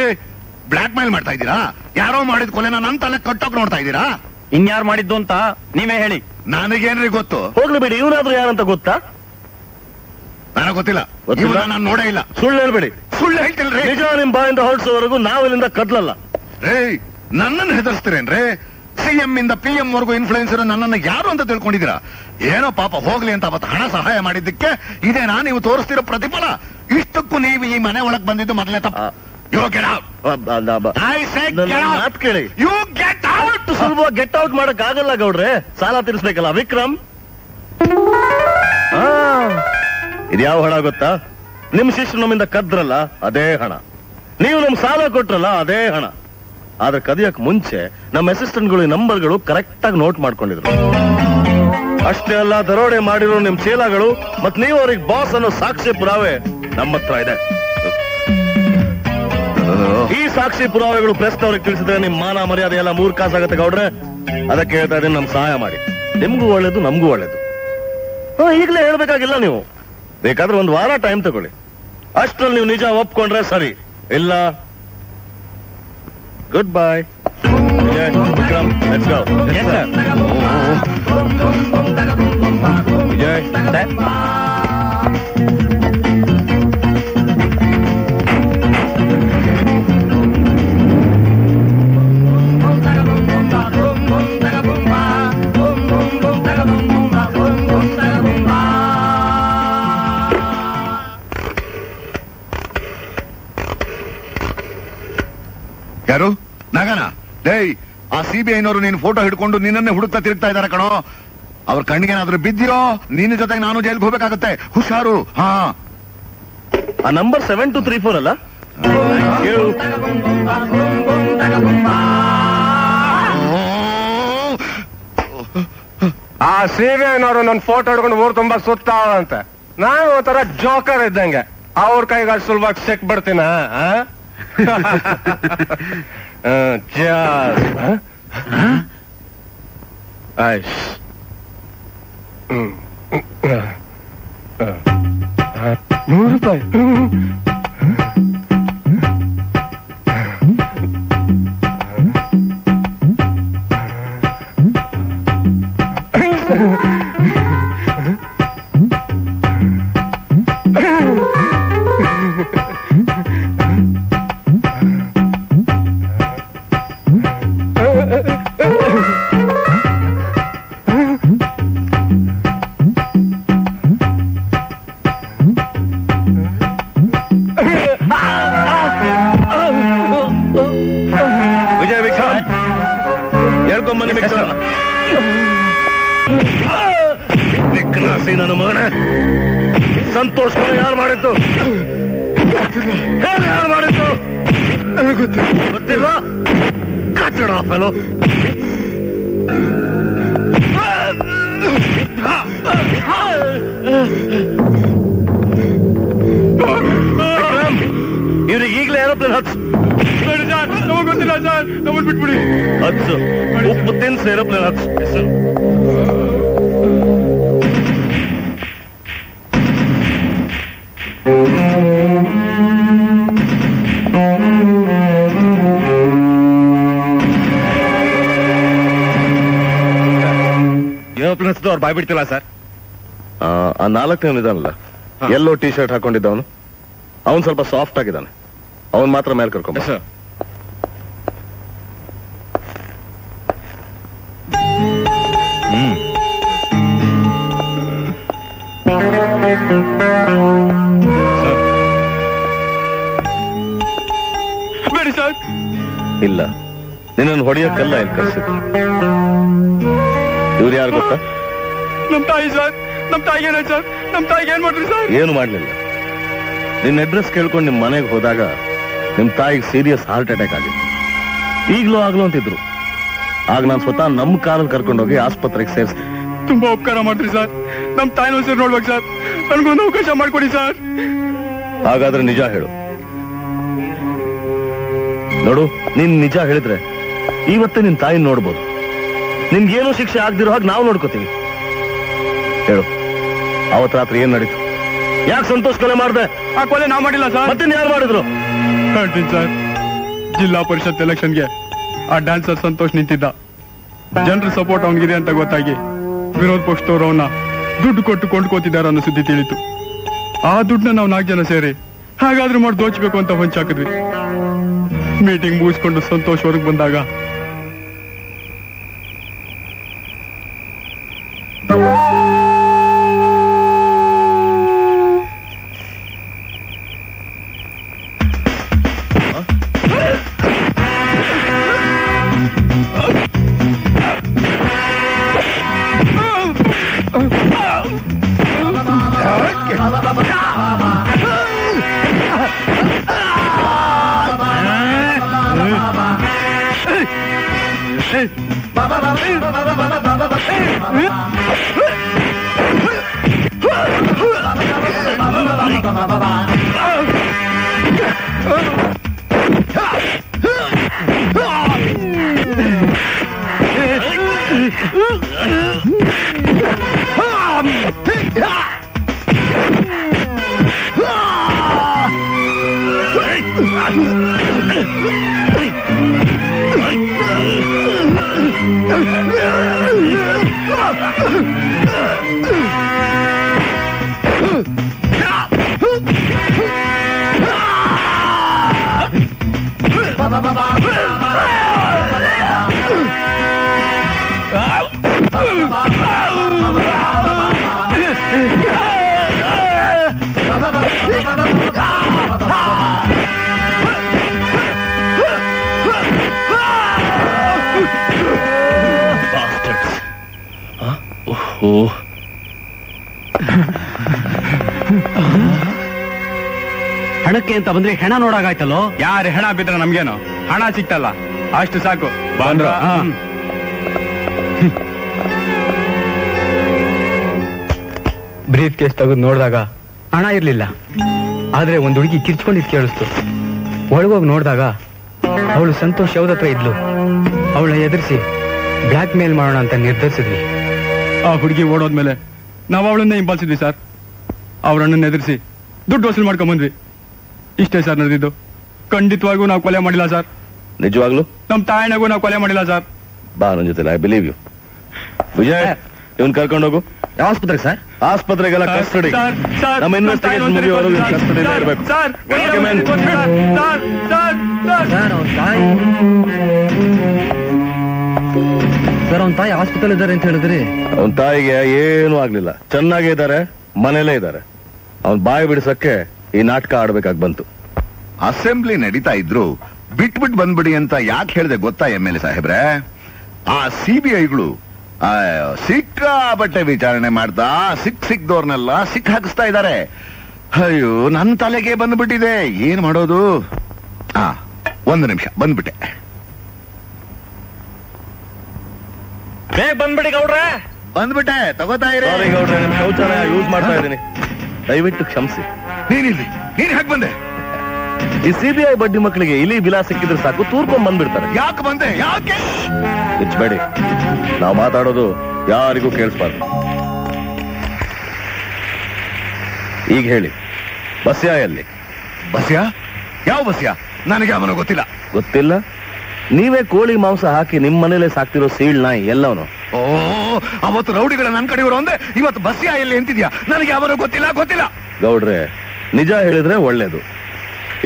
ಬ್ಲಾಕ್ ಮೇಲ್ ಮಾಡ್ತಾ ಇದ್ದೀರಾ? ಯಾರೋ ಮಾಡಿದ ಕೊಲೆನ ನನ್ನ ತಲೆ ಕಟ್ಟೋಕ್ ನೋಡ್ತಾ ಇದ್ದೀರಾ? ಇನ್ಯಾರು ಮಾಡಿದ್ದು ಅಂತ ನೀವೇ ಹೇಳಿ. ನನಗೇನ್ರಿ ಗೊತ್ತು? ಹೋಗ್ಲಿ ಬಿಡಿ, ಇವನಾದ್ರೂ ಯಾರಂತ ಗೊತ್ತಾ? ನನಗೆ ಗೊತ್ತಿಲ್ಲ, ನಾನು ನೋಡೇ ಇಲ್ಲ. ಸುಳ್ಳು ಹೇಳ್ಬೇಡಿ. ಸುಳ್ಳು ಹೇಳ್ತಿಲ್ರಿ. ನಿಜ ನಿಮ್ ಬಾಯಿಂದ ಹೊರಡ್ಸೋವರೆಗೂ ನಾವಿಲ್ಲಿಂದ ಕದ್ಲಲ್ಲ. ರೇ, ನನ್ನನ್ನು ಹೆದರ್ಸ್ತೀರೇನ್ರಿ? ಸಿಎಂ ಇಂದ PM ವರೆಗೂ ಇನ್ಫ್ಲೂಯೆನ್ಸರ್ ನನ್ನನ್ನು ಯಾರು ಅಂತ ತಿಳ್ಕೊಂಡಿದ್ದೀರಾ? ಏನೋ ಪಾಪ ಹೋಗ್ಲಿ ಅಂತ ಅವತ್ತು ಹಣ ಸಹಾಯ ಮಾಡಿದ್ದಕ್ಕೆ ಇದೇನಾ ನೀವು ತೋರಿಸ್ತಿರೋ ಪ್ರತಿಫಲ? ಇಷ್ಟಕ್ಕೂ ನೀವು ಈ ಮನೆ ಒಳಗ್ ಬಂದಿದ್ದು ಮೊದಲೇ ತಪ್ಪು. You get out. ಮಾತು ಕೇಳಿ. You get out. ಸುಲಭವಾಗಿ ಗೆಟ್ ಔಟ್ ಮಾಡಕ್ ಆಗಲ್ಲ ಗೌಡ್ರೆ, ಸಾಲ ತೀರಿಸ್ಬೇಕಲ್ಲ. ವಿಕ್ರಮ್, ಇದ್ಯಾವ ಹಣ ಗೊತ್ತಾ? ನಿಮ್ ಶಿಷ್ಯರು ನಮ್ಮಿಂದ ಕದ್ರಲ್ಲ, ಅದೇ ಹಣ. ನೀವು ನಮ್ ಸಾಲ ಕೊಟ್ರಲ್ಲ, ಅದೇ ಹಣ. ಆದ್ರೆ ಕದಿಯಕ್ ಮುಂಚೆ ನಮ್ಮ ಅಸಿಸ್ಟೆಂಟ್ಗಳು ನಂಬರ್ಗಳು ಕರೆಕ್ಟ್ ಆಗಿ ನೋಟ್ ಮಾಡ್ಕೊಂಡಿದ್ರು. ಅಷ್ಟೇ ಅಲ್ಲ, ದರೋಡೆ ಮಾಡಿರೋ ನಿಮ್ ಚೀಲಗಳು ಮತ್ ನೀವು ಅವ್ರಿಗೆ ಬಾಸ್ ಅನ್ನೋ ಸಾಕ್ಷಿ ಪುರಾವೆ ನಮ್ಮ ಹತ್ರ ಇದೆ. ಈ ಸಾಕ್ಷಿ ಪುರಾವೆಗಳು ಪ್ರೆಸ್ನವ್ರಿಗೆ ತಿಳಿಸಿದ್ರೆ ನಿಮ್ ಮಾನ ಮರ್ಯಾದೆ ಎಲ್ಲ 3 ಕಾಸಾಗತ್ತೆ ಗೌಡ್ರೆ. ಅದಕ್ಕೆ ಹೇಳ್ತಾ ಇದ್ದೀನಿ, ನಮ್ ಸಹಾಯ ಮಾಡಿ. ನಿಮ್ಗೂ ಒಳ್ಳೇದು, ನಮ್ಗೂ ಒಳ್ಳೇದು. ಈಗಲೇ ಹೇಳ್ಬೇಕಾಗಿಲ್ಲ ನೀವು. ಬೇಕಾದ್ರೆ 1 ವಾರ ಟೈಮ್ ತಗೊಳ್ಳಿ. ಅಷ್ಟ್ರಲ್ಲಿ ನೀವು ನಿಜ ಒಪ್ಕೊಂಡ್ರೆ ಸರಿ, ಇಲ್ಲ goodbye. Vikram, let's go. Vijay, ಯಾರು? ನಗನ? ಡೇಯ್, ಆ CBI-ನವರು ನೀನು ಫೋಟೋ ಹಿಡ್ಕೊಂಡು ನಿನ್ನನ್ನೇ ಹುಡುಕ್ತಾ ತಿರುಗ್ತಾ ಇದಾರೆ ಕಣೋ. ಅವ್ರ ಕಣ್ಣಿಗೇನಾದ್ರೂ ಬಿದ್ದಿರೋ ನಿನ್ನ ಜೊತೆಗೆ ನಾನು ಜೈಲ್ಗೆ ಹೋಗ್ಬೇಕಾಗತ್ತೆ. ಹುಷಾರು. ಹಾ, ಆ ನಂಬರ್ 7234 ಅಲ್ಲ? ಆ CBI-ನವರು ನನ್ನ ಫೋಟೋ ಹಿಡ್ಕೊಂಡು ಊರು ತುಂಬಾ ಸುತ್ತಾವಂತೆ. ನಾನು ಒಂಥರ ಜೋಕರ್ ಇದ್ದಂಗೆ, ಅವ್ರ ಕೈಗೆ ಸುಲಭವಾಗಿ ಸಿಕ್ ಬಿಡ್ತೀನ. ₹100. ವಿಜಯ್, ವಿಕ್ರಮ್ ಹೇಳ್ಕೊಂಬನ್ನಿ. ವಿಕ್ರಾಸಿ ನನ್ನ ಮಗನ. ಸಂತೋಷ್ ಯಾರು ಮಾಡಿದ್ದು? ಯಾರು ಮಾಡಿದ್ದು ಗೊತ್ತಿಲ್ಲ. ಕಟ್ಟಡ ಫೆಲೋ. ಇವ್ರಿಗೆ ಈಗಲೇ ಏರೋಪ್ಲೇನ್ ಹಚ್ಚು. ಗೊತ್ತಿಲ್ಲ ಸರ್, ನಮ್ಮನ್ನು ಬಿಟ್ಬಿಡಿ. ಹಚ್ಚು, ಉಪ್ಪು ತಿನ್ಸು, ಏರೋಪ್ಲೇನ್ ಹಚ್ಚು. ಏರೋಪ್ಲೇನ್ ಹಚ್ಚದು ಅವ್ರು ಬಾಯ್ ಬಿಡ್ತಿಲ್ಲ ಸರ್. ಆ 4ನೇ ಇದಾನಲ್ಲ, ಎಲ್ಲೋ ಟಿ ಶರ್ಟ್ ಹಾಕೊಂಡಿದ್ದವನು, ಅವನು ಸ್ವಲ್ಪ ಸಾಫ್ಟ್ ಆಗಿದ್ದಾನೆ. ಅವನ್ ಮಾತ್ರ ಮೇಲೆ ಕರ್ಕೊಂಬ. ಸರ್, ಬೇಡಿ ಸರ್. ಇಲ್ಲ, ನಿನ್ನನ್ನು ಹೊಡೆಯಕ್ಕಲ್ಲ ಇಲ್ಲಿ ಕರ್ಸಿದ್ರು. ಇವ್ರು ಯಾರು ಗೊತ್ತಾ? ನಮ್ ತಾಯಿ ಸರ್. ನಮ್ ತಾಯಿಗೆ ಏನಾಯ್ತು ಸರ್? ನಮ್ ತಾಯಿಗೆ ಏನ್ ಮಾಡ್ರಿ ಸರ್? ಏನು ಮಾಡ್ಲಿಲ್ಲ. ನಿನ್ನ ಅಡ್ರೆಸ್ ಕೇಳ್ಕೊಂಡು ನಿಮ್ ಮನೆಗೆ ಹೋದಾಗ ನಿಮ್ ತಾಯಿಗೆ ಸೀರಿಯಸ್ ಹಾರ್ಟ್ ಅಟ್ಯಾಕ್ ಆಗಿತ್ತು. ಈಗ್ಲೂ ಆಗ್ಲೂ ಅಂತಿದ್ರು. ಆಗ ನಾನು ಸ್ವತಃ ನಮ್ ಕಾರಲ್ಲಿ ಕರ್ಕೊಂಡೋಗಿ ಆಸ್ಪತ್ರೆಗೆ ಸೇರಿಸಿ. ತುಂಬಾ ಉಪಕಾರ ಮಾಡ್ರಿ ಸರ್. ನಮ್ ತಾಯಿನ ಹೆಸರು ನೋಡ್ಬೇಕು ಸರ್. ನನ್ಗೊಂದು ಅವಕಾಶ ಮಾಡ್ಕೊಡಿ ಸರ್. ಹಾಗಾದ್ರೆ ನಿಜ ಹೇಳು. ನೋಡು, ನೀನ್ ನಿಜ ಹೇಳಿದ್ರೆ ಇವತ್ತೇ ನಿನ್ ತಾಯಿನ ನೋಡ್ಬೋದು. ನಿನ್ಗೇನು ಶಿಕ್ಷೆ ಆಗ್ದಿರೋ ಹಾಗೆ ನಾವು ನೋಡ್ಕೋತೀವಿ. ಹೇಳು, ಅವತ್ ರಾತ್ರಿ ಏನ್ ನಡೀತು? ಯಾಕೆ ಸಂತೋಷ್ ಕೊಲೆ ಮಾಡ್ದೆ? ಆ ಕೊಲೆ ನಾವ್ ಮಾಡಿಲ್ಲ ಸರ್. ಮತ್ತೆ ಯಾರು ಮಾಡಿದ್ರು? ಹೇಳ್ತೀನಿ ಸರ್. ಜಿಲ್ಲಾ ಪರಿಷತ್ ಎಲೆಕ್ಷನ್ಗೆ ಆ ಡ್ಯಾನ್ಸರ್ ಸಂತೋಷ್ ನಿಂತಿದ್ದ. ಜನರ ಸಪೋರ್ಟ್ ಅವನಿಗಿದೆ ಅಂತ ಗೊತ್ತಾಗಿ ವಿರೋಧ ಪಕ್ಷದವರು ಅವನ್ನ ದುಡ್ಡು ಕೊಟ್ಟು ಕೊಂಡ್ಕೋತಿದ್ದಾರೆ ಅನ್ನೋ ಸುದ್ದಿ ತಿಳಿತು. ಆ ದುಡ್ಡನ್ನ ನಾವು 4 ಜನ ಸೇರಿ ಹಾಗಾದ್ರೂ ಮಾಡಿ ದೋಚ್ಬೇಕು ಅಂತ ಹೊಂಚಾಕಿದ್ವಿ. ಮೀಟಿಂಗ್ ಮುಗಿಸ್ಕೊಂಡು ಸಂತೋಷ್ ಹೊರಗೆ ಬಂದಾಗ ಹಣಕ್ಕೆ ಅಂತ ಬಂದ್ರೆ ಹೆಣ ನೋಡಾಗಾಯ್ತಲ್ಲೋ. ಯಾರು ಹೆಣ ಬಿದ್ರೆ ನಮ್ಗೇನು, ಹಣ ಸಿಕ್ತಲ್ಲ ಅಷ್ಟು ಸಾಕು. ಬಂದ್ರ ಬ್ರೀಫ್ ಕೇಸ್ ತೆಗೆದು ನೋಡಿದಾಗ ಹಣ ಇರ್ಲಿಲ್ಲ. ಆದ್ರೆ ಒಂದ್ ಹುಡುಗಿ ಕಿರ್ಚ್ಕೊಂಡಿದ್ ಕೇಳಿಸ್ತು. ಒಳಗೋಗಿ ನೋಡಿದಾಗ ಅವಳು ಸಂತೋಷ್ ಯಾವ್ದತ್ರ ಇದ್ಲು. ಅವಳ ಎದುರಿಸಿ ಬ್ಲಾಕ್ ಮೇಲ್ ಮಾಡೋಣ ಅಂತ ನಿರ್ಧರಿಸಿದ್ವಿ. ಆ ಹುಡುಗಿ ಓಡೋದ್ಮೇಲೆ ನಾವು ಅವಳನ್ನೇ ಹಿಂಬಾಲಿಸಿದ್ವಿ ಸರ್. ಅವ್ರ ಅಣ್ಣನ ಎದುರಿಸಿ ದುಡ್ಡು ವಸೂಲು ಮಾಡ್ಕೊಂಡ್ ಬಂದ್ವಿ. ಇಷ್ಟೇ ಸರ್ ನಡೆದಿದ್ದು. ಖಂಡಿತವಾಗೂ ನಾವು ಕೊಲೆ ಮಾಡಿಲ್ಲ ಸರ್. ನಿಜವಾಗ್ಲು ನಮ್ ತಾಯಣಗೂ ನಾವು ಕೊಲೆ ಮಾಡಿಲ್ಲ ಸರ್. ಬಾ ನನ್ನ ಜೊತೆ, ಐ ಬಿಲೀವ್ ಯು. ವಿಜಯ್, ಇವನ್ ಕರ್ಕೊಂಡೋಗು. ಯಾವ ಆಸ್ಪತ್ರೆಗೆ ಸರ್? ಆಸ್ಪತ್ರೆಗೆಲ್ಲ ಕಸ್ಟಡಿ. ನಮ್ಮ ಇನ್ವೆಸ್ಟಿಗೇಷನ್ ಮುಗಿಯೋವರೆಗೂ ಕಸ್ಟಡಿಯಲ್ಲೇ ಇರಬೇಕು. ಸರ್ ಅವ್ನ ತಾಯಿ ಹಾಸ್ಪಿಟಲ್ ಇದ್ದಾರೆ ಅಂತ ಹೇಳಿದ್ರಿ. ಅವನ್ ತಾಯಿಗೆ ಏನು ಆಗ್ಲಿಲ್ಲ, ಚೆನ್ನಾಗೇ ಇದ್ದಾರೆ, ಮನೇಲೇ ಇದ್ದಾರೆ. ಅವನ್ ಬಾಯಿ ಬಿಡಿಸಕ್ಕೆ ಈ ನಾಟಕ ಆಡ್ಬೇಕಾಗಿ ಬಂತು. ಅಸೆಂಬ್ಲಿ ನಡೀತಾ ಇದ್ರು ಬಿಟ್ಬಿಟ್ ಬಂದ್ಬಿಡಿ ಅಂತ ಯಾಕೆ ಹೇಳಿದೆ ಗೊತ್ತಾ MLA ಸಾಹೇಬ್ರೆ? ಆ CBIಗಳು ಸಿಕ್ಕಾಪಟ್ಟೆ ವಿಚಾರಣೆ ಮಾಡ್ತಾ ಸಿಕ್ದವ್ರನ್ನೆಲ್ಲ ಹಾಕಿಸ್ತಾ ಇದ್ದಾರೆ. ಅಯ್ಯೋ, ನನ್ನ ತಲೆಗೆ ಬಂದ್ಬಿಟ್ಟಿದೆ. ಏನ್ ಮಾಡೋದು? 1 ನಿಮಿಷ ಬಂದ್ಬಿಟ್ಟೆ. ಬಂದ್ಬಿಡಿ ಗೌಡ್ರೆ. ಬಂದ್ಬಿಟ್ಟೆ, ತಗೋತಾ ಇರಿ. ಗೌಡ್ರೆ, ನಿಮ್ ಶೌಚಾಲಯ ಯೂಸ್ ಮಾಡ್ತಾ ಇದ್ದೀನಿ, ದಯವಿಟ್ಟು ಕ್ಷಮಿಸಿ. ನೀನಿಲ್ಲಿ, ನೀನ್ ಹೇಗೆ ಬಂದೆ? ಈ CBI ಬಡ್ಡಿ ಮಕ್ಕಳಿಗೆ ಇಲಿ ಬಿಲಾ ಸಿಕ್ಕಿದ್ರೆ ಸಾಕು, ತೂರ್ಕೊಂಡ್ ಬಂದ್ಬಿಡ್ತಾರೆ. ಯಾಕೆ ಬಂದೆ? ಯಾಕೆ? ಮುಚ್ಚಬೇಡಿ, ನಾವು ಮಾತಾಡೋದು ಯಾರಿಗೂ ಕೇಳಿಸ್ಬಾರ್ದು. ಈಗ ಹೇಳಿ, ಬಸ್ಯಾ ಎಲ್ಲಿ? ಬಸ್ಯಾ? ಯಾವ ಬಸ್ಯಾ? ನನಗೆ ಅವನು ಗೊತ್ತಿಲ್ಲ. ಗೊತ್ತಿಲ್ಲ? ನೀವೇ ಕೋಳಿ ಮಾಂಸ ಹಾಕಿ ನಿಮ್ ಮನೇಲೆ ಸಾಕ್ತಿರೋ ಸೀಳ್ ನಾಯಿ ಎಲ್ಲವನು. ಓ, ಅವತ್ತು ರೌಡಿಗಳ ನನ್ ಕಡೆಯವರು ಅಂದೆ, ಇವತ್ತು ಬಸ್ಯಾ ಎಲ್ಲಿ ಎಂತಿದ್ಯಾ? ನನಗೆ ಅವನು ಗೊತ್ತಿಲ್ಲ. ಗೌಡ್ರೆ, ನಿಜ ಹೇಳಿದ್ರೆ ಒಳ್ಳೇದು.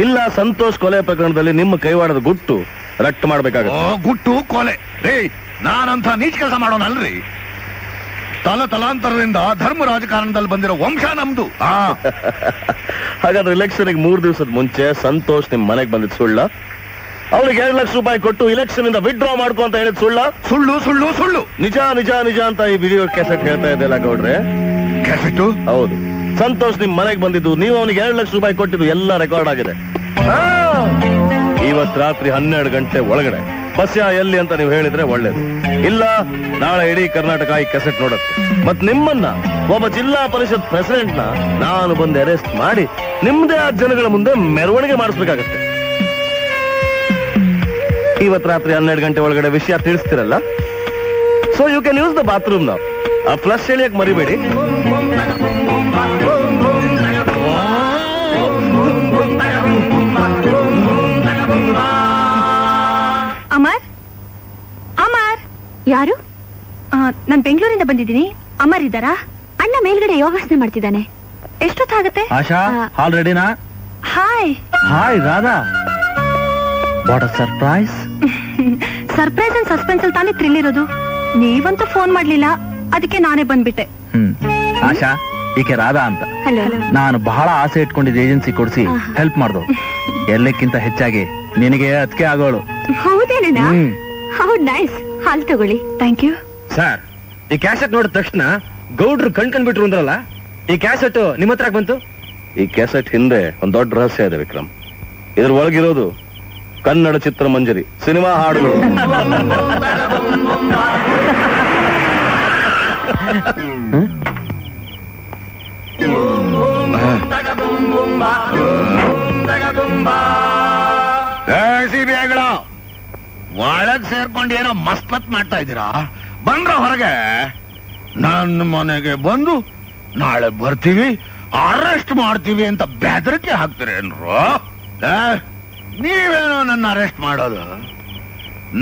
ಇಲ್ಲ, ಸಂತೋಷ್ ಕೊಲೆ ಪ್ರಕರಣದಲ್ಲಿ ನಿಮ್ಮ ಕೈವಾಡದ ಗುಟ್ಟು ರಟ್ಟು ಮಾಡ್ಬೇಕಾಗುತ್ತೆ. ಗುಟ್ಟು ಕೊಲೆ ರೇ, ನಾನಂತ ನೀಚ ಕೆಲಸ ಮಾಡೋನಲ್ರಿ. ತಲಾಂತರದಿಂದ ಧರ್ಮ ರಾಜಕಾರಣದಲ್ಲಿ ಬಂದಿರೋ ವಂಶ ನಮ್ದು. ಹಾಗಾದ್ರೆ ಇಲೆಕ್ಷನ್ಗೆ 3 ದಿವಸದ ಮುಂಚೆ ಸಂತೋಷ್ ನಿಮ್ ಮನೆಗೆ ಬಂದಿದ್ ಸುಳ್ಳ? ಅವ್ರಿಗೆ 2 ಲಕ್ಷ ರೂಪಾಯಿ ಕೊಟ್ಟು ಇಲೆಕ್ಷನ್ ಇಂದ ವಿಡ್ರಾ ಮಾಡ್ಕೊ ಅಂತ ಹೇಳಿದ್ ಸುಳ್ಳ? ಸುಳ್ಳು. ನಿಜ ಅಂತ ಈ ವಿಡಿಯೋ ಕ್ಯಾಸೆಟ್ ಹೇಳ್ತಾ ಇದೆಯಲ್ಲ ಗೌಡ್ರೆ. ಕ್ಯಾಸೆಟ್? ಹೌದು. ಸಂತೋಷ್ ನಿಮ್ ಮನೆಗೆ ಬಂದಿದ್ದು, ನೀವು ಅವನಿಗೆ 2 ಲಕ್ಷ ರೂಪಾಯಿ ಕೊಟ್ಟಿದ್ದು ಎಲ್ಲ ರೆಕಾರ್ಡ್ ಆಗಿದೆ. ಇವತ್ ರಾತ್ರಿ 12 ಗಂಟೆ ಒಳಗಡೆ ಬಸ್ಯಾ ಎಲ್ಲಿ ಅಂತ ನೀವು ಹೇಳಿದ್ರೆ ಒಳ್ಳೇದು. ಇಲ್ಲ, ನಾಳೆ ಇಡೀ ಕರ್ನಾಟಕ ಈ ಕ್ಯಾಸೆಟ್ ನೋಡುತ್ತೆ. ಮತ್ ನಿಮ್ಮನ್ನ, ಒಬ್ಬ ಜಿಲ್ಲಾ ಪರಿಷತ್ ಪ್ರೆಸಿಡೆಂಟ್ ನ ನಾನು ಬಂದು ಅರೆಸ್ಟ್ ಮಾಡಿ ನಿಮ್ದೇ ಆ ಜನಗಳ ಮುಂದೆ ಮೆರವಣಿಗೆ ಮಾಡಿಸ್ಬೇಕಾಗತ್ತೆ. ಇವತ್ ರಾತ್ರಿ 12 ಗಂಟೆ ಒಳಗಡೆ ವಿಷಯ ತಿಳಿಸ್ತಿರಲ್ಲ, so you can use the bathroom. ನಾವು ಆ ಫ್ಲಶ್ ಎಳಿಯಕ್ ಮರಿಬೇಡಿ. ಅಮರ್ ಯಾರು? ನಾನ್ ಬೆಂಗಳೂರಿಂದ ಬಂದಿದ್ದೀನಿ. ಅಮರ್ ಇದ್ದಾರಾ? ಅಣ್ಣ ಮೇಲ್ಗಡೆ ಯೋಗಾಸನ ಮಾಡ್ತಿದ್ದಾನೆ. ಎಷ್ಟೊತ್ತಾಗತ್ತೆ? ಆಶಾ, ಹಾಲ್ ರೆಡಿನಾ? Hi. Hi Radha. What a surprise. Surprise and suspense ಅಲ್ಲಿ ತಾನೇ ಥ್ರಿಲ್ ಇರೋದು. ನೀವಂತೂ ಫೋನ್ ಮಾಡ್ಲಿಲ್ಲ, ಅದಕ್ಕೆ ನಾನೇ ಬಂದ್ಬಿಟ್ಟೆ. ಆಶಾ, ಈಕೆ ರಾಧಾ ಅಂತ. ಹಲೋ. ನಾನು ಬಹಳ ಆಸೆ ಇಟ್ಕೊಂಡಿದ್ದ ಏಜೆನ್ಸಿ ಕೊಡಿಸಿ ಹೆಲ್ಪ್ ಮಾಡ್ದು. ಎಲ್ಲಕ್ಕಿಂತ ಹೆಚ್ಚಾಗಿ ನಿನಗೆ ಅದಕ್ಕೆ ಆಗೋಳು. ಹೌದೇನಾ? ಹೌದ್ ನೈಸ್. ಹಾಲ್ ತಗೊಳ್ಳಿ. Thank you sir. ಈ ಕ್ಯಾಸೆಟ್ ನೋಡಿದ ತಕ್ಷಣ ಗೌಡ್ರು ಕಣ್ಕೊಂಡ್ಬಿಟ್ರು ಅಂದ್ರಲ್ಲ, ಈ ಕ್ಯಾಸೆಟ್ ನಿಮ್ಮ ಹತ್ರ ಬಂತು? ಈ ಕ್ಯಾಸೆಟ್ ಹಿಂದೆ ಒಂದು ದೊಡ್ಡ ರಹಸ್ಯ ಇದೆ ವಿಕ್ರಮ್. ಇದ್ರ ಒಳಗಿರೋದು ಕನ್ನಡ ಚಿತ್ರಮಂಜರಿ ಸಿನಿಮಾ ಹಾಡುಗಳು. ಒಳಗ್ ಸೇರ್ಕೊಂಡು ಏನೋ ಮಸ್ಪತ್ ಮಾಡ್ತಾ ಇದ್ದೀರಾ? ಬಂದ್ರ ಹೊರಗೆ. ನನ್ನ ಮನೆಗೆ ಬಂದು ನಾಳೆ ಬರ್ತೀವಿ, ಅರೆಸ್ಟ್ ಮಾಡ್ತೀವಿ ಅಂತ ಬೆದರಿಕೆ ಹಾಕ್ತೀರೇನ್ರು? ನೀವೇನೋ ನನ್ನ ಅರೆಸ್ಟ್ ಮಾಡೋದು?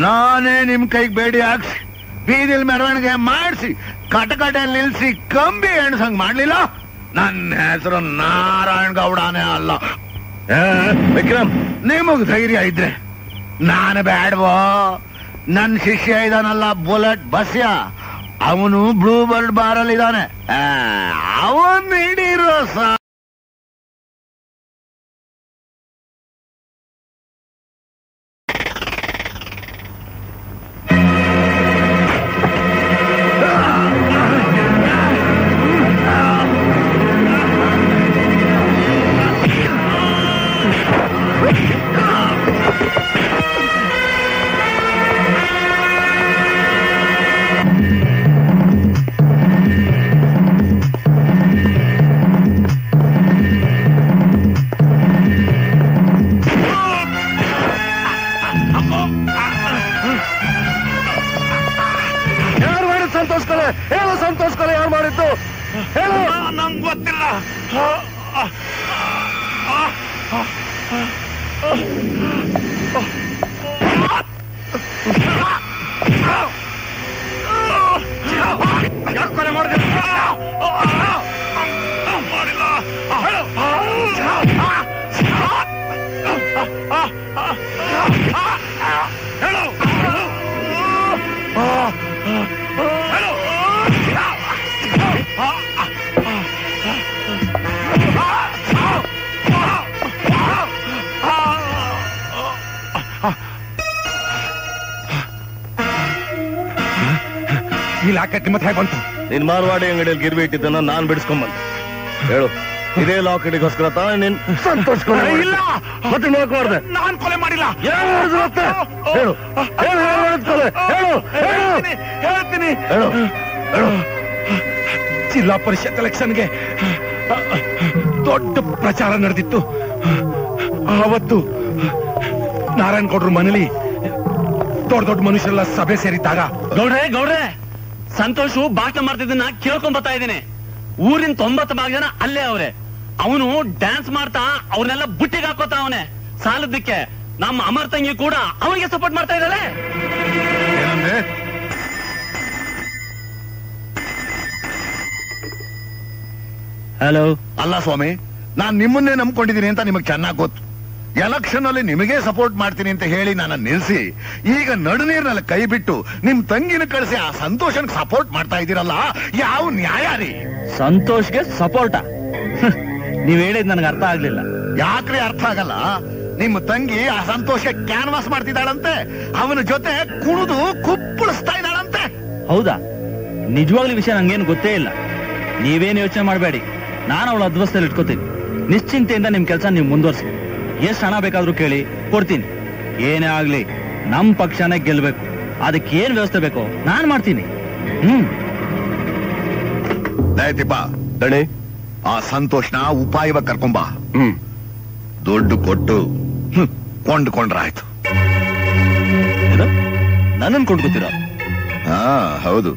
ನಾನೇ ನಿಮ್ ಕೈಗೆ ಬೇಡಿ ಹಾಕ್ಸಿ ಬೀದಿಲ್ ಮೆರವಣಿಗೆ ಮಾಡಿಸಿ ಕಟಕಟೆ ನಿಲ್ಸಿ ಕಂಬಿ ಎಣ್ಸಂಗ್ ಮಾಡ್ಲಿಲ್ಲ. ನನ್ನ ಹೆಸರು ನಾರಾಯಣ್ ಗೌಡನೇ ಅಲ್ಲ. ವಿಕ್ರಮ್, ನಿಮಗ್ ಧೈರ್ಯ ಇದ್ರೆ ನಾನು ಬೇಡವೋ? ನನ್ ಶಿಷ್ಯ ಇದಾನಲ್ಲ ಬುಲೆಟ್ ಬಸ್ಯ, ಅವನು ಬ್ಲೂ ಬರ್ಡ್ ಬಾರಲ್ಲಿ ಇದ್ದಾನೆ. ಅವನ್ ಹಿಡೀರೋ ಸಂತೋಷ್ ಕೊಲೆ ಯಾರು ಮಾಡಿದ್ದು? ಹೇಳು. ನಂಗೆ ಗೊತ್ತಿಲ್ಲ. ಯಾಕೆ ಕೊಲೆ ಮಾಡಿದೆ? ಮಾಡಿಲ್ಲ. ಹೇಳು. ಈ ಲಾಕೆಟ್ ನಿಮ್ಮ ಹತ್ರ ಬಂತು? ನಿನ್ ಮಾರ್ವಾಡಿ ಅಂಗಡಿಯಲ್ಲಿ ಗಿರ್ವಿ ಇಟ್ಟಿದ್ದನ್ನ ನಾನ್ ಬಿಡಿಸ್ಕೊಂಬಂದೆ. ಹೇಳು, ಇದೇ ಲಾಕೆಟಿಗೋಸ್ಕರ ತಾನೇ ನೀನ್ ಸಂತೋಷ್ ಕೊಲೆ ಮಾಡಿದ್ದು? ಇಲ್ಲ, ಮತ್ತೆ ನೋಡಕ್ ಮಾಡಿದೆ. ನಾನ್ ಕೊಲೆ ಮಾಡಿಲ್ಲ. ಹೇಳು, ಹೇಳ್ತೀನಿ. ಜಿಲ್ಲಾ ಪರಿಷತ್ ಎಲೆಕ್ಷನ್ಗೆ ದೊಡ್ಡ ಪ್ರಚಾರ ನಡೆದಿತ್ತು. ಅವತ್ತು ನಾರಾಯಣ್ ಗೌಡ್ರ ಮನೇಲಿ ದೊಡ್ಡ ದೊಡ್ಡ ಮನುಷ್ಯರೆಲ್ಲ ಸಭೆ ಸೇರಿದ್ದಾಗ ಗೌಡ್ರೆ ಸಂತೋಷು ಭಾಷಣ ಮಾಡ್ತಿದ್ದನ್ನ ಕೇಳ್ಕೊಂಡ್ ಬರ್ತಾ ಇದ್ದೀನಿ. ಊರಿನ 90 ಭಾಗ ಜನ ಅಲ್ಲೇ ಅವ್ರೆ. ಅವನು ಡ್ಯಾನ್ಸ್ ಮಾಡ್ತಾ ಅವ್ರನ್ನೆಲ್ಲ ಬುಟ್ಟಿಗೆ ಹಾಕೋತಾ ಅವನೇ. ಸಾಲದಕ್ಕೆ ನಮ್ಮ ಅಮರ್ ತಂಗಿ ಕೂಡ ಅವನಿಗೆ ಸಪೋರ್ಟ್ ಮಾಡ್ತಾ ಇದ್ದಾಳೆ. ಹಲೋ. ಅಲ್ಲ ಸ್ವಾಮಿ, ನಾನ್ ನಿಮ್ಮನ್ನೇ ನಂಬ್ಕೊಂಡಿದ್ದೀನಿ ಅಂತ ನಿಮಗ್ ಚೆನ್ನಾಗ್ ಗೊತ್ತು. ಎಲೆಕ್ಷನ್ ಅಲ್ಲಿ ನಿಮಗೇ ಸಪೋರ್ಟ್ ಮಾಡ್ತೀನಿ ಅಂತ ಹೇಳಿ ನನ್ನ ನಿಲ್ಸಿ ಈಗ ನಡುನೀರ್ನಲ್ಲಿ ಕೈ ಬಿಟ್ಟು ನಿಮ್ ತಂಗಿನ ಕಳಿಸಿ ಆ ಸಂತೋಷನ್ ಸಪೋರ್ಟ್ ಮಾಡ್ತಾ ಇದ್ದೀರಲ್ಲ, ಯಾವ ನ್ಯಾಯ ರೀ? ಸಂತೋಷ್ಗೆ ಸಪೋರ್ಟ? ನೀವ್ ಹೇಳಿದ್ ನನಗೆ ಅರ್ಥ ಆಗ್ಲಿಲ್ಲ. ಯಾಕ್ರಿ ಅರ್ಥ ಆಗಲ್ಲ? ನಿಮ್ಮ ತಂಗಿ ಆ ಸಂತೋಷ ಕ್ಯಾನ್ವಾಸ್ ಮಾಡ್ತಿದ್ದಾಳಂತೆ, ಅವನ ಜೊತೆ ಕುಣಿದು ಕುಪ್ಪಳಿಸ್ತಾ ಇದ್ದಾಳಂತೆ. ಹೌದಾ? ನಿಜವಾಗ್ಲೂ ವಿಷಯ ನಂಗೇನು ಗೊತ್ತೇ ಇಲ್ಲ. ನೀವೇನು ಯೋಚನೆ ಮಾಡಬೇಡಿ, ನಾನು ಅವಳ ಅದ್ವಸ್ತಲ್ಲಿ ಇಟ್ಕೋತೀನಿ. ನಿಶ್ಚಿಂತೆಯಿಂದ ನಿಮ್ ಕೆಲಸ ನೀವು ಮುಂದುವರ್ಸಿ. ಎಷ್ಟು ಹಣ ಬೇಕಾದ್ರೂ ಕೇಳಿ ಕೊಡ್ತೀನಿ. ಏನೇ ಆಗ್ಲಿ ನಮ್ ಪಕ್ಷನೇ ಗೆಲ್ಬೇಕು. ಅದಕ್ಕೆ ಏನ್ ವ್ಯವಸ್ಥೆ ಬೇಕೋ ನಾನ್ ಮಾಡ್ತೀನಿ. ದಯತಿಪ್ಪ ದಣಿ, ಆ ಸಂತೋಷನ ಉಪಾಯವಾಗಿ ಕರ್ಕೊಂಬ. ದುಡ್ಡು ಕೊಟ್ಟು ಕೊಂಡ್ಕೊಂಡ್ರಾಯ್ತು. ನನ್ನನ್ನು ಕೊಂಡ್ಕೊತೀರಾ? ಹಾ ಹೌದು.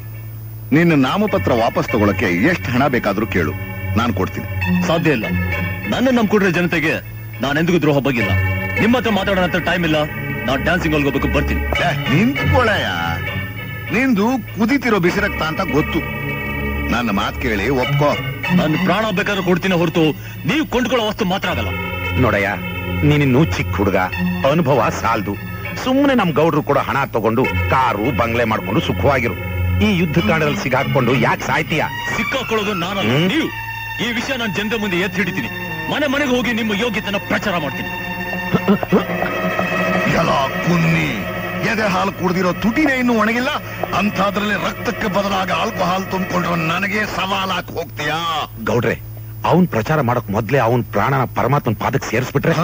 ನಿನ್ನ ನಾಮಪತ್ರ ವಾಪಸ್ ತಗೊಳಕ್ಕೆ ಎಷ್ಟು ಹಣ ಬೇಕಾದ್ರೂ ಕೇಳು, ನಾನು ಕೊಡ್ತೀನಿ. ಸಾಧ್ಯ ಇಲ್ಲ. ನನ್ನ ನಂಬ್ಕೊಡ್ರೆ ಜನತೆಗೆ ನಾನೆಂದಿಗೂ ದ್ರೋಹ ಬಗ್ಗಿಲ್ಲ. ನಿಮ್ಮ ಹತ್ರ ಮಾತಾಡೋಣ ಟೈಮ್ ಇಲ್ಲ. ನಾನು ಡ್ಯಾನ್ಸಿಂಗ್ ಹಾಲ್ಗೆ ಹೋಗ್ಬೇಕು, ಬರ್ತೀನಿ. ನಿಂತ್ಕೊಳ್ಳಯ್ಯ, ನಿಂದು ಕುದಿತಿರೋ ಬಿಸಿರಕ್ತ ಅಂತ ಗೊತ್ತು. ನನ್ನ ಮಾತು ಕೇಳಿ ಒಪ್ಕೋ. ನಾನು ಪ್ರಾಣ ಬೇಕಾದ್ರೂ ಕೊಡ್ತೀನಿ ಹೊರತು ನೀವು ಕೊಂಡ್ಕೊಳ್ಳೋ ವಸ್ತು ಮಾತ್ರ ಆಗಲ್ಲ. ನೋಡಯ್ಯ, ನೀನಿನ್ನೂ ಚಿಕ್ಕ ಹುಡುಗ, ಅನುಭವ ಸಾಲ್ದು. ಸುಮ್ಮನೆ ನಮ್ ಗೌಡ್ರು ಕೂಡ ಹಣ ತಗೊಂಡು ಕಾರು ಬಂಗ್ಲೆ ಮಾಡ್ಕೊಂಡು ಸುಖವಾಗಿರು. ಈ ಯುದ್ಧ ಕಾಂಡದಲ್ಲಿ ಸಿಗಾಕೊಂಡು ಯಾಕೆ ಸಾಯ್ತೀಯ? ಸಿಕ್ಕಾಕೊಳ್ಳೋದು ನಾನಲ್ಲ, ನೀವು. ಈ ವಿಷಯ ನಾನು ಜನರ ಮುಂದೆ ಎತ್ತಿ ಹಿಡಿತೀನಿ. ಮನೆ ಮನೆಗೆ ಹೋಗಿ ನಿಮ್ಮ ಯೋಗ್ಯತೆನ ಪ್ರಚಾರ ಮಾಡ್ತೀನಿ. ಎಲ್ಲ ಕುನ್ನಿ ಎದೆ ಹಾಲು ಕುಡ್ದಿರೋ ತುಟಿನೇ ಇನ್ನೂ ಒಣಗಿಲ್ಲ, ಅಂಥದ್ರಲ್ಲಿ ರಕ್ತಕ್ಕೆ ಬದಲಾಗಿ ಆಲ್ಕೋಹಾಲ್ ತುಂಬಿಕೊಂಡ್ರು ನನಗೆ ಸವಾಲಾಗಿ ಹೋಗ್ತೀಯಾ? ಗೌಡ್ರೆ, ಅವನ್ ಪ್ರಚಾರ ಮಾಡಕ್ ಮೊದ್ಲೇ ಅವನ್ ಪ್ರಾಣನ ಪರಮಾತ್ಮನ್ ಪಾದಕ್ಕೆ ಸೇರಿಸ್ಬಿಟ್ರೆ?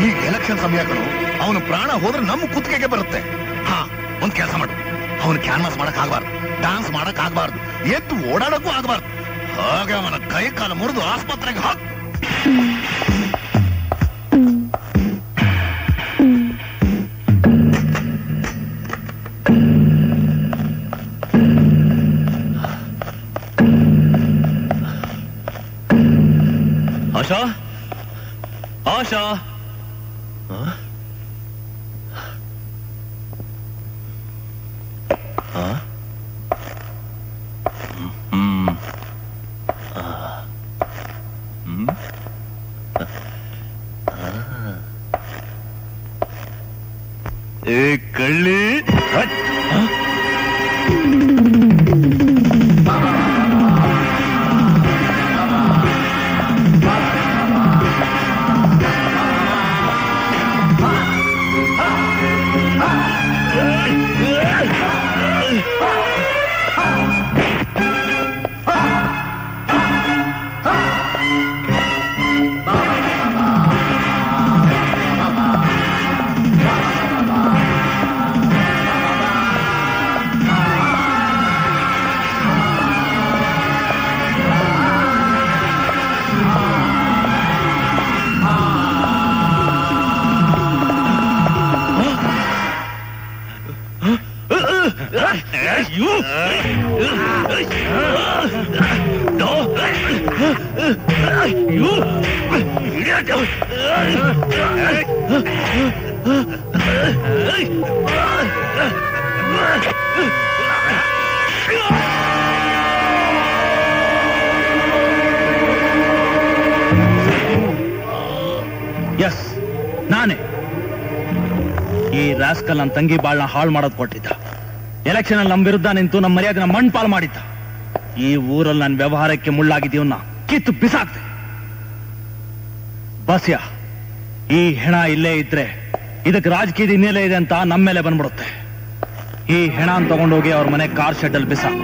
ಈಗ ಎಲೆಕ್ಷನ್ ಸಮಯ ಕಣು, ಅವನು ಪ್ರಾಣ ಹೋದ್ರೆ ನಮ್ಮ ಕುತ್ತಿಗೆಗೆ ಬರುತ್ತೆ. ಹಾ, ಒಂದ್ ಕೆಲಸ ಮಾಡು, ಅವನು ಕ್ಯಾನ್ವಾಸ್ ಮಾಡಕ್ ಆಗ್ಬಾರ್ದು, ಡಾನ್ಸ್ ಮಾಡಕ್ ಆಗ್ಬಾರ್ದು, ಎದ್ದು ಓಡಾಡಕ್ಕೂ ಆಗ್ಬಾರ್ದು. ಹಾಗೆ ಅವನ ಕೈ ಕಾಲ ಮುರಿದು ಆಸ್ಪತ್ರೆಗೆ ಹಾಕ್. ಆಶಾ, ಆಶಾ, ಏ ಕಳ್ಳಿ, ಎಸ್, ನಾನೇ ಈ ರಾಸ್ಕಲ್ ನನ್ನ ತಂಗಿ ಬಾಳ್ನ ಹಾಳು ಮಾಡೋದು ಕೊಟ್ಟಿದ್ದ. ಎಲೆಕ್ಷನ್ ಅಲ್ಲಿ ನಮ್ಮ ವಿರುದ್ಧ ನಿಂತು ನಮ್ಮ ಮರ್ಯಾದೆನ ಮಣ್ಪಾಲ್ ಮಾಡಿದ್ದ. ಈ ಊರಲ್ಲಿ ನನ್ನ ವ್ಯವಹಾರಕ್ಕೆ ಮುಳ್ಳಾಗಿದ್ದೀವನ್ನ ಕಿತ್ತು ಬಿಸಾಕ್ತೆ. ಬಸ್ಯ, ಈ ಹೆಣ ಇಲ್ಲೇ ಇದ್ರೆ ಇದಕ್ಕೆ ರಾಜಕೀಯದ ಹಿನ್ನೆಲೆ ಇದೆ ಅಂತ ನಮ್ಮ ಮೇಲೆ ಬಂದ್ಬಿಡುತ್ತೆ. ಈ ಹೆಣ ತಗೊಂಡೋಗಿ ಅವ್ರ ಮನೆ ಕಾರ್ ಶೆಡ್ ಅಲ್ಲಿ ಬಿಸಾಕು.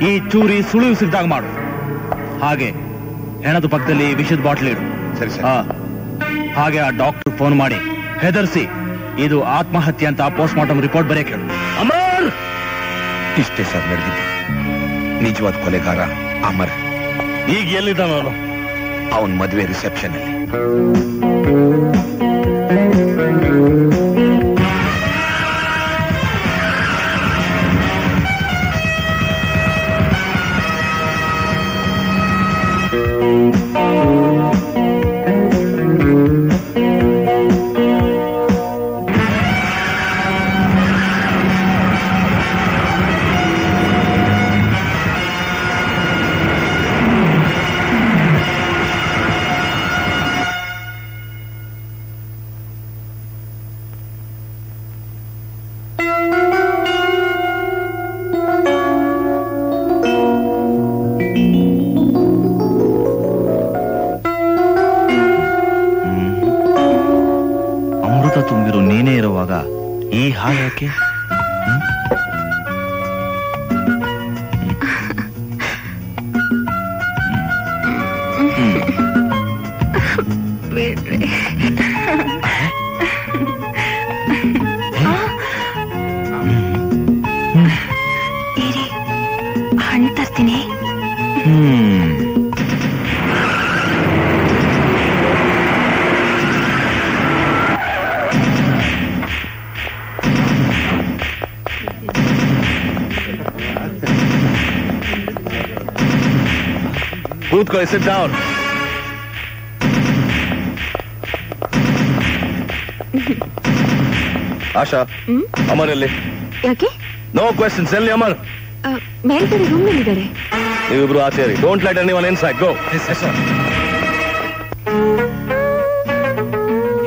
ಈ ಚೂರಿ ಸುಳಿವು ಸಿಗ್ದಾಗ ಮಾಡು. ಹಾಗೆ ಹೆಣದ ಪಕ್ಕದಲ್ಲಿ ವಿಷದ ಬಾಟ್ಲಿ ಇಡು. ಸರಿ ಸರ್. ಹಾಗೆ ಆ ಡಾಕ್ಟರ್ ಫೋನ್ ಮಾಡಿ ಹೆದರ್ಸಿ ಇದು ಆತ್ಮಹತ್ಯೆ ಅಂತ ಪೋಸ್ಟ್ ಮಾರ್ಟಮ್ ರಿಪೋರ್ಟ್ ಬರೆಯಕ್ಕೆ ಹೇಳು. ಅಮರ್, ಇಷ್ಟೇ ಸರ್ ನಡೆದಿದ್ದು. ನಿಜವಾದ ಕೊಲೆಗಾರ ಅಮರ್. ಈಗ ಎಲ್ಲಿದ್ದಾನ ಅವನು? ಅವನ್ ಮದುವೆ ರಿಸೆಪ್ಷನ್ ಅಲ್ಲಿ. ತುಂಬಿರೋ ನೀನೇ ಇರುವಾಗ ಈ ಹಾಳು ಯಾಕೆ? ಹಣ್ಣು ತರ್ತೀನಿ. ಕೂತ್ಕೊಳ್ಳಿ, ಸಿಟ್ ಡೌನ್. ಆಶಾ, ಅಮರ್ ಎಲ್ಲಿ? ಯಾಕೆ? No questions. ಎಲ್ಲಿ ಅಮರ್? ಮೇಲ್ಗಡೆ ರೂಮ್ ನಲ್ಲಿದ್ದಾರೆ. ನೀವಿಬ್ರು ಆಚೆ ಇರಿ. Don't let anyone inside. Go.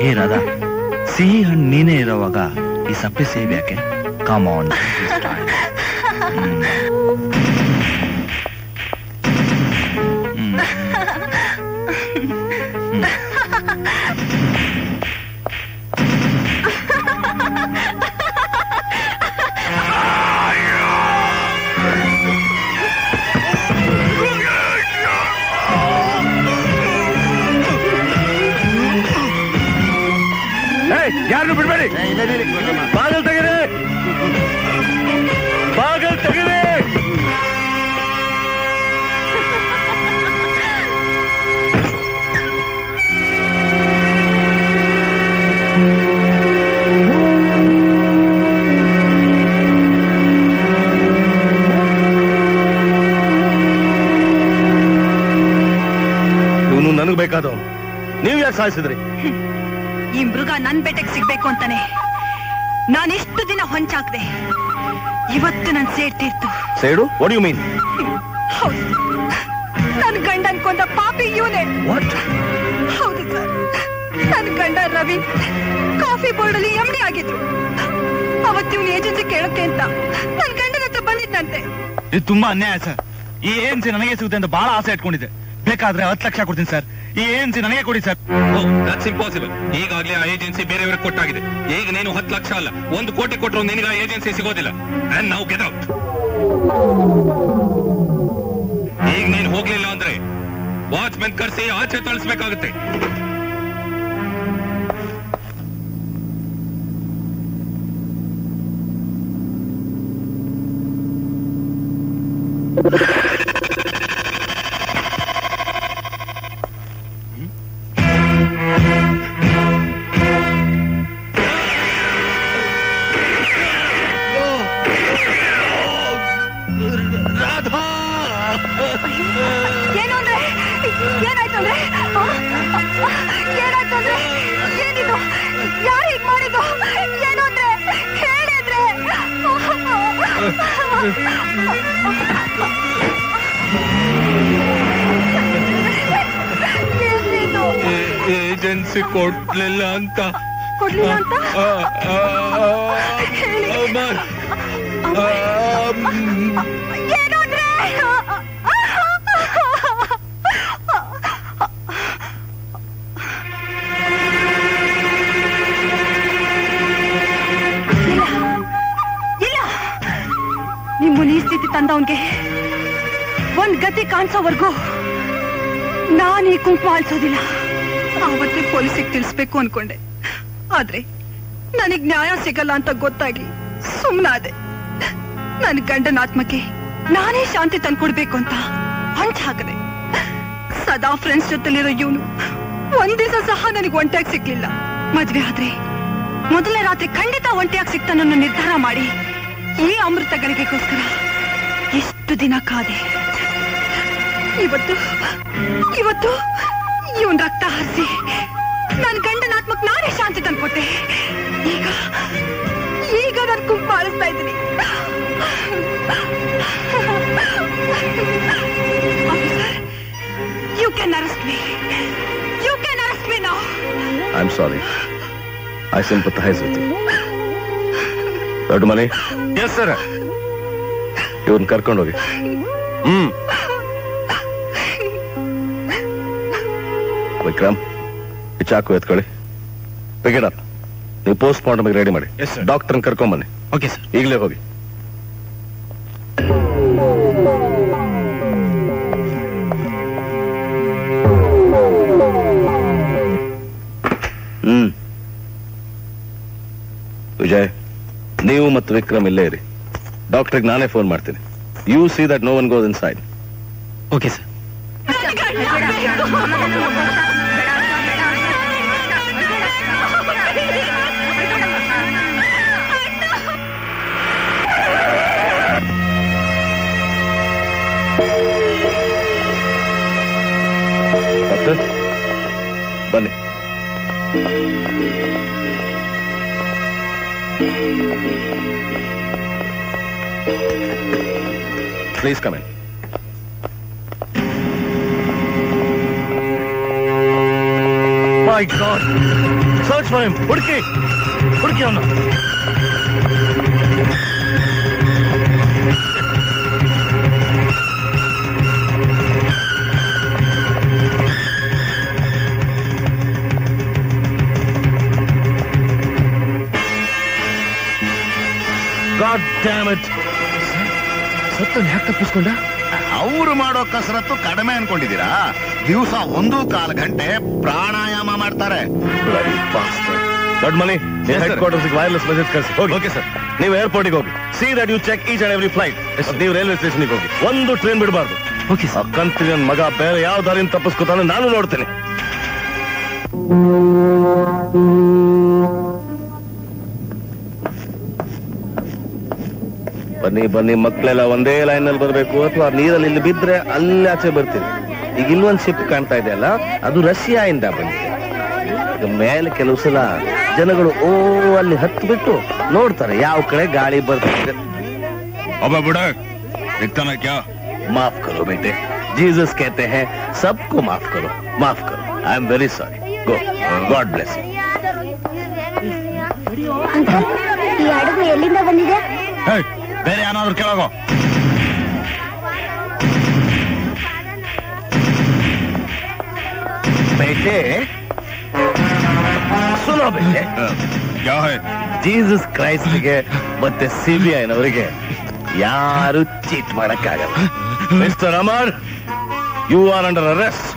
Hey Radha, ಸಿಹಿ ಹಣ್ಣು ನೀನೇ ಇರೋವಾಗ ಈ ಸಪ್ಪೆ ಸೇವ್ ಯಾಕೆ? Come on. ಯಾರನ್ನು ಬಿಡ್ಬೇಡಿ. ಬಾಗಲ್ ತೆಗೆದೆ, ಬಾಗಲ್ ತೆಗೆದೆ. ಇವನು ನನಗೆ ಬೇಕಾದವನು. ನೀವು ಯಾಕೆ ಸಾಯಿಸಿದ್ರಿ? ಈ ಮೃಗ ನನ್ ಬೆಟ್ಟಕ್ಕೆ ಸಿಗ್ಬೇಕು ಅಂತಾನೆ ನಾನಿಷ್ಟು ದಿನ ಹೊಂಚಾಕ್ದೆ. ಇವತ್ತು ನನ್ ಸೇರ್ತಿರ್ತು. ಸೇಡು? What you mean? ಹೌದು, ನನ್ ಗಂಡ ಅನ್ಕೊಂಡ ಪಾಪಿ ಇವನೇ. ಹೌದು ಸರ್, ನನ್ ಗಂಡ ರವಿ ಕಾಫಿ ಬೋರ್ಡ್ ಅಲ್ಲಿ MD ಆಗಿದ್ರು. ಅವತ್ತು ಇವನು ಏಜೆನ್ಸಿ ಕೇಳಕ್ಕೆ ಅಂತ ನನ್ ಗಂಡನ ಹತ್ರ ಬಂದಿದ್ದಂತೆ. ಇದು ತುಂಬಾ ಅನ್ಯಾಯ ಸರ್. ಈ ಏಜೆನ್ಸಿ ನನಗೆ ಸಿಗುತ್ತೆ ಅಂತ ಬಹಳ ಆಸೆ ಇಟ್ಕೊಂಡಿದ್ದೆ. ಬೇಕಾದ್ರೆ 10 ಲಕ್ಷ ಕೊಡ್ತೀನಿ ಸರ್. ಈ ಏಜೆನ್ಸಿ ನನಗೆ ಕೊಡಿ ಸರ್. That's impossible. ಈಗಾಗಲೇ ಆ ಏಜೆನ್ಸಿ ಬೇರೆಯವರಿಗೆ ಕೊಟ್ಟಾಗಿದೆ. ಈಗ ನೀನು 10 ಲಕ್ಷ ಅಲ್ಲ 1 ಕೋಟಿ ಕೊಟ್ಟರು ನಿನಗೆ ಆ ಏಜೆನ್ಸಿ ಸಿಗೋದಿಲ್ಲ. And now get out. ಈಗ ನೀನು ಹೋಗ್ಲಿಲ್ಲ ಅಂದ್ರೆ ವಾಚ್ಮೆನ್ ಕರ್ಸಿ ಆಚೆ ತಳಿಸ್ಬೇಕಾಗುತ್ತೆ. ಏನು ಅಂದ್ರೆ ಏನಾಯ್ತು ಅಂದ್ರೆ ಏನಾಯ್ತು ಅಂದ್ರೆ ಏನಿದು? ಯಾರು ಹೀಗ್ ಮಾಡಿದ್ದು? ಏನು ಅಂದ್ರೆ ಹೇಳಿದ್ರೆ ಏಜೆನ್ಸಿ ಕೊಡ್ಲಿಲ್ಲ ಅಂತ. ಕೊಡ್ಲಿಲ್ಲ ಅಂತ ಏನು ಅಂದ್ರೆ ನಿಮ್ಮನ್ನ ಈ ಸ್ಥಿತಿ ತಂದವನ್ಗೆ ಒಂದ್ ಗತಿ ಕಾಣಿಸೋವರೆಗೂ ನಾನು ಈ ಕುಂಕುಮ ಅಳಿಸೋದಿಲ್ಲ. ಆವತ್ತೇ ಪೊಲೀಸಿಗೆ ತಿಳಿಸ್ಬೇಕು ಅನ್ಕೊಂಡೆ. ಆದ್ರೆ ನನಗ್ ನ್ಯಾಯ ಸಿಗಲ್ಲ ಅಂತ ಗೊತ್ತಾಗಿ ಸುಮ್ಮನಾದೆ. ನನ್ನ ಗಂಡನ ಆತ್ಮಕ್ಕೆ ನಾನೇ ಶಾಂತಿ ತಂದ್ಕೊಡ್ಬೇಕು ಅಂತ ಹೊಂಚ್ ಹಾಕದೆ. ಸದಾ ಫ್ರೆಂಡ್ಸ್ ಜೊತೆಲಿರೋ ಇವನು ಒಂದ್ ದಿವಸ ಸಹ ನನಗೆ ಒಂಟಿಯಾಗಿ ಸಿಗ್ಲಿಲ್ಲ. ಮದ್ವೆ ಆದ್ರೆ ಮೊದಲನೇ ರಾತ್ರಿ ಖಂಡಿತ ಒಂಟಿಯಾಗಿ ಸಿಗ್ತಾನನ್ನು ನಿರ್ಧಾರ ಮಾಡಿ ಈ ಅಮೃತ ಗಳಿಗೆಗೋಸ್ಕರ ಎಷ್ಟು ದಿನ ಕಾದೆ. ಇವತ್ತು ಇವತ್ತು ಇವನ್ ರಕ್ತ ಹರಿಸಿ ನನ್ನ ಗಂಡನ ಆತ್ಮಕ್ ನಾನೇ ಶಾಂತಿ ತಂದ್ಕೊಟ್ಟೆ. ಈಗ ಈಗ ನಾನು ಕುಂಕುಮ ಅಳಿಸ್ತಾ ಇದ್ದೀನಿ. You can arrest me. You can arrest me now. I'm sorry. I sympathize with you. Doddamane. Yes sir. ಇವ್ರನ್ನ ಕರ್ಕೊಂಡು ಹೋಗಿ. ವಿಕ್ರಮ್, ಈ ಚಾಕು ಎತ್ಕೊಳ್ಳಿ. Pick up. ನೀವು ಪೋಸ್ಟ್ ಮಾರ್ಟಮ್ ರೆಡಿ ಮಾಡಿ. ಡಾಕ್ಟರ್ನ ಕರ್ಕೊಂಡ್ ಬನ್ನಿ. Okay sir. ಈಗಲೇ ಹೋಗಿ. ವಿಜಯ್, ನೀವು ಮತ್ತು ವಿಕ್ರಮ್ ಇಲ್ಲೇ ಇರಿ. ಡಾಕ್ಟರ್ಗೆ ನಾನೇ ಫೋನ್ ಮಾಡ್ತೀನಿ. You see that no one goes inside. Okay sir. Doctor ಬನ್ನಿ. Please come in. My god, search for him. ಹುಡುಕಿ ಅವನು. God damn it. ಸತ್ತನ್ ಯಾಕೆ ತಪ್ಪಿಸ್ಕೊಂಡ? ಅವ್ರು ಮಾಡೋ ಕಸರತ್ತು ಕಡಿಮೆ ಅನ್ಕೊಂಡಿದ್ದೀರಾ? ದಿವಸ 1.25 ಗಂಟೆ ಪ್ರಾಣಾಯಾಮ ಮಾಡ್ತಾರೆ. ದೊಡ್ಡ ಮನಿ ಹೆಡ್ ಕ್ವಾರ್ಟರ್ಸ್ ವೈರ್ಲೆಸ್ ಮೆಸೇಜ್ ಕಳಿಸಿ. Okay sir. ನೀವು ಏರ್ಪೋರ್ಟ್ಗೆ ಹೋಗಿ. See that you check each and every flight. ನೀವು ರೈಲ್ವೆ ಸ್ಟೇಷನ್ಗೆ ಹೋಗಿ. ಒಂದು ಟ್ರೈನ್ ಬಿಡಬಾರ್ದು. Okay sir. ಕಂತ್ರಿ ನನ್ನ ಮಗ ಬೇರೆ ಯಾವ ದಾರಿಯಿಂದ ತಪ್ಪಿಸ್ಕೊತಾನೆ ನಾನು ನೋಡ್ತೇನೆ. ಬನ್ನಿ ಮಕ್ಕಳೆಲ್ಲ ಒಂದೇ ಲೈನ್ ಅಲ್ಲಿ ಬರ್ಬೇಕು, ಅಥವಾ ನೀರಲ್ಲಿ ಇಲ್ಲಿ ಬಿದ್ರೆ ಅಲ್ಲಿ ಆಚೆ ಬರ್ತೀವಿ. ಈಗ ಇಲ್ಲೊಂದು ಶಿಪ್ ಕಾಣ್ತಾ ಇದೆ ಅಲ್ಲ, ಅದು ರಷ್ಯಾದಿಂದ ಬಂದಿದೆ. ಈಗ ಮೇಲೆ ಕೆಲವು ಸಲ ಜನಗಳು ಅಲ್ಲಿ ಹತ್ತು ಬಿಟ್ಟು ನೋಡ್ತಾರೆ ಯಾವ ಕಡೆ ಗಾಳಿ ಬರ್ತಿದೆ. ಮಾಫ್ ಕರೋ ಬೇಟೆ, जीसस कहते हैं सबको माफ करो. I am very sorry. Go. God bless you. ಈ ಹಡಗು ಎಲ್ಲಿಂದ ಬಂದಿದೆ? ಬೇರೆ ಏನಾದ್ರು ಕೇಳೋಗೋ. बेटे सुनो बेटे, ಜೀಸಸ್ ಕ್ರೈಸ್ಟ್ಗೆ ಮತ್ತೆ ಸಿಬಿಐನವರಿಗೆ ಯಾರು ಚೀಟ್ ಮಾಡಕ್ಕಾಗಲ್ಲ. Mister Amar, you are under arrest.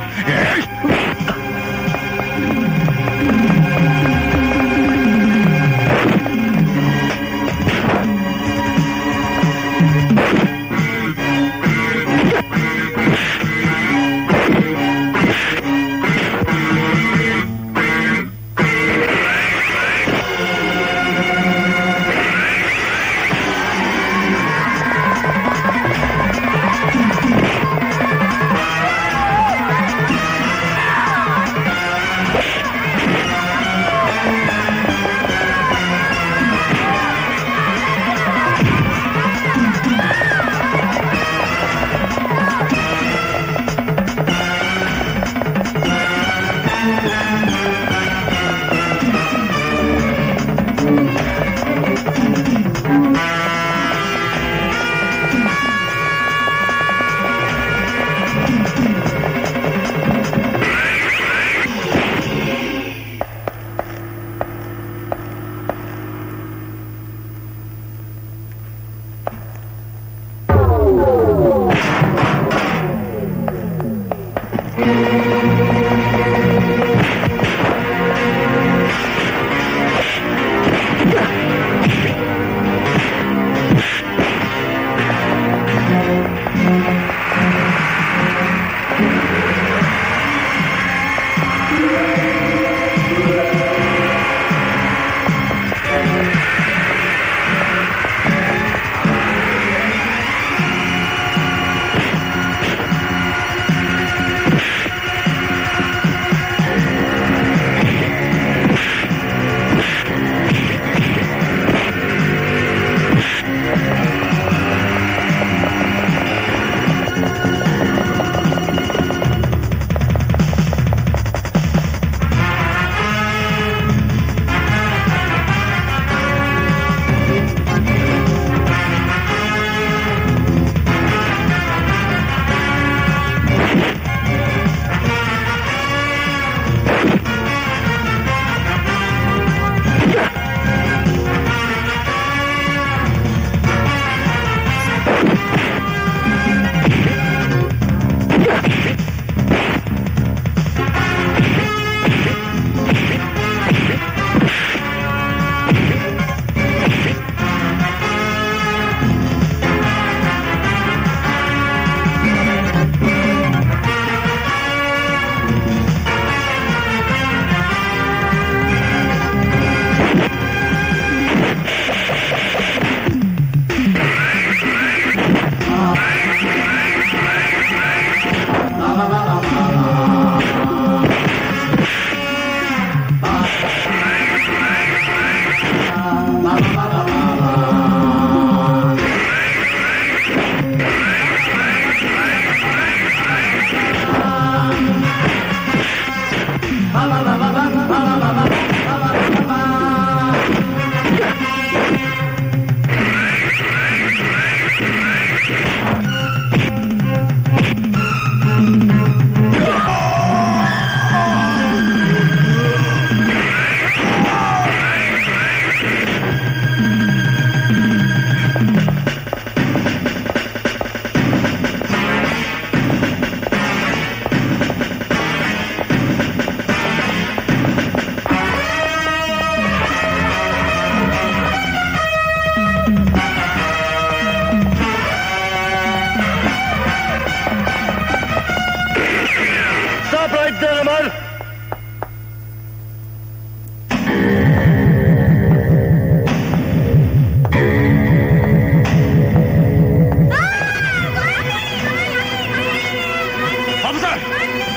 ಮಾಡು.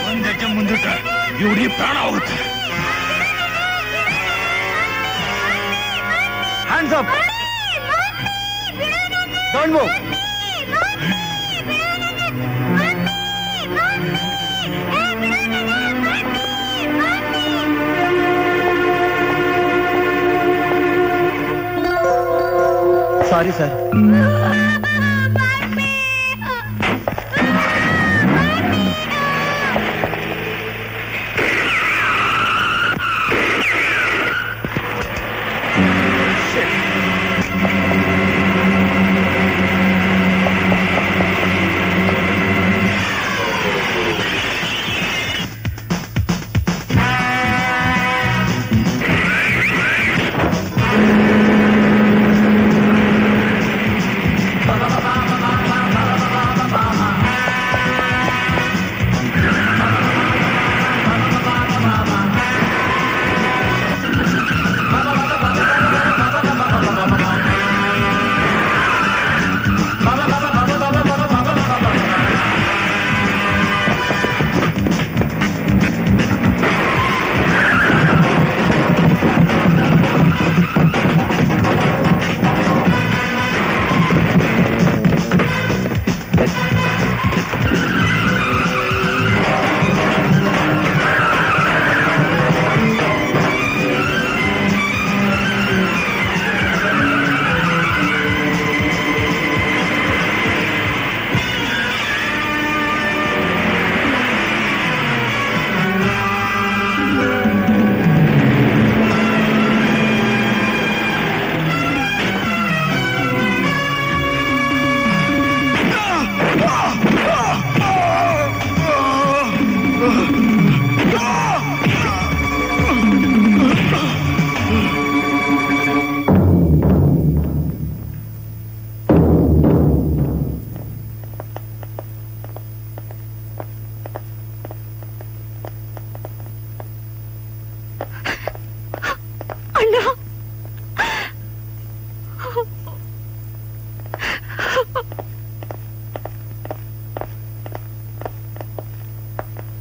ಒಂದ್ ಹೆಜ್ಜೆ ಮುಂದಿಟ್ಟ ಇವ್ರಿಗೆ ಪ್ರಾಣ ಹೋಗುತ್ತೆ. Hands up! Don't move! Sorry, sir.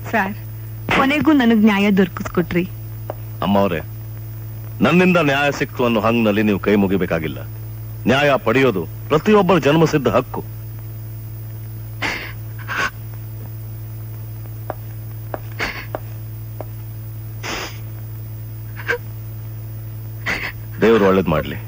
Sir, ಕೊನೆಗೂ ನನಗ್ ನ್ಯಾಯ ದೊರಕಿಸ್ಕೊಟ್ರಿ. ಅಮ್ಮವ್ರೆ, ನನ್ನಿಂದ ನ್ಯಾಯ ಸಿಕ್ತು ಅನ್ನೋ ಹಂಗ್ನಲ್ಲಿ ನೀವು ಕೈ ಮುಗಿಬೇಕಾಗಿಲ್ಲ. ನ್ಯಾಯ ಪಡೆಯೋದು ಪ್ರತಿಯೊಬ್ಬರ ಜನ್ಮಸಿದ್ಧ ಹಕ್ಕು. ದೇವರು ಒಳ್ಳೇದ್ ಮಾಡ್ಲಿ.